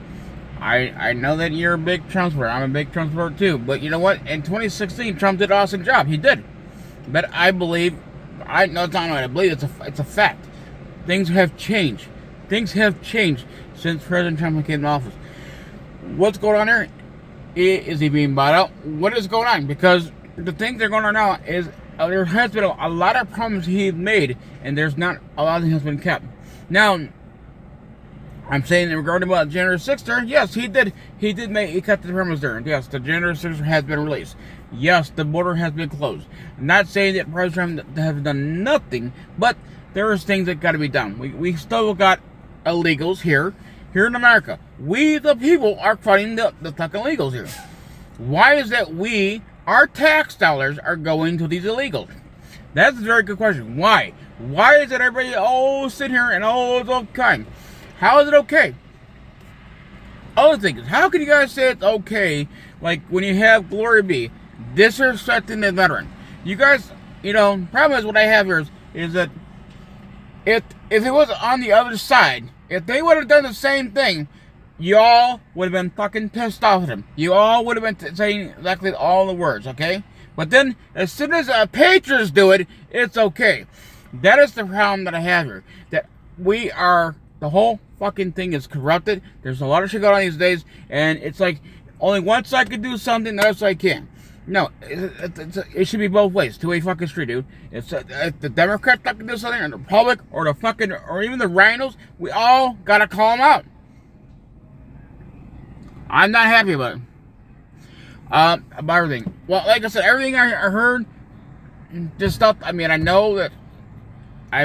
I know that you're a big Trump supporter. I'm a big Trump supporter too. But you know what? In 2016, Trump did an awesome job. He did. But I believe, it's not what I believe. It's a fact. Things have changed. Things have changed since President Trump came to office. What's going on there? Is he being bought out? What is going on? Because the things that are going on now is there has been a lot of promises he's made, and there's not a lot of things has been kept. Now, I'm saying regarding about January 6th there, yes, he cut the promise there. Yes, the January 6th has been released. Yes, the border has been closed. I'm not saying that President Trump has done nothing, but there is things that got to be done. We still got illegals here in America. We, the people, are fighting the fucking illegals here. Why is that our tax dollars are going to these illegals? That's a very good question. Why? Why is it everybody sitting here and it's okay? How is it okay? Other things, how can you guys say it's okay, like when you have Glory B disrespecting the veteran? You guys, problem is what I have here is that if it was on the other side, if they would have done the same thing, y'all would have been fucking pissed off at him. You all would have been saying exactly all the words, okay? But then, as soon as patriots do it, it's okay. That is the problem that I have here. That the whole fucking thing is corrupted. There's a lot of shit going on these days, and it's like, only one side can do something, the other side can't. No, it should be both ways. Two-way fucking street, dude. If the Democrats can do something, or the Republic, or even the Rhinos, we all gotta call them out. I'm not happy about it. About everything. Well, like I said, everything I heard, just stuff. I mean, I know that I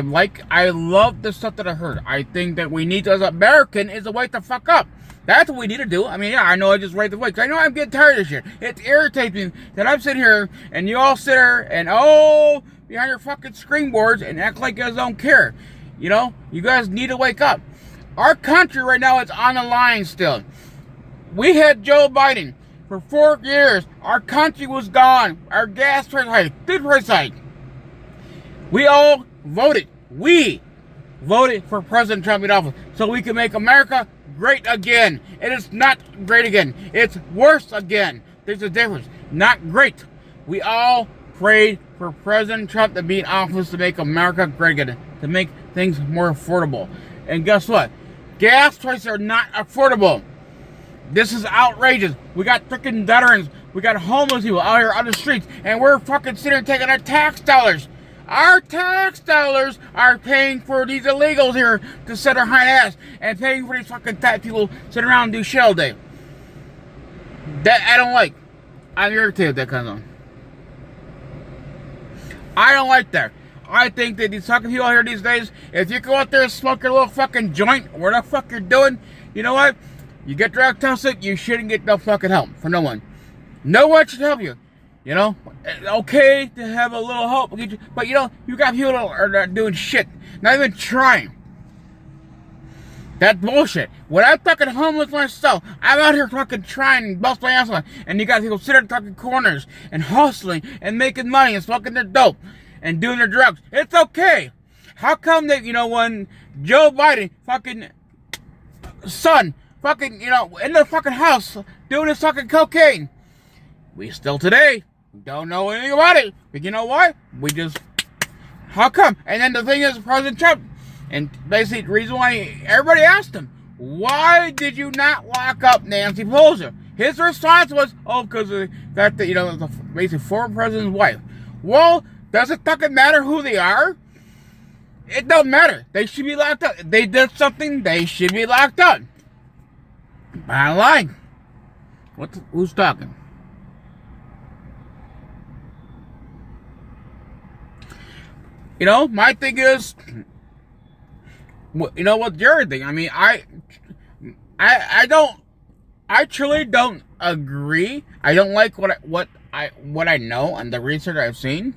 love the stuff that I heard. I think that we need to, as American, is to wake the fuck up. That's what we need to do. I mean, yeah, I know I just raised the voice. I know I'm getting tired of this shit. It's irritating that I'm sitting here and you all sit here and behind your fucking screen boards and act like you guys don't care. You guys need to wake up. Our country right now is on the line still. We had Joe Biden for 4 years. Our country was gone. Our gas price hike, food price hike. We all voted. We voted for President Trump in office so we can make America great again. It is not great again. It's worse again. There's a difference. Not great. We all prayed for President Trump to be in office to make America great again, to make things more affordable. And guess what? Gas prices are not affordable. This is outrageous. We got freaking veterans. We got homeless people out here on the streets. And we're fucking sitting here taking our tax dollars. Our tax dollars are paying for these illegals here to sit their hind ass. And paying for these fucking fat people sitting around and do shit all day. That I don't like. I'm irritated with that kind of thing. I don't like that. I think that these fucking people out here these days, if you go out there and smoke your little fucking joint, what the fuck you're doing, you know what? You get drug tested, you shouldn't get no fucking help from no one. No one should help you. It's okay to have a little help, but you got people that are not doing shit, not even trying. That's bullshit. When I'm fucking homeless myself, I'm out here fucking trying and bust my ass off, and you got people sitting in fucking corners and hustling and making money and smoking their dope and doing their drugs. It's okay. How come that, when Joe Biden fucking son fucking, in the fucking house doing his fucking cocaine, we still today don't know anything about it. But you know what? How come? And then the thing is, President Trump, and basically the reason why everybody asked him, why did you not lock up Nancy Pelosi? His response was, because of the fact that, the basically former president's wife. Well, does it fucking matter who they are? It don't matter. They should be locked up. If they did something, they should be locked up. Bottom line. Who's talking? My thing is, what's your thing? I mean, I truly don't agree. I don't like what I know and the research I've seen.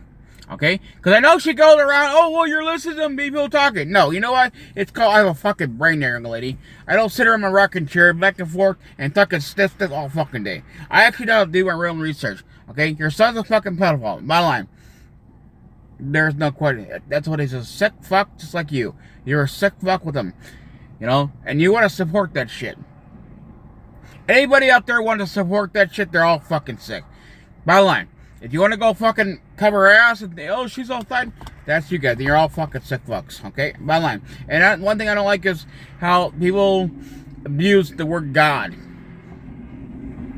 Okay? Because I know she goes around, you're listening to people talking. No, you know what? It's called, I have a fucking brain there, young lady. I don't sit here in my rocking chair, back and forth, and fucking sniff this all fucking day. I actually know how to do my real research. Okay? Your son's a fucking pedophile. Bottom line. There's no question. That's what he's, a sick fuck, just like you. You're a sick fuck with him. And you want to support that shit. Anybody out there want to support that shit, they're all fucking sick. Bottom line. If you want to go fucking cover her ass and, she's all fine, that's you guys. You're all fucking sick fucks, okay? Bottom line. And one thing I don't like is how people abuse the word God.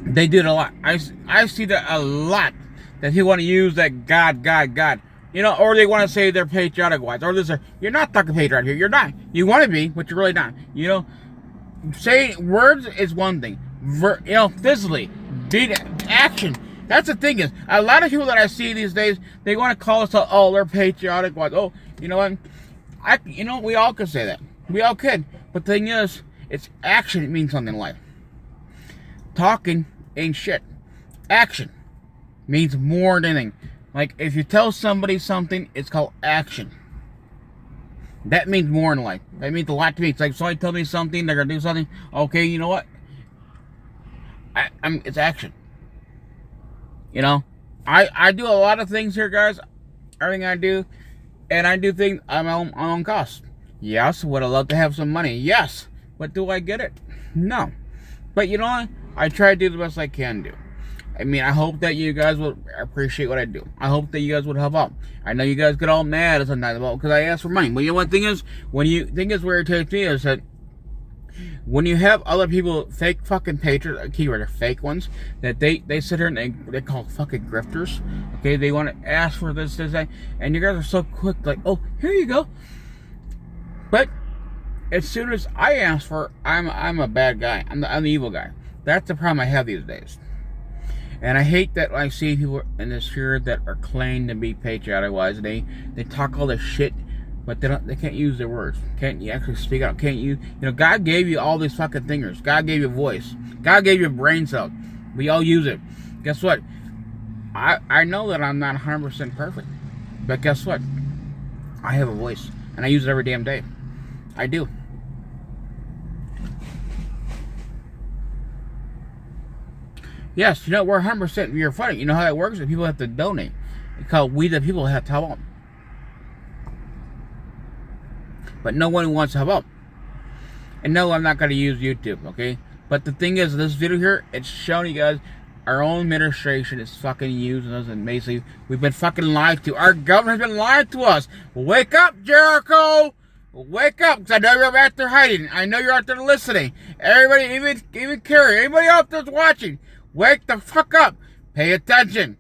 They do it a lot. I see that a lot. That people want to use that God. Or they want to say they're patriotic wise. Or this, you're not fucking patriotic here. You're not. You want to be, but you're really not. Saying words is one thing. Physically, action. That's the thing is, a lot of people that I see these days, they want to call us, they're patriotic wise. You know what? We all could say that. We all could. But the thing is, it's action. It means something in life. Talking ain't shit. Action means more than anything. Like, if you tell somebody something, it's called action. That means more in life. That means a lot to me. It's like, somebody tell me something, they're going to do something. Okay, you know what? It's action. You know? I do a lot of things here, guys. Everything I do. And I do things at my own cost. Yes, would I love to have some money? Yes. But do I get it? No. But you know what? I try to do the best I can do. I mean, I hope that you guys will appreciate what I do. I hope that you guys would help out. I know you guys get all mad sometimes about because I ask for money. But you know what thing is? Where it takes me is that when you have other people, fake fucking patrons, keyword, fake ones, that they sit here and they call fucking grifters. Okay, they want to ask for this, that, and you guys are so quick, like, oh, here you go. But as soon as I ask for, I'm a bad guy. I'm the evil guy. That's the problem I have these days. And I hate that I see people in this sphere that are claiming to be patriotic-wise. They talk all this shit, but they can't use their words. Can't you actually speak out? Can't you? You know, God gave you all these fucking fingers. God gave you a voice. God gave you a brain cell. We all use it. Guess what? I know that I'm not 100% perfect, but guess what? I have a voice, and I use it every damn day. I do. Yes, you know, we're 100%. You're funny. You know how that works? People have to donate. Because we, the people, have to help out. But no one wants to help out. And no, I'm not going to use YouTube, okay? But the thing is, this video here, it's showing you guys our own administration is fucking using us, and basically, we've been fucking lied to. Our government has been lying to us. Wake up, Jericho! Wake up, because I know you're out there hiding. I know you're out there listening. Everybody, even Carrie, anybody out there's watching, wake the fuck up. Pay attention.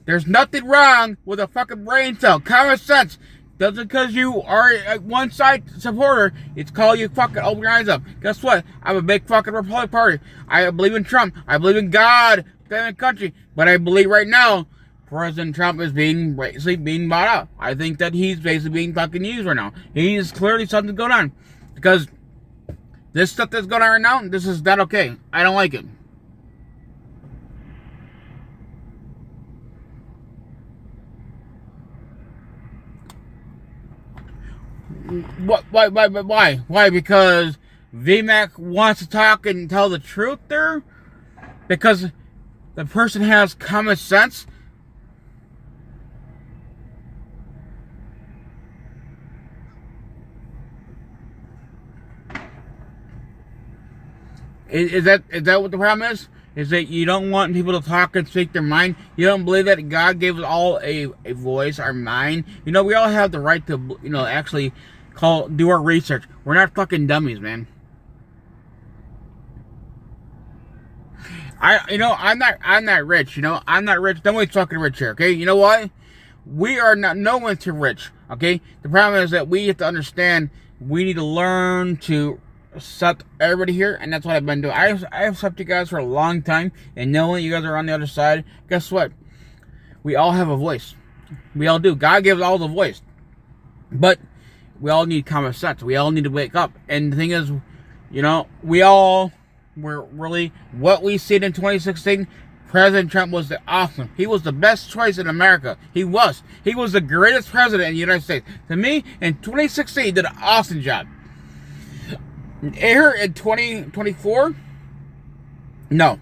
There's nothing wrong with a fucking brain cell. Common sense. Doesn't because you are a one-side supporter, it's called you fucking open your eyes up. Guess what? I'm a big fucking Republican Party. I believe in Trump. I believe in God, the country. But I believe right now, President Trump is basically being bought out. I think that he's basically being fucking used right now. He's clearly something going on. Because this stuff that's going on right now, this is not okay. I don't like it. What? Why? Why? Because VMAC wants to talk and tell the truth there? Because the person has common sense? Is that what the problem is? Is that you don't want people to talk and speak their mind? You don't believe that God gave us all a voice, our mind? You know, we all have the right to, you know, actually do our research. We're not fucking dummies, man. I'm not rich, you know? I'm not rich. Nobody's fucking rich here, okay? You know what? We are not, no one's too rich, okay? The problem is that we have to understand we need to learn to accept everybody here, and that's what I've been doing. I have accepted you guys for a long time, and knowing you guys are on the other side, guess what? We all have a voice. We all do. God gives all the voice. But we all need common sense. We all need to wake up. And the thing is, you know, we're really, what we see in 2016, President Trump was awesome. He was the best choice in America. He was. He was the greatest president in the United States. To me, in 2016, he did an awesome job. Here in 2024, no.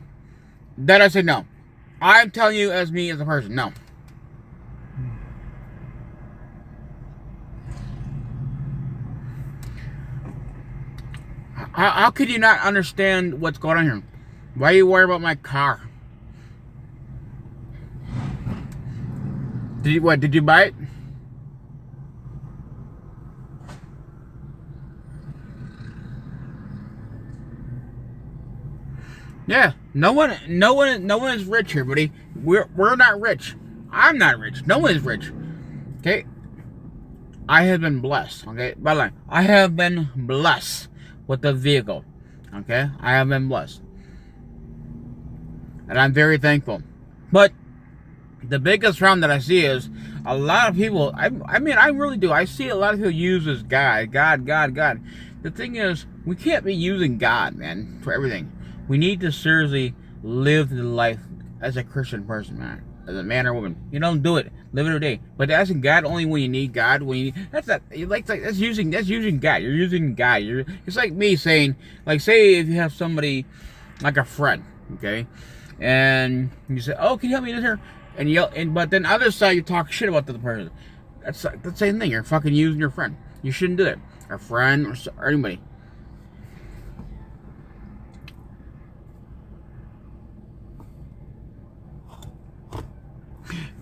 Then I say no. I'm telling you as me as a person, no. How could you not understand what's going on here? Why are you worried about my car? Did you buy it? Yeah, no one is rich here, buddy. We're not rich. I'm not rich. No one is rich. Okay? I have been blessed. Okay? By the way, I have been blessed with the vehicle. Okay? I have been blessed. And I'm very thankful. But the biggest problem that I see is a lot of people, I mean, I really do. I see a lot of people use this God. The thing is, we can't be using God, man, for everything. We need to seriously live the life as a Christian person, man. as a man or woman. You don't do it. Live it every day. But asking God only when you need God, that's using God. You're using God. It's like me saying, like, say if you have somebody like a friend, okay, and you say, oh, can you help me this here? And you yell, but then other side you talk shit about the person. That's like the same thing. You're fucking using your friend. You shouldn't do that. A friend or anybody.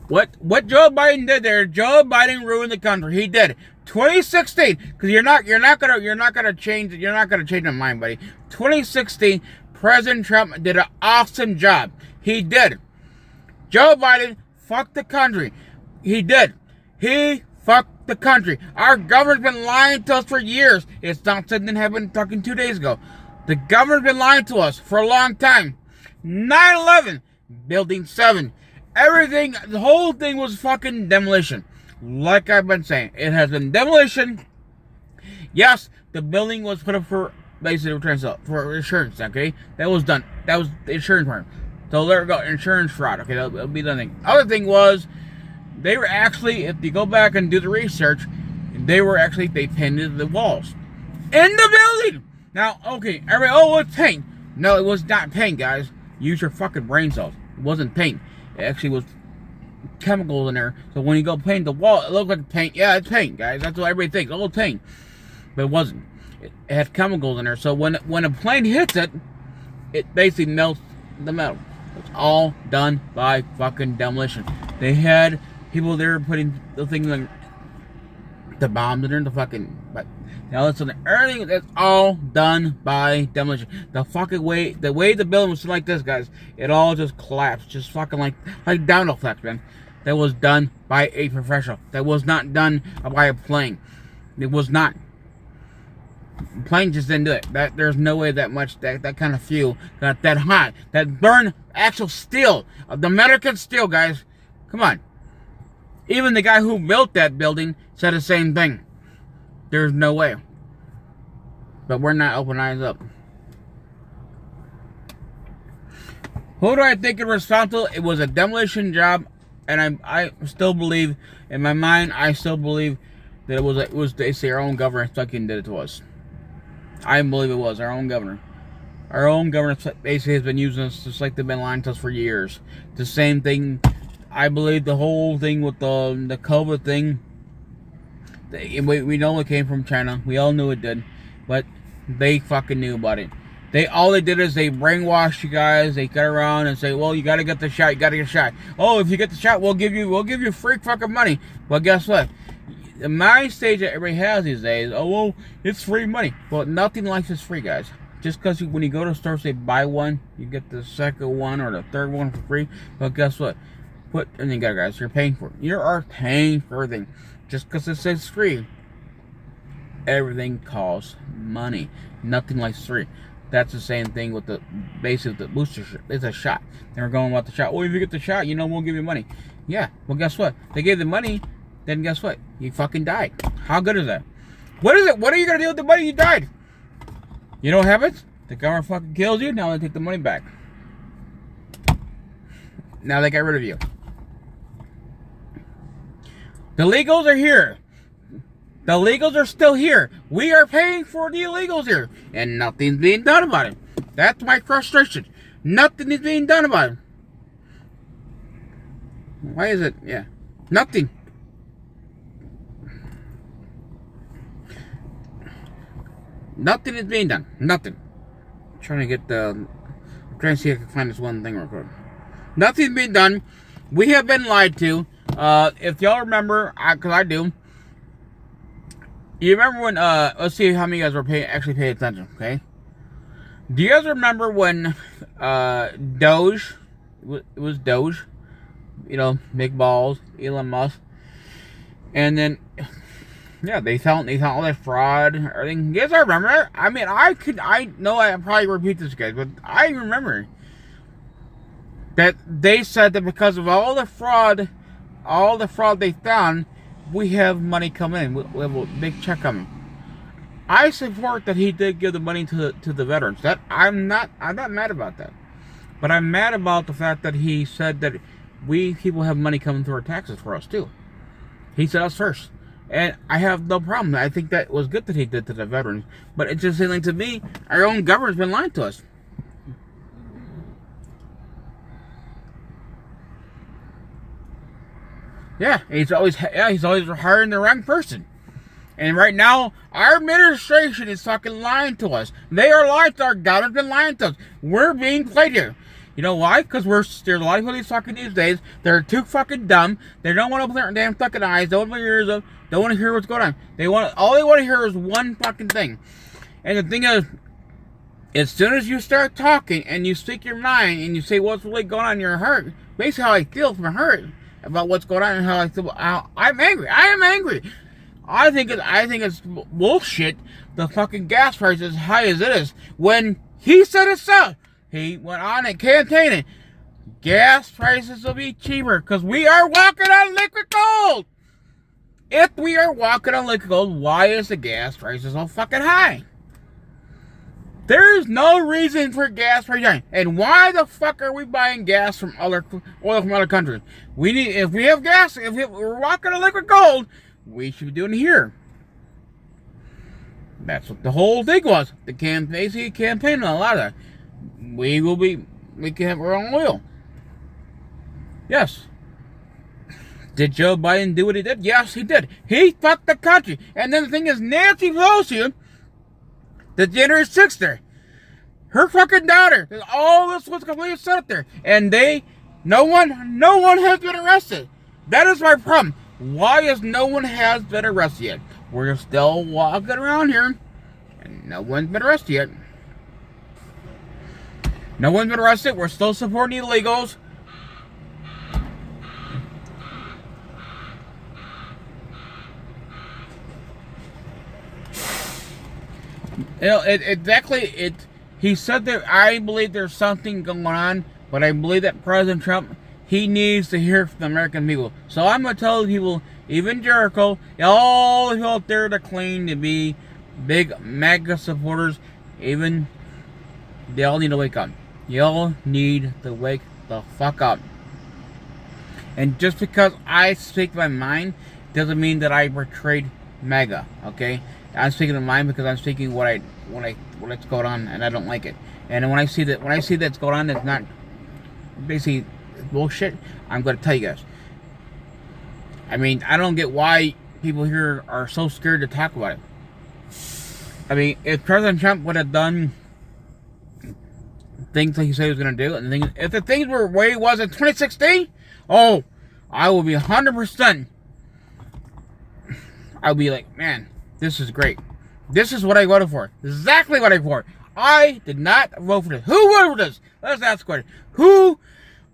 What Joe Biden did there? Joe Biden ruined the country. He did. 2016, because you're not gonna change my mind, buddy. 2016, President Trump did an awesome job. He did. Joe Biden fucked the country. He did. He fucked the country. Our government's been lying to us for years. It's not something that happened fucking 2 days ago. The government's been lying to us for a long time. 9/11, Building 7. Everything, the whole thing was fucking demolition. Like I've been saying, it has been demolition. Yes, the building was put up for basically for insurance, okay? That was done. That was the insurance part. So there we go, insurance fraud, okay? That'll be the thing. Other thing was, they were actually, if you go back and do the research, they painted the walls in the building. Now, okay, everybody, oh, it's paint. No, it was not paint, guys. Use your fucking brain cells. It wasn't paint. It actually was chemicals in there. So when you go paint the wall, it looked like paint. Yeah, it's paint, guys. That's what everybody thinks. Oh, it's paint. But it wasn't. It had chemicals in there. So when a plane hits it, it basically melts the metal. It's all done by fucking demolition. They had people there putting the things like the bombs in there, the fucking. But now listen, everything that's all done by demolition. The way the building was like this, guys, it all just collapsed, just fucking like domino effect, man. That was done by a professional. That was not done by a plane. It was not. Plane just didn't do it. There's no way that kind of fuel got that hot, that burned actual steel, the American steel, guys. Come on. Even the guy who built that building said the same thing. There's no way. But we're not open eyes up. Who do I think is responsible? It was a demolition job, and I still believe, in my mind, I still believe that it was basically our own government fucking did it to us. I believe it was our own governor. Our own governor basically has been using us just like they've been lying to us for years. The same thing. I believe the whole thing with the COVID thing. We know it came from China. We all knew it did, but they fucking knew about it. All they did is they brainwashed you guys. They got around and say, "Well, you got to get the shot. You got to get a shot. Oh, if you get the shot, we'll give you free fucking money." Well, guess what? The mind stage that everybody has these days. Oh, well, it's free money. Well, nothing like this free, guys. Just because when you go to a store, say buy one, you get the second one or the third one for free. But guess what? And you got, guys, you're paying for it. You are paying for everything. Just because it says free, everything costs money. Nothing like free. That's the same thing with the booster shot. It's a shot. And we're going about the shot. Well, if you get the shot, we'll give you money. Yeah. Well, guess what? They gave the money. Then guess what? You fucking died. How good is that? What is it? What are you gonna do with the money you died? You know what happens? The government fucking kills you. Now they take the money back. Now they got rid of you. The illegals are here. The illegals are still here. We are paying for the illegals here. And nothing's being done about it. That's my frustration. Nothing is being done about it. Why is it? Yeah. Nothing. Nothing is being done. Nothing. I'm trying to see if I can find this one thing real quick. Nothing's being done. We have been lied to. If y'all remember, because I do. You remember when, let's see how many of you guys were actually paying attention, okay? Do you guys remember when, Doge, it was Doge, big balls, Elon Musk, and then, yeah, they found all that fraud, everything. You guys remember that? I mean, I know I probably repeat this, guys, but I remember that they said that because of all the fraud they found, we have money coming in. We have a big check coming. I support that he did give the money to the veterans. That I'm not mad about that. But I'm mad about the fact that he said that we people have money coming through our taxes for us too. He said us first. And I have no problem. I think that was good that he did to the veterans. But it's just like, to me, our own government's been lying to us. Yeah, he's always hiring the wrong person. And right now, our administration is fucking lying to us. They are lying to our government, been lying to us. We're being played here. You know why? Because there's a lot of people these days, they're too fucking dumb. They don't want to open their damn fucking eyes. Don't want to hear don't want to hear what's going on. All they want to hear is one fucking thing. And the thing is, as soon as you start talking and you speak your mind and you say what's really going on in your heart, basically how I feel from my heart about what's going on and how I feel, how I'm angry. I am angry. I think it's bullshit. The fucking gas price is as high as it is. When he said it so, he went on and campaigning. Gas prices will be cheaper because we are walking on liquid gold. If we are walking on liquid gold, why is the gas prices so fucking high? There's no reason for gas prices high. And why the fuck are we buying gas from oil from other countries? If we have gas, if we're walking on liquid gold, we should be doing it here. That's what the whole thing was. The campaign on a lot of that. We can have our own oil. Yes. Did Joe Biden do what he did? Yes, he did. He fucked the country. And then the thing is, Nancy Pelosi, the January 6th, her fucking daughter, all this was completely set up there. And no one has been arrested. That is my problem. Why is no one has been arrested yet? We're still walking around here, and no one's been arrested yet. No one's been arrested. We're still supporting illegals. You know, he said that I believe there's something going on, but I believe that President Trump, he needs to hear from the American people. So I'm going to tell people, even Jericho, all the people out there that claim to be big MAGA supporters, even, they all need to wake up. Y'all need to wake the fuck up. And just because I speak my mind doesn't mean that I betrayed MAGA, okay? I'm speaking my mind because I'm speaking what's going on, and I don't like it. And when I see that's going on, that's not basically bullshit, I'm going to tell you guys. I mean, I don't get why people here are so scared to talk about it. I mean, if President Trump would have done things like he said he was going to do, and if the things were where he was in 2016, oh, I will be 100%. I'll be like, man, this is great. This is what I voted for. Exactly what I voted for. I did not vote for this. Who voted for this? Let's ask the question. Who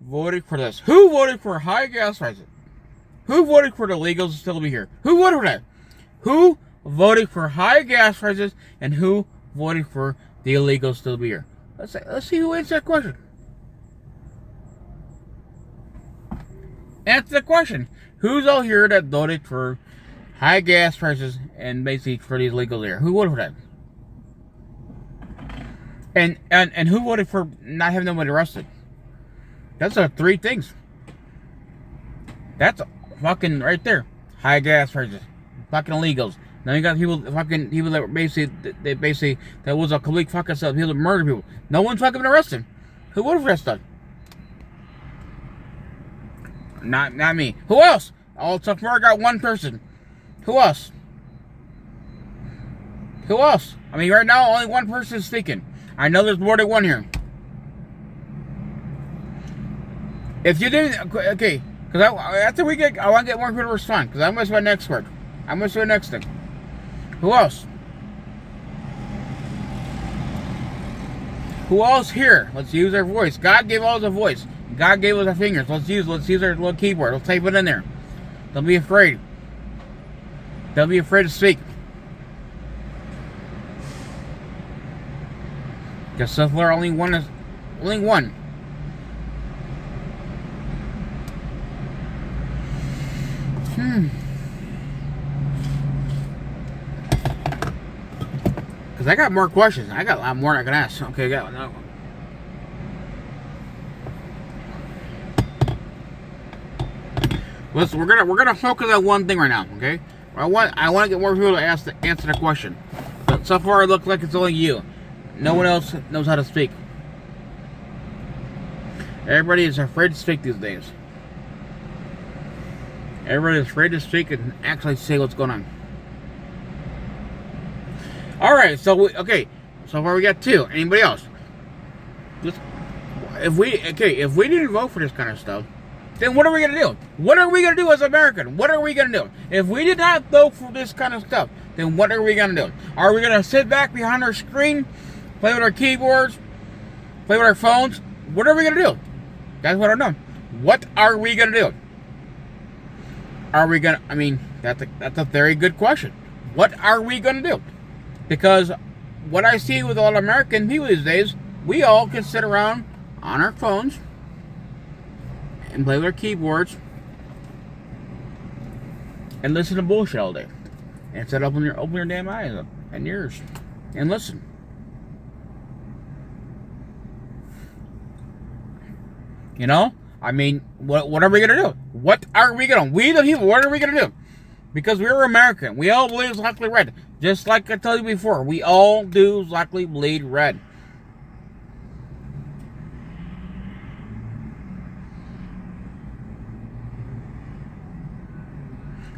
voted for this? Who voted for high gas prices? Who voted for the illegals to still be here? Who voted for that? Who voted for high gas prices and who voted for the illegals to still be here? Let's see who answers that question. Answer the question. Who's all here that voted for high gas prices and basically for these illegals here? Who voted for that? And who voted for not having nobody arrested? That's our three things. That's fucking right there. High gas prices, fucking illegals. Now you got people that were basically that was a complete fucking stuff. People that murder people. No one's fucking been arrested. Who voted for that stuff? Not me. Who else? All so far I got one person. Who else? Who else? I mean, right now only one person is speaking. I know there's more than one here. If you didn't, okay, because after we get, I want to get more people to respond, because I'm going to my next word. I'm going to the next thing. Who else? Who else here? Let's use our voice. God gave us a voice. God gave us our fingers. Let's use our little keyboard. Let's type it in there. Don't be afraid. Don't be afraid to speak. Because so far only one. Because I got more questions. I got a lot more I can ask. Okay, I got another one. Listen, we're gonna focus on one thing right now, okay? I want to get more people to answer the question. But so far, it looks like it's only you. No one else knows how to speak. Everybody is afraid to speak these days. Everybody is afraid to speak and actually say what's going on. All right, so so far we got 2. Anybody else? If we didn't vote for this kind of stuff, then what are we gonna do? What are we gonna do as Americans? What are we gonna do? If we did not vote for this kind of stuff, then what are we gonna do? Are we gonna sit back behind our screen, play with our keyboards, play with our phones? What are we gonna do? That's what I don't know. What are we gonna do? Are we gonna? I mean, that's a very good question. What are we gonna do? Because what I see with all American people these days, we all can sit around on our phones and play with our keyboards and listen to bullshit all day. Instead of open your damn eyes up and ears and listen. You know? I mean, what are we gonna do? What are we gonna? We the people, what are we gonna do? Because we're American. We all bleed exactly red. Just like I told you before, we all do exactly bleed red.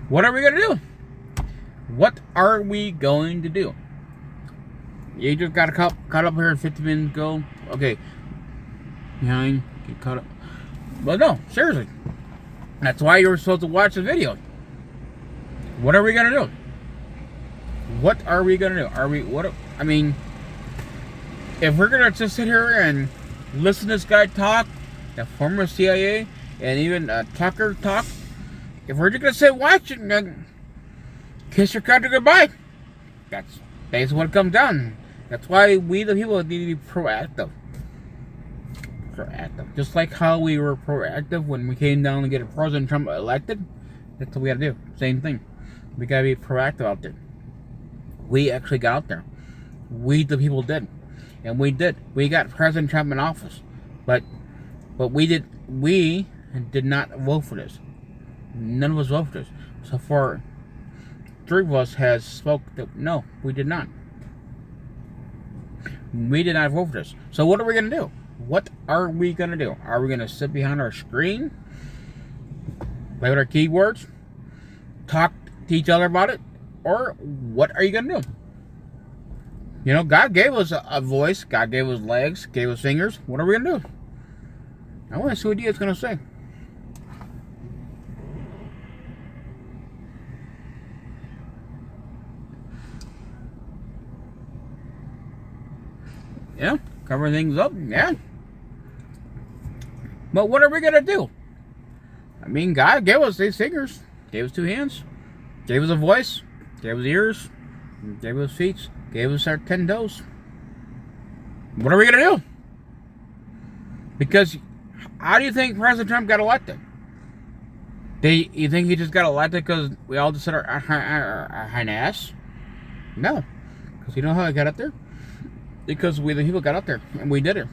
What are we going to do? What are we going to do? You just got caught up here 50 minutes ago. Okay. Behind. Get caught up. But no, seriously. That's why you were supposed to watch the video. What are we going to do? What are we going to do? I mean, if we're going to just sit here and listen to this guy talk, the former CIA, and even Tucker talk, if we're just going to sit watching and kiss your country goodbye, that's basically what it comes down. That's why we the people need to be proactive. Just like how we were proactive when we came down to get President Trump elected. That's what we got to do. Same thing. We got to be proactive out there. We actually got out there. We the people did. And we did. We got President Trump in office. But we did not vote for this. None of us voted for this. So far, 3 of us has spoke that no, we did not. We did not vote for this. So what are we going to do? What are we going to do? Are we going to sit behind our screen, play with our keyboards, talk to each other about it? Or what are you going to do? You know, God gave us a voice. God gave us legs, gave us fingers. What are we going to do? I want to see what Dia's going to say. Yeah, cover things up, yeah. But what are we going to do? I mean, God gave us these fingers, gave us 2 hands, gave us a voice, gave us ears, gave us feet, gave us our 10 toes. What are we going to do? Because how do you think President Trump got elected? You think he just got elected because we all just said our hind ass? No. Because you know how I got up there? Because we the people got up there and we did it.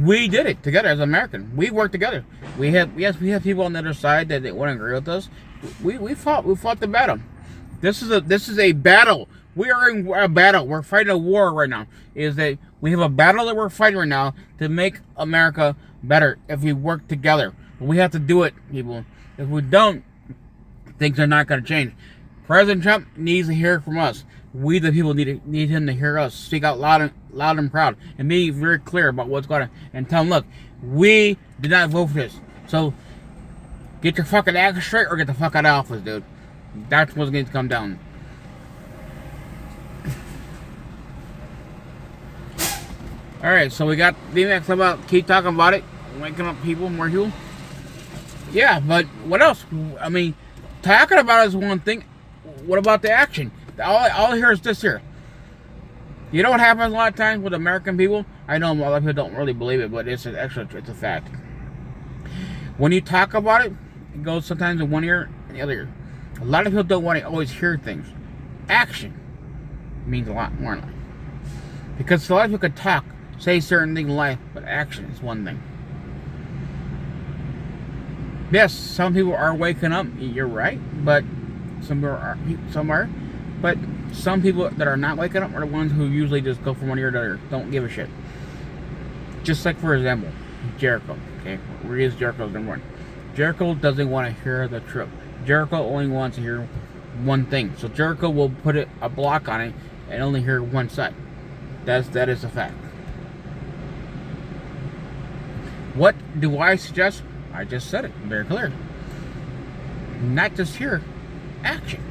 We did it together as Americans. We worked together. We have people on the other side that wouldn't agree with us. We fought the battle. This is a battle. We are in a battle. We're fighting a war right now. Is that we have a battle that we're fighting right now to make America better if we work together. We have to do it, people. If we don't, things are not going to change. President Trump needs to hear from us. We the people need him to hear us. Speak out loud and proud, and be very clear about what's going on, and tell him, look, we did not vote for this. So get your fucking act straight, or get the fuck out of office, dude. That's what's going to come down. All right, so we got VMAX about keep talking about it, waking up people, more people. Yeah, but what else? I mean, talking about it is one thing. What about the action? All I hear is this here. You know what happens a lot of times with American people? I know a lot of people don't really believe it, but it's a fact. When you talk about it, it goes sometimes in one ear and the other ear. A lot of people don't want to always hear things. Action means a lot more in life. Because a lot of people can talk, say certain things in life, but action is one thing. Yes, some people are waking up. You're right, but some are. But some people that are not waking up are the ones who usually just go from one ear to the other. Don't give a shit. Just like, for example, Jericho. Okay, where is Jericho's number one? Jericho doesn't want to hear the truth. Jericho only wants to hear one thing. So Jericho will put a block on it and only hear one side. That is a fact. What do I suggest? I just said it very clear. Not just here, action.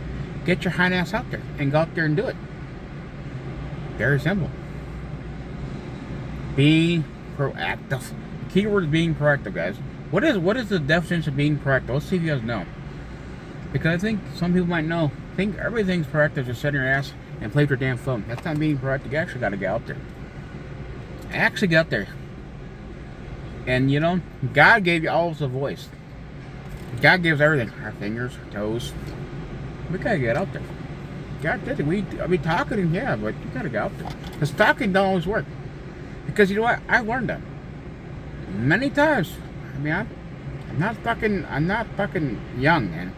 Get your hind ass out there and go out there and do it. Very simple. Be proactive. The key word is being proactive, guys. What is the definition of being proactive? Let's see if you guys know. Because I think some people might know. Think everything's proactive, just sit on your ass and play with your damn phone. That's not being proactive. You actually got to get out there. Actually get out there. And you know, God gave you all of us a voice. God gives everything. Our fingers, our toes. We gotta get out there. God did it. I mean, talking, yeah, but you gotta get out there. Because talking don't always work. Because you know what? I've learned that many times. I mean, I'm not fucking young, man.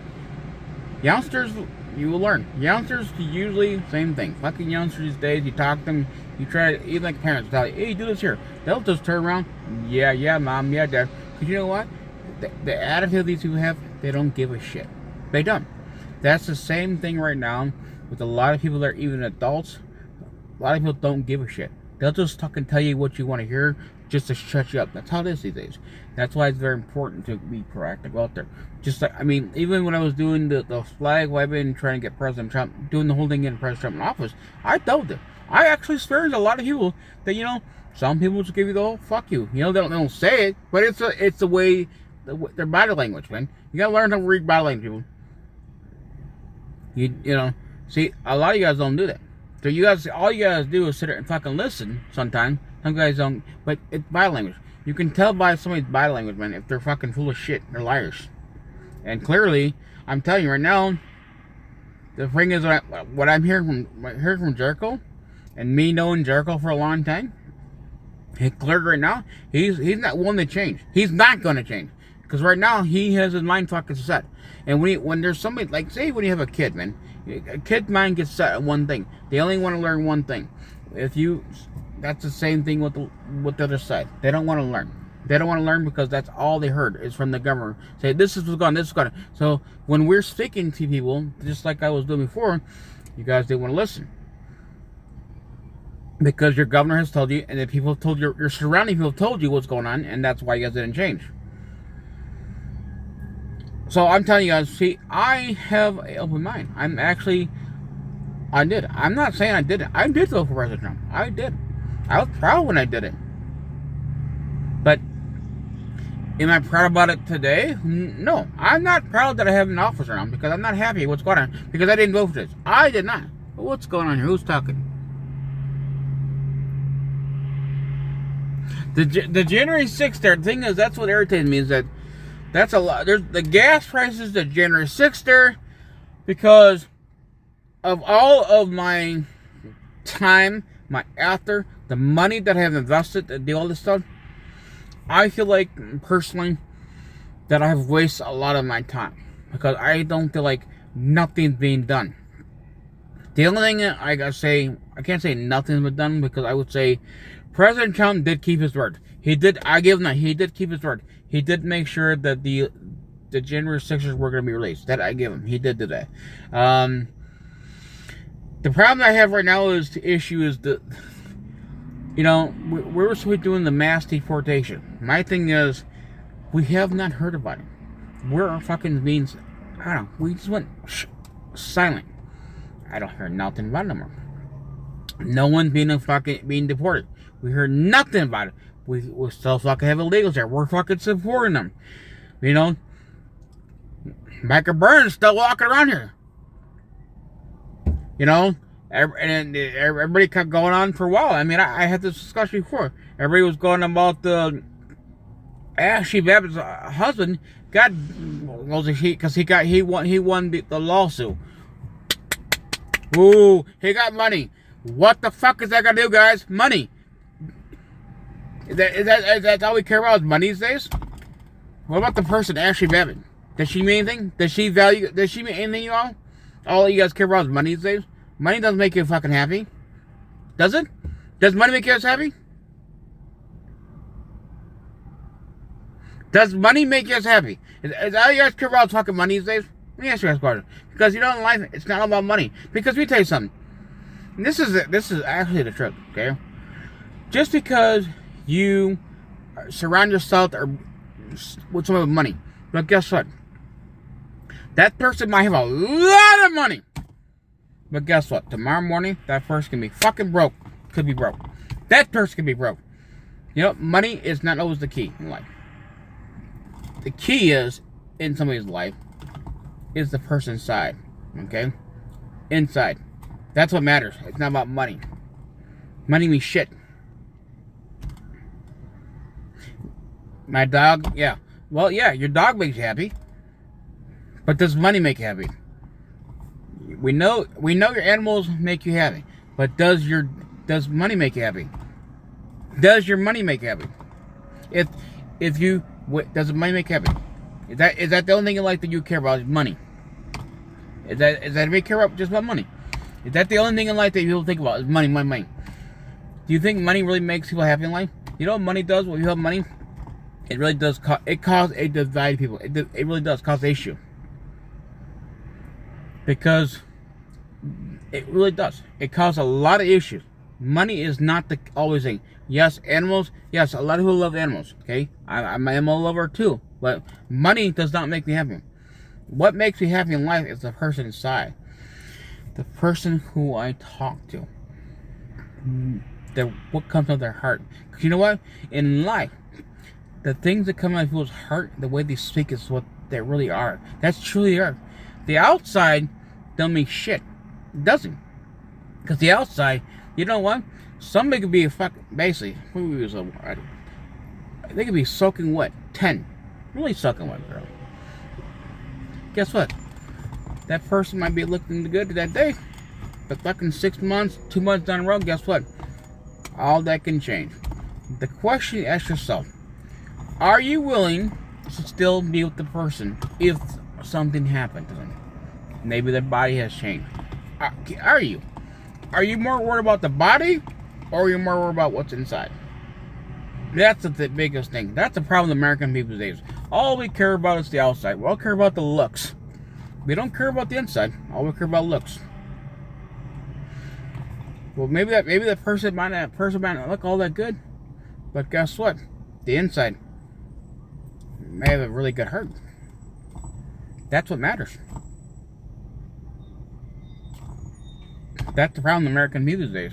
Youngsters, you will learn. Youngsters, usually same thing. Fucking youngsters these days, you talk to them, you try, even like parents tell you, hey, do this here. They'll just turn around, yeah, mom, yeah, dad. Because you know what? The attitude these people have, they don't give a shit. They don't. That's the same thing right now with a lot of people that are even adults. A lot of people don't give a shit. They'll just fucking tell you what you want to hear just to shut you up. That's how it is these days. That's why it's very important to be proactive out there. Just like, I mean, even when I was doing the flag waving, trying to get President Trump, doing the whole thing getting President Trump in office, I told them. I actually spared a lot of people that, you know, some people just give you the whole fuck you. You know, they don't say it, but it's the way, their body language, man. You gotta learn how to read body language, people. You know, see, a lot of you guys don't do that. So you guys, all you guys do is sit there and fucking listen sometimes. Some guys don't, but it's body language. You can tell by somebody's body language, man, if they're fucking full of shit. They're liars. And clearly, I'm telling you right now, the thing is, what I'm hearing from Jericho, and me knowing Jericho for a long time, clearly right now, he's not willing to change. He's not going to change. Because right now, he has his mind fucking set. And when there's somebody, like, say when you have a kid, man, a kid's mind gets set on one thing. They only want to learn one thing. That's the same thing with the other side. They don't want to learn. They don't want to learn because that's all they heard is from the government. Say, this is what's going on, this is going on. So when we're speaking to people, just like I was doing before, you guys didn't want to listen. Because your governor has told you, and the people have told you, your surrounding people have told you what's going on, and that's why you guys didn't change. So I'm telling you guys, see, I have an open mind. I did. I'm not saying I didn't. I did vote for President Trump. I did. I was proud when I did it. But am I proud about it today? No. I'm not proud that I have an office around because I'm not happy with what's going on because I didn't vote for this. I did not. But what's going on here? Who's talking? The January 6th there, the thing is, that's what irritates me is that that's a lot. There's the gas prices, the January 6th there, because of all of my time, my effort, the money that I have invested to do all this stuff, I feel like, personally, that I have wasted a lot of my time. Because I don't feel like nothing's being done. The only thing I gotta say, I can't say nothing's been done, because I would say President Trump did keep his word. He did, I give him that, he did keep his word. He did make sure that the January 6th were going to be released. That I give him. He did do that. The problem I have right now is the issue is that, you know, we're supposed to be doing the mass deportation. My thing is, we have not heard about it. We're fucking being, I don't know, we just went silent. I don't hear nothing about it no more. No one's being deported. We heard nothing about it. We still fucking have illegals there. We're fucking supporting them. You know, Michael Burns still walking around here. You know, and everybody kept going on for a while. I mean, I had this discussion before. Everybody was going about the Ashley Babbitt's husband got, because he won the lawsuit. Ooh, he got money. What the fuck is that gonna do, guys? Money. Is that all we care about is money these days? What about the person, Ashley Babbitt? Does she mean anything? Does she mean anything to you all? All you guys care about is money these days? Money doesn't make you fucking happy. Does it? Does money make you guys happy? Does money make you guys happy? Is all you guys care about fucking money these days? Let me ask you guys a question. Because you know in life, it's not all about money. Because let me tell you something. And this is actually the truth, okay? Just because you surround yourself with someone with money, but guess what? That person might have a lot of money. But guess what? Tomorrow morning, that person can be fucking broke. Could be broke. That person can be broke. You know, money is not always the key in life. The key is, in somebody's life, is the person inside. Okay? Inside. That's what matters. It's not about money. Money means shit. My dog, yeah. Well, yeah, your dog makes you happy. But does money make you happy? We know your animals make you happy. But does money make you happy? Does your money make you happy? Does money make you happy? Is that the only thing in life that you care about is money? Is that you care about just about money? Is that the only thing in life that people think about is money, money, money? Do you think money really makes people happy in life? You know what money does? When you have money, it really does cause a divide people. It really does cause an issue. Because it really does. It causes a lot of issues. Money is not the always thing. Yes, animals. Yes, a lot of people love animals. Okay, I'm an animal lover too. But money does not make me happy. What makes me happy in life is the person inside. The person who I talk to. What comes out of their heart. Because you know what? In life, the things that come out of people's heart, the way they speak is what they really are. That's truly are. The outside don't mean shit. It doesn't. Because the outside, you know what? Somebody could be a fucking, basically, they could be soaking wet. 10. Really soaking wet, girl. Guess what? That person might be looking good that day. But fucking 6 months, 2 months down the road, guess what? All that can change. The question you ask yourself, are you willing to still be with the person if something happened to them? Maybe their body has changed. Are you? Are you more worried about the body, or are you more worried about what's inside? That's the biggest thing. That's the problem with American people these days. All we care about is the outside. We all care about the looks. We don't care about the inside. All we care about looks. Well, maybe that person might not look all that good, but guess what? The inside may have a really good heart. That's what matters. That's the problem with American people these days.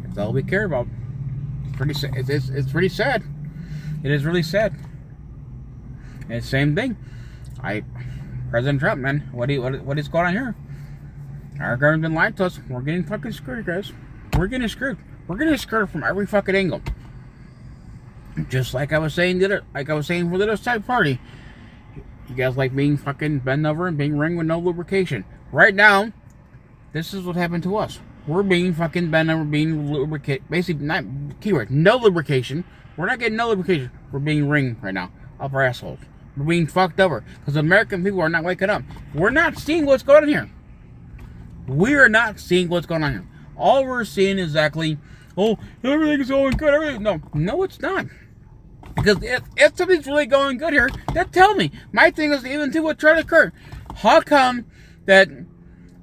That's all we care about. It's pretty sad. It's pretty sad. It is really sad. And it's the same thing. President Trump, man, what is going on here? Our government's been lying to us. We're getting fucking screwed, guys. We're getting screwed. We're getting screwed from every fucking angle. Just like I was saying, for the other side party. You guys like being fucking bent over and being ringed with no lubrication. Right now, this is what happened to us. We're being fucking bent over, being lubricated. Basically, not keyword, no lubrication. We're not getting no lubrication. We're being ringed right now up our assholes. We're being fucked over because American people are not waking up. We're not seeing what's going on here. We are not seeing what's going on here. All we're seeing is exactly, oh, everything's going good. No, it's not. Because if something's really going good here, then tell me. My thing is even to what Charlie Kirk. How come that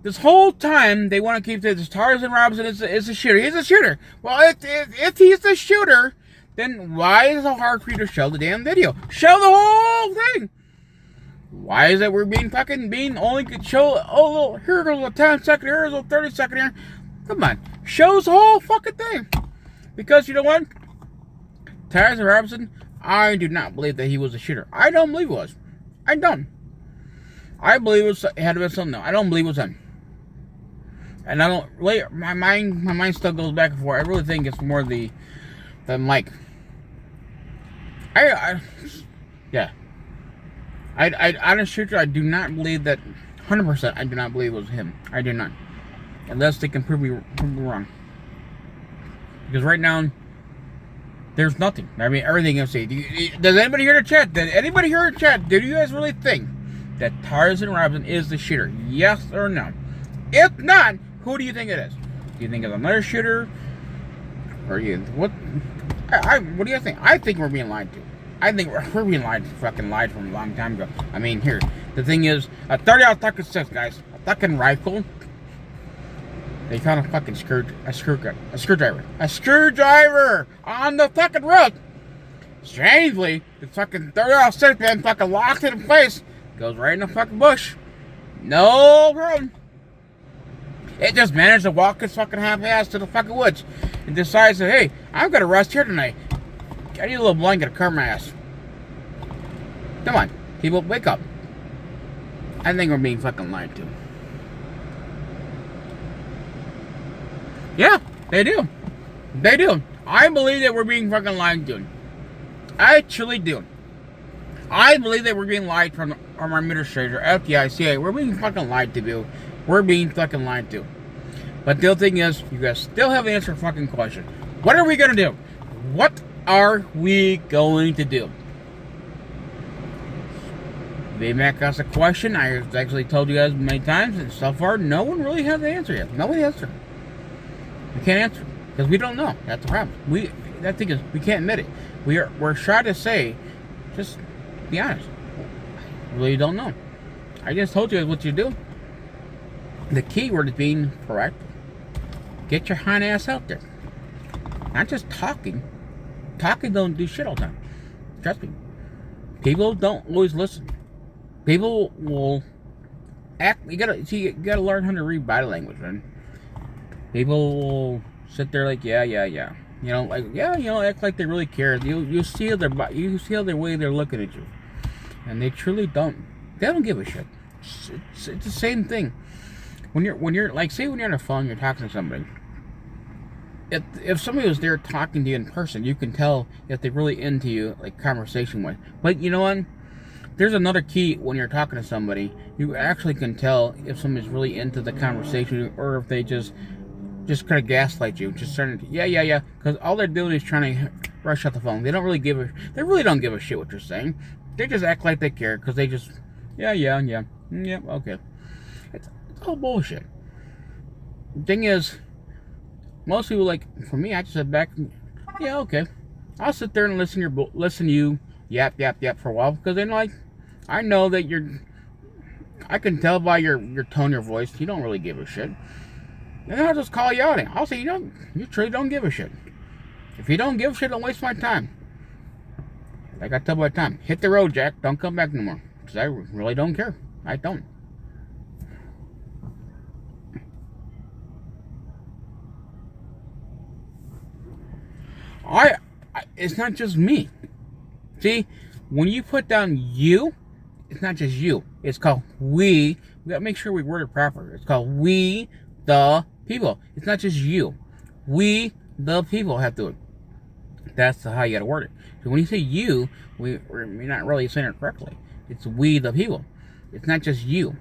this whole time they want to keep this Tarzan Robinson is a shooter? He's a shooter. Well, if he's the shooter, then why is it so hard for you to show the damn video? Show the whole thing. Why is it we're only could show, oh, here goes a 10-second, here goes a 30-second here. Come on. Shows the whole fucking thing. Because you know what? Tarzan Robinson, I do not believe that he was a shooter. I don't believe he was. I don't. I believe it had to be something else. I don't believe it was him. And I don't really, my mind still goes back and forth. I really think it's more than Mike. Yeah. Honest truth, I do not believe that 100%. I do not believe it was him. I do not, unless they can prove me wrong. Because right now, There's nothing. I mean, everything I say. Does anybody hear the chat? Did anybody hear the chat? Do you guys really think that Tarzan Robinson is the shooter? Yes or no? If not, who do you think it is? Do you think it's another shooter? Or what? What do you think? I think we're being lied to. I think we're being fucking lied from a long time ago. I mean, here, the thing is, a 30-aught fucking 6, guys, a fucking rifle. They found a fucking screwdriver on the fucking roof. Strangely, the fucking 30-aught 6 man fucking locked it in place. Goes right in the fucking bush. No problem. It just managed to walk its fucking half-ass to the fucking woods and decides that, hey, I'm gonna rest here tonight. I need a little blanket to cover my ass. Come on, people, wake up. I think we're being fucking lied to. Yeah, they do. They do. I believe that we're being fucking lied to. I truly do. I believe that we're being lied from our administrator, FBI, CIA. We're being fucking lied to, dude. We're being fucking lied to. But the other thing is, you guys still haven't answered a fucking question. What are we gonna do? What are we going to do? VMAC asked a question. I actually told you guys many times, and so far, no one really has the answer yet. Nobody has answered. We can't answer because we don't know. That's the problem. That thing is, we can't admit it. We're shy to say, just be honest. I really don't know. I just told you what you do. The key word is being proactive. Get your hind ass out there. Not just talking. Talking don't do shit all the time. Trust me. People don't always listen. People will act. You gotta learn how to read body language, man. People will sit there like, yeah. You know, like, yeah, act like they really care. You see their way they're looking at you, and they truly don't. They don't give a shit. It's the same thing. When you're like, say when you're on the phone, you're talking to somebody. If somebody was there talking to you in person, you can tell if they're really into you, like conversation with. But you know what? There's another key when you're talking to somebody. You actually can tell if somebody's really into the conversation, or if they just kind of gaslight you, just starting to, yeah, because all they're doing is trying to rush out the phone. They really don't give a shit what you're saying. They just act like they care because they just, yeah, okay. It's all bullshit. The thing is, most people, like, for me, I just sit back and, yeah, okay. I'll sit there and listen to you yap for a while, because then, like, I know that I can tell by your tone, your voice, you don't really give a shit. And then I'll just call you out and I'll say, you truly don't give a shit. If you don't give a shit, don't waste my time. Like I tell my time, hit the road, Jack. Don't come back no more. Because I really don't care. I don't. It's not just me. See, when you put down you, it's not just you. It's called we. We gotta make sure we word it proper. It's called we the people. It's not just you. We the people have to do it. That's how you gotta word it. So when you say you, we're not really saying it correctly. It's we the people. It's not just you.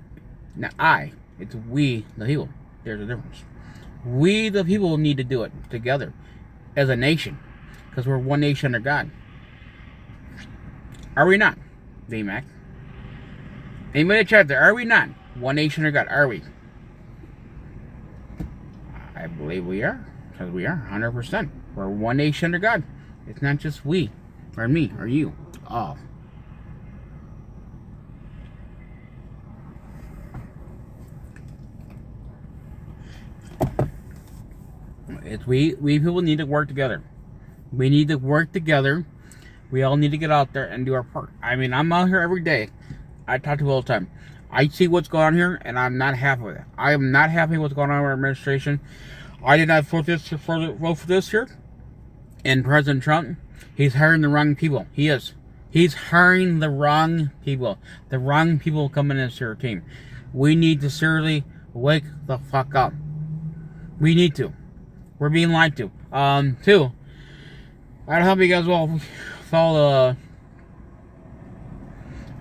Not I. It's we the people. There's a difference. We the people need to do it together as a nation. Because we're one nation under God. Are we not? VMAC. Anybody in the chat there? Are we not? One nation under God. Are we? I believe we are. Because we are. 100%. We're one nation under God. It's not just we. Or me. Or you. All. It's we people need to work together. We need to work together. We all need to get out there and do our part. I mean, I'm out here every day. I talk to people all the time. I see what's going on here, and I'm not happy with it. I am not happy with what's going on with our administration. I did not vote for this here. And President Trump, he's hiring the wrong people. He is. He's hiring the wrong people. The wrong people coming into your team. We need to seriously wake the fuck up. We need to. We're being lied to. Too. I don't know if you guys all follow, I'm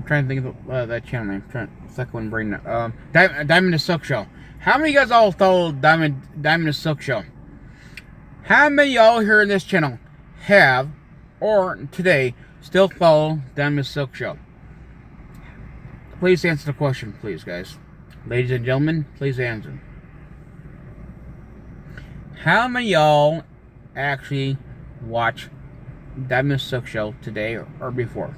trying to think of that channel name. I'm trying to second brain now. Diamond the Silk Show. How many of you guys all follow Diamond the Silk Show? How many of y'all here in this channel have or today still follow Diamond Silk Show? Please answer the question, please, guys. Ladies and gentlemen, please answer. How many of y'all actually watch Diamond Silk Show today or before?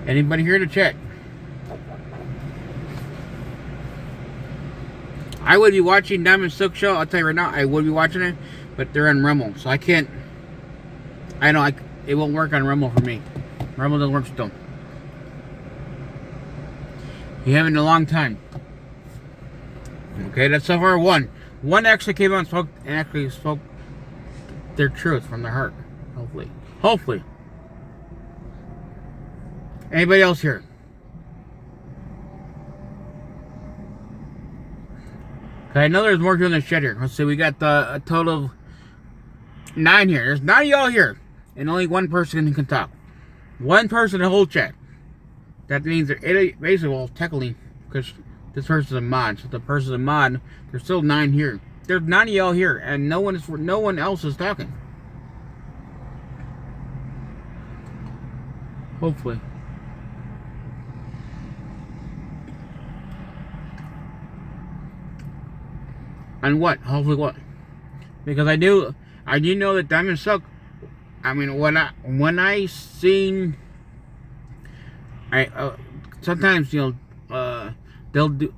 Anybody here to check? I would be watching Diamond Silk Show. I'll tell you right now, I would be watching it, but they're on Rumble, so I can't. I know it won't work on Rumble for me. Rumble doesn't work still. You haven't in a long time. Okay, that's so far one. One actually came out and spoke their truth from their heart. Hopefully. Hopefully. Anybody else here? Okay, I know there's more here in the shed here. Let's see, we got a total of 9 here. There's 9 of y'all here, and only one person can talk. One person in the whole chat. That means they're basically, well, technically, because this person's a mod. So the person's a mod. There's still 9 here. There's 9 of y'all here, and no one else is talking. Hopefully. And what? Hopefully what? Because I do know that Diamond Silk. I mean, when I seen, sometimes they'll do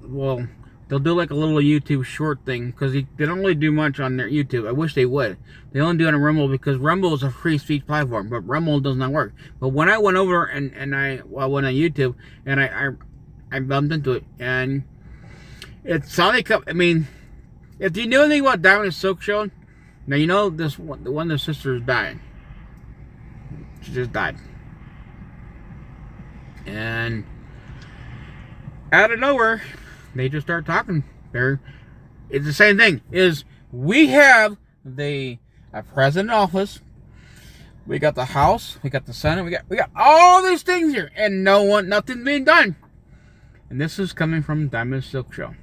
like a little YouTube short thing, because they don't really do much on their YouTube. I wish they would. They only do it on Rumble because Rumble is a free speech platform, but Rumble does not work. But when I went over and I went on YouTube and I bumped into it, and it sounded like, I mean, if you know anything about Diamond Silk Show, now you know one of the sisters died. She just died. And out of nowhere, they just start talking. It's the same thing. We have a president in office, we got the House, we got the Senate, we got all these things here, and nothing's being done. And this is coming from Diamond Silk Show.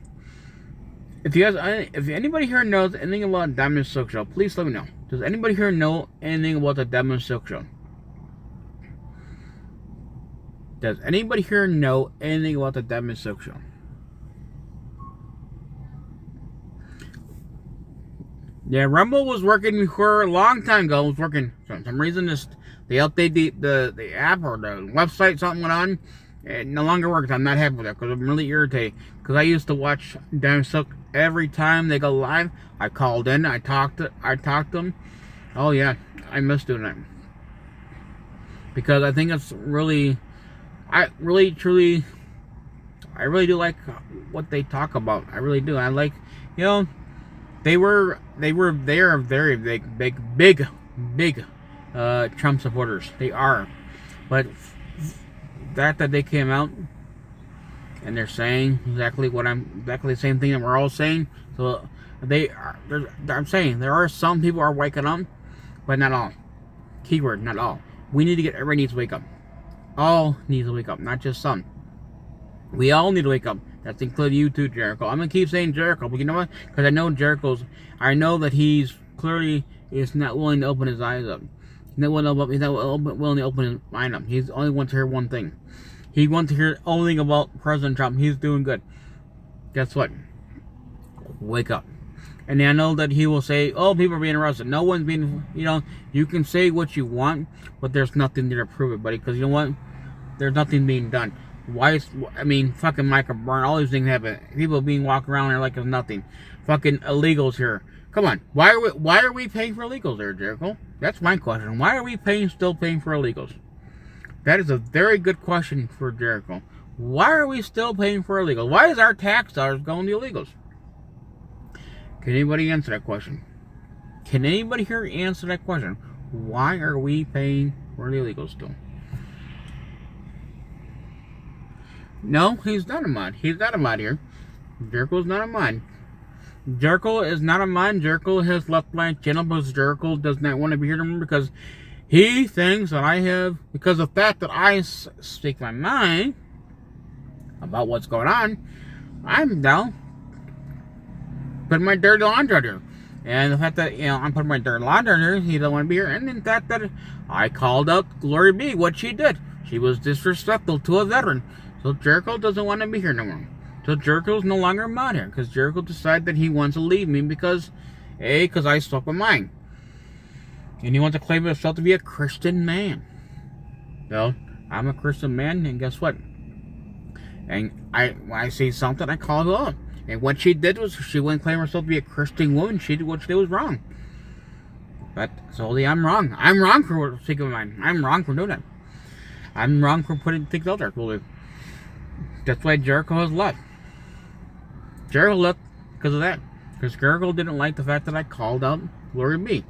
If anybody here knows anything about Diamond Silk Show, please let me know. Does anybody here know anything about the Diamond Silk Show? Does anybody here know anything about the Diamond Silk Show? Yeah, Rumble was working before a long time ago. It was working. For some reason, they updated the app or the website. Something went on. It no longer works. I'm not happy with that because I'm really irritated. Because I used to watch Diamond Silk every time they go live. I called in. I talked to them. Oh yeah, I miss doing that. Because I think it's really, I really do like what they talk about. I really do. I like, they are very big Trump supporters. They are, but that they came out and they're saying exactly the same thing that we're all saying. So I'm saying there are some people are waking up, but not all. Keyword, not all. Everybody needs to wake up. All needs to wake up, not just some. We all need to wake up. That's including you too, Jericho. I'm gonna keep saying Jericho, but you know what? Because I know that he's clearly is not willing to open his eyes up. He's not willing to open his mind up. He's only wants to hear one thing. He wants to hear only thing about President Trump. He's doing good. Guess what? Wake up. And I know that he will say, oh, people are being arrested. No one's being, you can say what you want, but there's nothing there to prove it, buddy. Because you know what? There's nothing being done. Fucking Michael Byrne, all these things happen. People being walking around there like it's nothing. Fucking illegals here. Come on. Why are we paying for illegals there, Jericho? That's my question. Why are we still paying for illegals? That is a very good question for Jericho. Why are we still paying for illegals? Why is our tax dollars going to illegals? Can anybody answer that question? Can anybody here answer that question? Why are we paying for the illegals still? No, he's not a mod. He's not a mod here. Jericho's not a mod. Jericho is not a mod. Jericho has left my channel because Jericho does not want to be here anymore because he thinks that because of the fact that I speak my mind, about what's going on, I'm down. Put my dirty laundry under. And the fact that, I'm putting my dirty laundry under, he don't want to be here. And in fact that I called out Glory B, what she did. She was disrespectful to a veteran. So Jericho doesn't want to be here no more. So Jericho's no longer mod here. Because Jericho decided that he wants to leave me because I spoke my mind. And he wants to claim himself to be a Christian man. Well, I'm a Christian man, and guess what? And when I see something, I call her out. And what she did was she wouldn't claim herself to be a Christian woman. She did what she did was wrong. But solely I'm wrong. I'm wrong for speaking my mind. I'm wrong for doing that. I'm wrong for putting things out there. That's why Jericho has left. Jericho left because of that. Because Jericho didn't like the fact that I called out Glory B.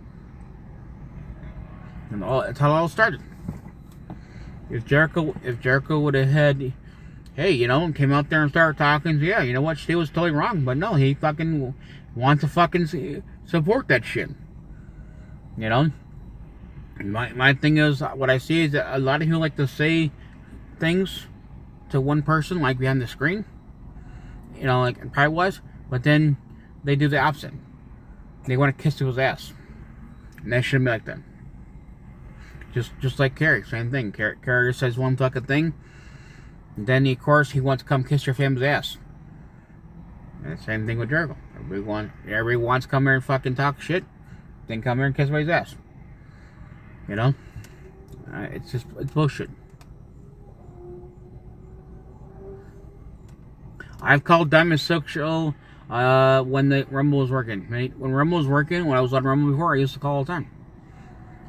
And that's how it all started. If Jericho would have had, hey, came out there and started talking, yeah, you know what, she was totally wrong. But no, he fucking wants to fucking support that shit. My thing is, what I see is that a lot of people like to say things to one person, like behind the screen, like it probably was, but then they do the opposite. They want to kiss people's ass. And that shouldn't be like that. Just like Carrie, same thing. Carrie says one fucking thing, and then of course he wants to come kiss your family's ass. And same thing with Jericho. Everybody wants to come here and fucking talk shit, then come here and kiss somebody's ass. It's bullshit. I've called Diamond Silk Show when the Rumble was working. When Rumble was working, when I was on Rumble before, I used to call all the time.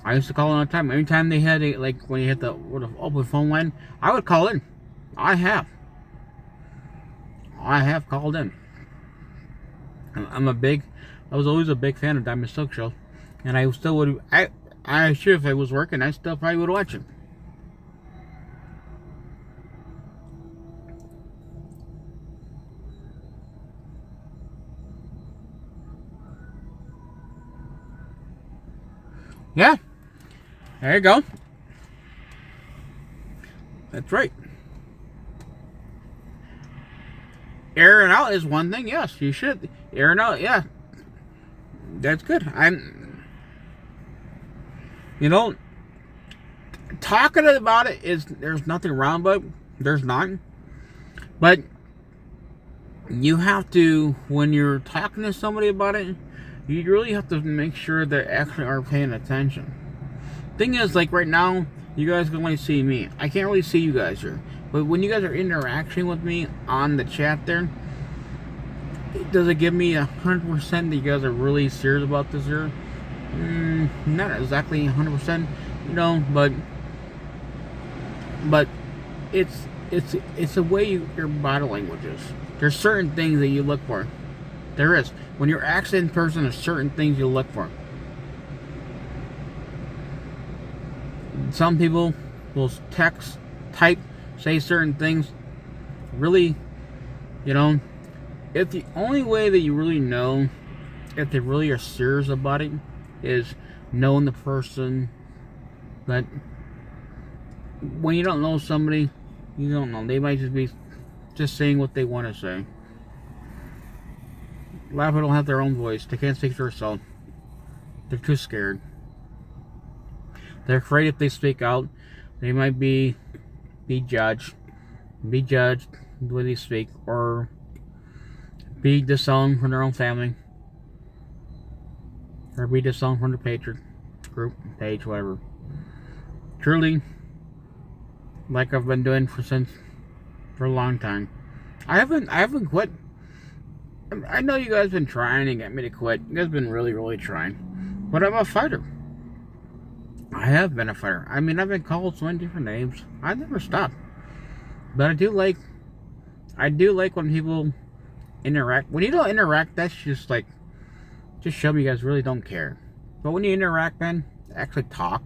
All the time. Every time they had when you hit the open phone line, I would call in. I have called in. I was always a big fan of Diamond Silk Show, and I still would. I sure if it was working, I still probably would watch it. Yeah. There you go. That's right. Airing out is one thing. Yes, you should. Airing out, yeah. That's good. Talking about it there's nothing wrong about it. There's not. But you have to, when you're talking to somebody about it, you really have to make sure they actually are paying attention. Thing is, like right now, you guys can only see me. I can't really see you guys here. But when you guys are interacting with me on the chat there, does it give me 100% that you guys are really serious about this here? Not exactly 100%, but it's the way your body language is. There's certain things that you look for. There is. When you're actually in person, there's certain things you look for. Some people will text, type, say certain things. Really, if the only way that you really know if they really are serious about it is knowing the person. But when you don't know somebody, you don't know. They might just be saying what they want to say. A lot of people don't have their own voice. They can't speak for themselves. They're too scared. They're afraid if they speak out, they might be judged the way they speak, or be disowned from their own family, or be disowned from the Patriot group, page, whatever. Truly, like I've been doing for a long time. I haven't quit. I know you guys have been trying to get me to quit. You guys have been really, really trying. But I'm a fighter. I have been a fighter. I mean, I've been called so many different names. I never stopped. But I do like when people interact. When you don't interact, that's just show me you guys really don't care. But when you interact, man, actually talk,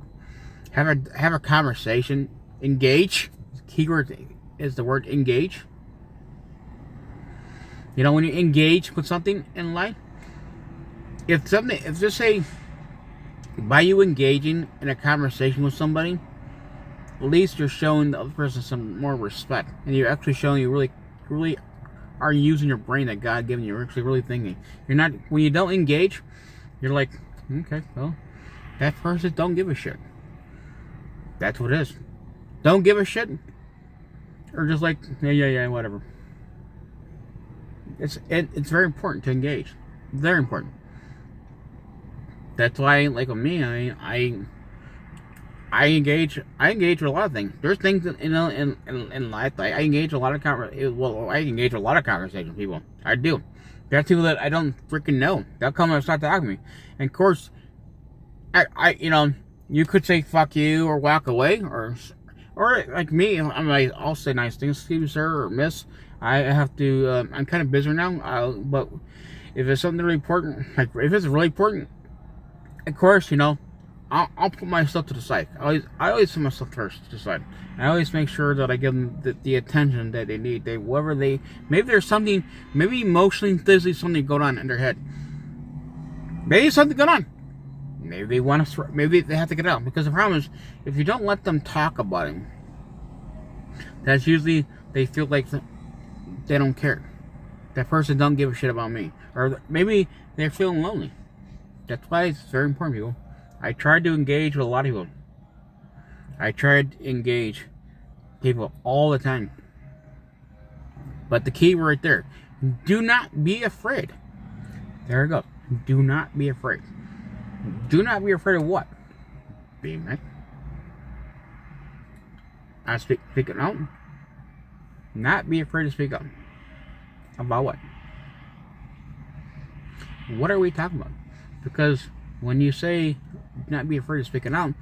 have a conversation, engage. The keyword is the word engage. When you engage with something in life, if just say, by you engaging in a conversation with somebody, at least you're showing the other person some more respect, and you're actually showing you really really are using your brain that God given you. You're actually really thinking. You're not, when you don't engage, you're like, okay, well, that person don't give a shit. That's what it is. Don't give a shit. Or just like, yeah, whatever. It's very important to engage. Very important. That's why, like with me, I engage with a lot of things. There's things that, in life I engage a lot of I engage a lot of conversations with people. I do. There's people that I don't freaking know. They'll come and start talking to me. And of course, I you could say fuck you or walk away, or like me, I'll say nice things, excuse me, sir, or miss. I have to. I'm kind of busy right now. But if it's something really important, like if it's really important, of course, I'll put myself to the side. I always put myself first to the side. I always make sure that I give them the attention that they need. Maybe there's something, maybe emotionally, physically, something going on in their head. Maybe something going on. Maybe they want to. Maybe they have to get out. Because the problem is, if you don't let them talk about it, that's usually they feel like they don't care. That person don't give a shit about me, or maybe they're feeling lonely. That's why it's very important, people. I tried to engage with a lot of people. I tried to engage people all the time. But the key right there, do not be afraid. There it goes. Do not be afraid. Do not be afraid of what? Being right. I speak out. Not be afraid to speak up. About what? What are we talking about? Because when you say not be afraid of speaking out,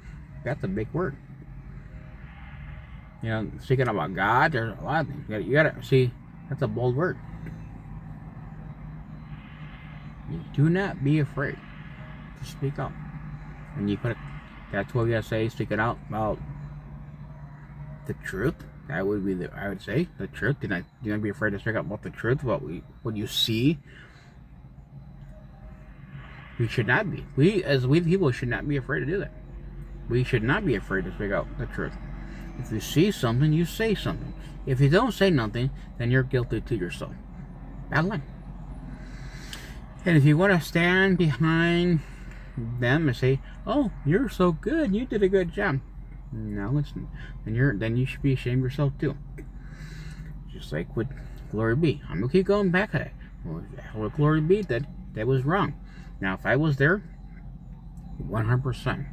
that's a big word. Speaking about God, there's a lot of things. You gotta see, that's a bold word. You do not be afraid to speak out. And you put it, that's what we gotta say, speaking out about the truth. That would be I would say the truth. Do not be afraid to speak out about the truth, what you see. We should not be. We people should not be afraid to do that. We should not be afraid to speak out the truth. If you see something, you say something. If you don't say nothing, then you're guilty to yourself. Bad line. And if you want to stand behind them and say, "Oh, you're so good. You did a good job." No, listen. Then you should be ashamed of yourself too. Just like with Glory Be. I'm gonna keep going back at it. With Glory Be, that was wrong. Now, if I was there, 100%,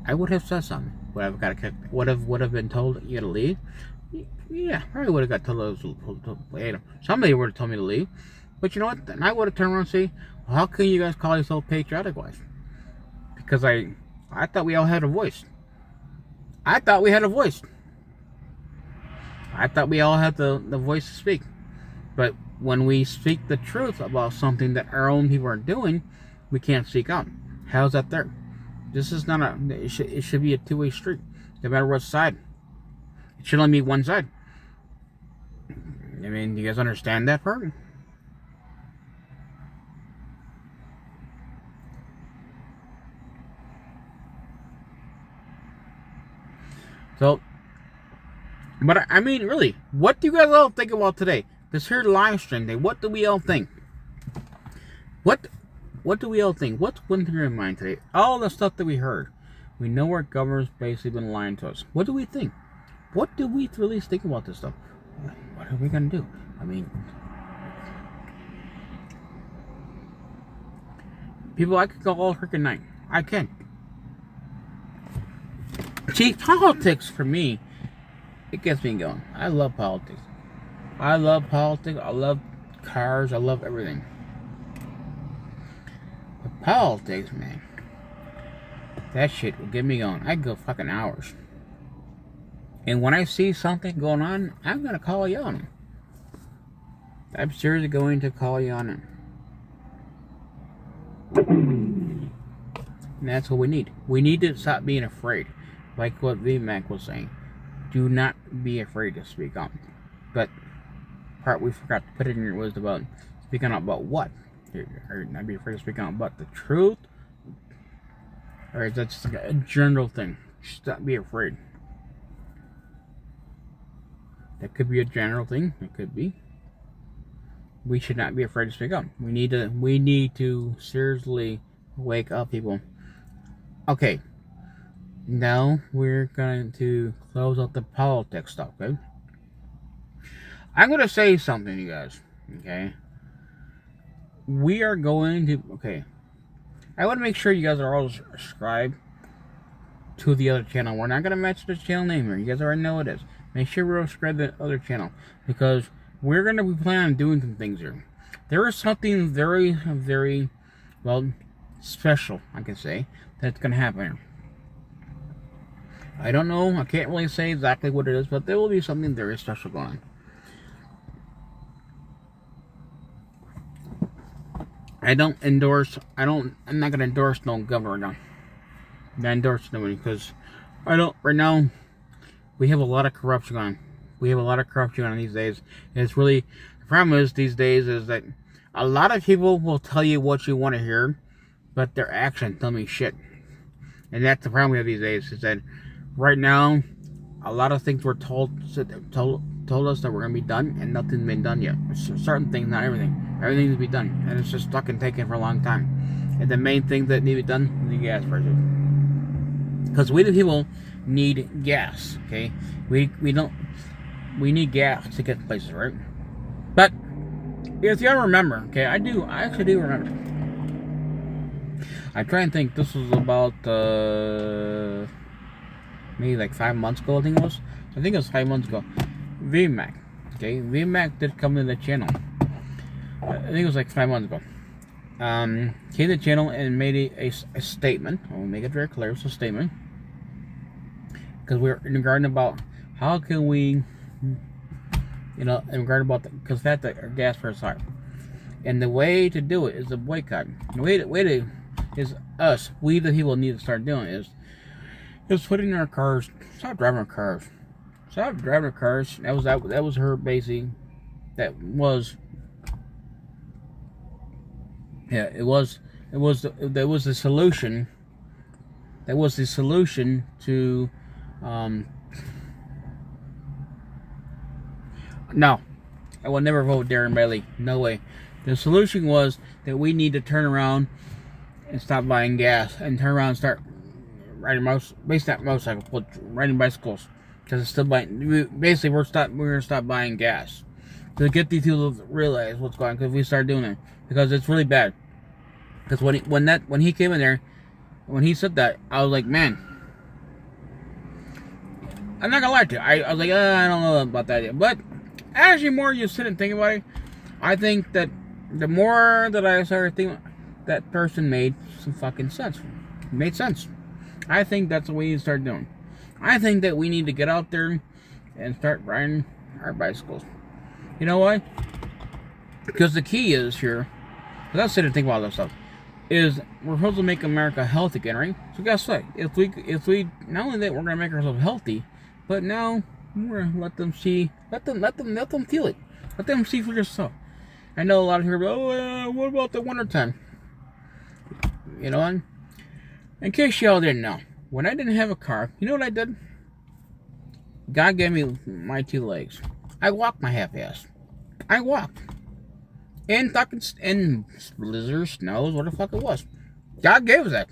I would have said something. Would have been told you gotta leave. Yeah, I would have got told somebody would have told me to leave. But you know what? Then I would have turned around and say, well, how can you guys call yourself patriotic wise? Because I thought we all had a voice. I thought we had a voice. I thought we all had the voice to speak. But when we speak the truth about something that our own people are doing, we can't speak up. How's that there? This is not it should be a two-way street. No matter what side. It should only be one side. I mean, do you guys understand that part? So, but I mean, really, what do you guys all think about today? This here live stream day, what do we all think? What do we all think? What's went through your mind today? All the stuff that we heard. We know our government's basically been lying to us. What do we think? What do we really think about this stuff? What are we gonna do? I mean, people, I could go all freaking night. I can. See, politics for me, it gets me going. I love politics. I love politics. I love cars. I love everything. But politics, man, that shit will get me going. I go fuccan hours. And when I see something going on, I'm gonna call you on it. I'm seriously going to call you on it. And that's what we need. We need to stop being afraid. Like what VMAC was saying. Do not be afraid to speak up. But part we forgot to put it in your wisdom about speaking up about what? Or not be afraid to speak up about the truth? Or is that just like a general thing? Just not be afraid. That could be a general thing. It could be. We should not be afraid to speak up. We need to seriously wake up, people. Okay. Now we're going to close out the politics stuff, okay? I'm going to say something to you guys, okay? We are going to, okay. I want to make sure you guys are all subscribed to the other channel. We're not going to mention the channel name here. You guys already know what it is. Make sure we're subscribed to the other channel, because we're going to be planning on doing some things here. There is something very, very, well, special, I can say, that's going to happen here. I don't know. I can't really say exactly what it is, but there will be something very special going on. I'm not going to endorse no governor now. I'm not endorsing nobody, because right now, we have a lot of corruption on. We have a lot of corruption on these days. And it's really, the problem is these days is that a lot of people will tell you what you want to hear, but their actions tell me shit. And that's the problem we have these days, is that right now, a lot of things were told us that we're going to be done, and nothing's been done yet. Certain things, not everything. Everything needs to be done, and it's just stuck and taking for a long time. And the main thing that need to be done is the gas prices. Because we the people need gas, okay? We need gas to get places, right? But if you ever remember, okay, I actually do remember. I try and think. This was about maybe like 5 months ago. I think it was 5 months ago. VMAC, okay, VMAC did come to the channel. I think it was like 5 months ago. Came to the channel and made a statement. I'll make it very clear. It's a statement, because we're in regarding about how can we, in regard about because that our gas prices are, and the way to do it is a boycott. The way to is us. We the people need to start doing is putting in our cars. Stop driving our cars. Stop driving our cars. That was her basic. That was. Yeah, that was the solution. That was the solution to, no, I will never vote Darren Bailey. No way. The solution was that we need to turn around and stop buying gas, and turn around and start riding motorcycles, but riding bicycles, because it's still buying. Basically, we're gonna stop buying gas to get these people to realize what's going on. Because we start doing it, because it's really bad. Because when he came in there, when he said that, I was like, man, I'm not gonna lie to you. I was like, I don't know about that yet. But as the more you sit and think about it, I think that the more that I started thinking, that person made some fucking sense. It made sense. I think that's what we need to start doing. I think that we need to get out there and start riding our bicycles. You know why? Because the key is here, because I sit and think about this stuff, is we're supposed to make America healthy again, right? So guess what? If we not only that we're gonna make ourselves healthy, but now we're gonna let them see, let them feel it, let them see for themselves. I know a lot of people go, what about the wintertime? You know what? In case y'all didn't know, when I didn't have a car, you know what I did? God gave me my 2 legs. I walked my half ass. I walked. And fucking in blizzards, snows, what the fuck it was. God gave us that.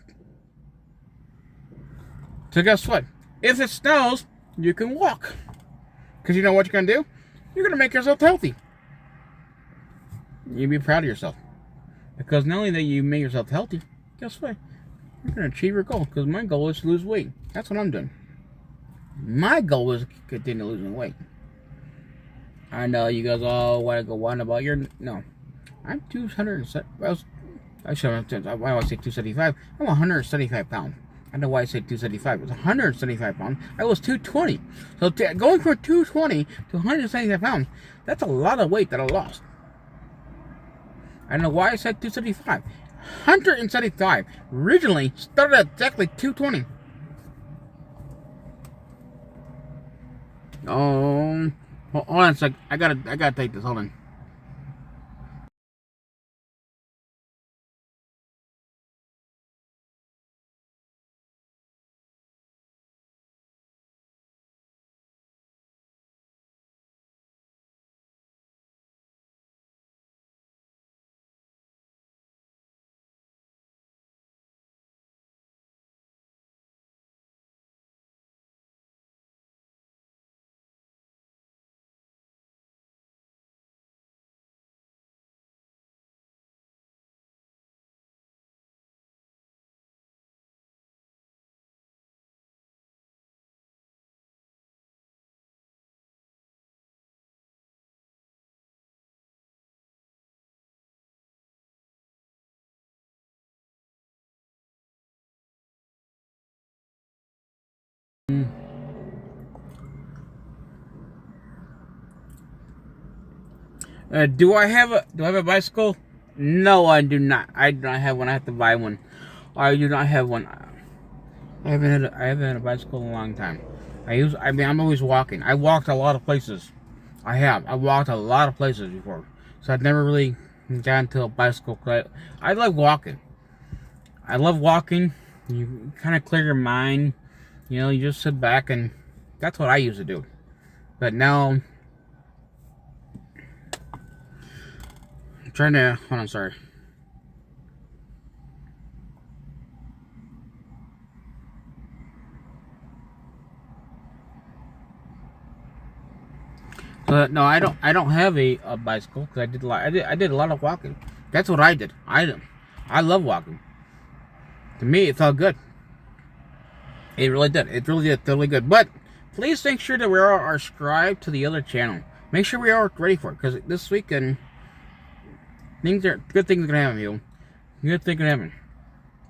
So guess what? If it snows, you can walk. Because you know what you're going to do? You're going to make yourself healthy. You'll be proud of yourself. Because not only that you make yourself healthy, guess what? You're going to achieve your goal. Because my goal is to lose weight. That's what I'm doing. My goal is to continue losing weight. I know you guys all want to go on about your... No. I'm 207. I should have. Why do I say 275? I'm 175 pounds. I know why I said 275. It was 175 pounds. I was 220. So going from 220 to 175 pounds, that's a lot of weight that I lost. I know why I said 275. 175 originally started at exactly 220. Hold on a sec. I gotta take this. Hold on. Do I have a bicycle? No, I do not. I do not have one. I have to buy one. I do not have one. I haven't had a bicycle in a long time. I'm always walking. I walked a lot of places. I walked a lot of places before. So I've never really gotten into a bicycle. I like walking. I love walking. You kind of clear your mind. You know, you just sit back, and that's what I used to do. But now, I'm trying to, hold on, sorry. No, I don't have a bicycle because I did a lot of walking. That's what I did. I love walking. To me, it felt good. It really did. It really did. Totally good. But please make sure that we are subscribed to the other channel. Make sure we are ready for it, because this weekend good things are gonna happen, you. Good things gonna happen.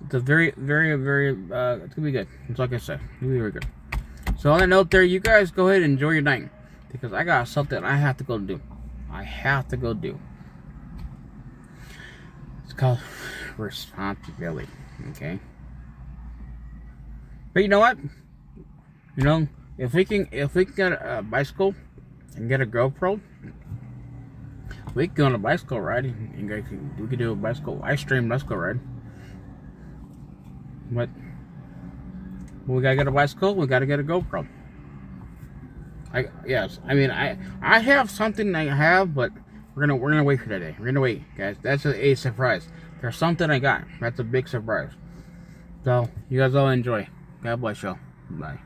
It's a very, very, very. It's gonna be good. It's like I said, it's gonna be very good. So on that note, there, you guys go ahead and enjoy your night, because I got something I have to go do. It's called responsibility. Okay. But you know what? You know, if we can get a bicycle and get a GoPro, we can go on a bicycle ride. And we can do a bicycle live stream bicycle ride. But we gotta get a bicycle. We gotta get a GoPro. Yes. I mean, I have something I have, but we're gonna wait for today. We're gonna wait, guys. That's a surprise. There's something I got. That's a big surprise. So you guys all enjoy. God bless y'all. Bye.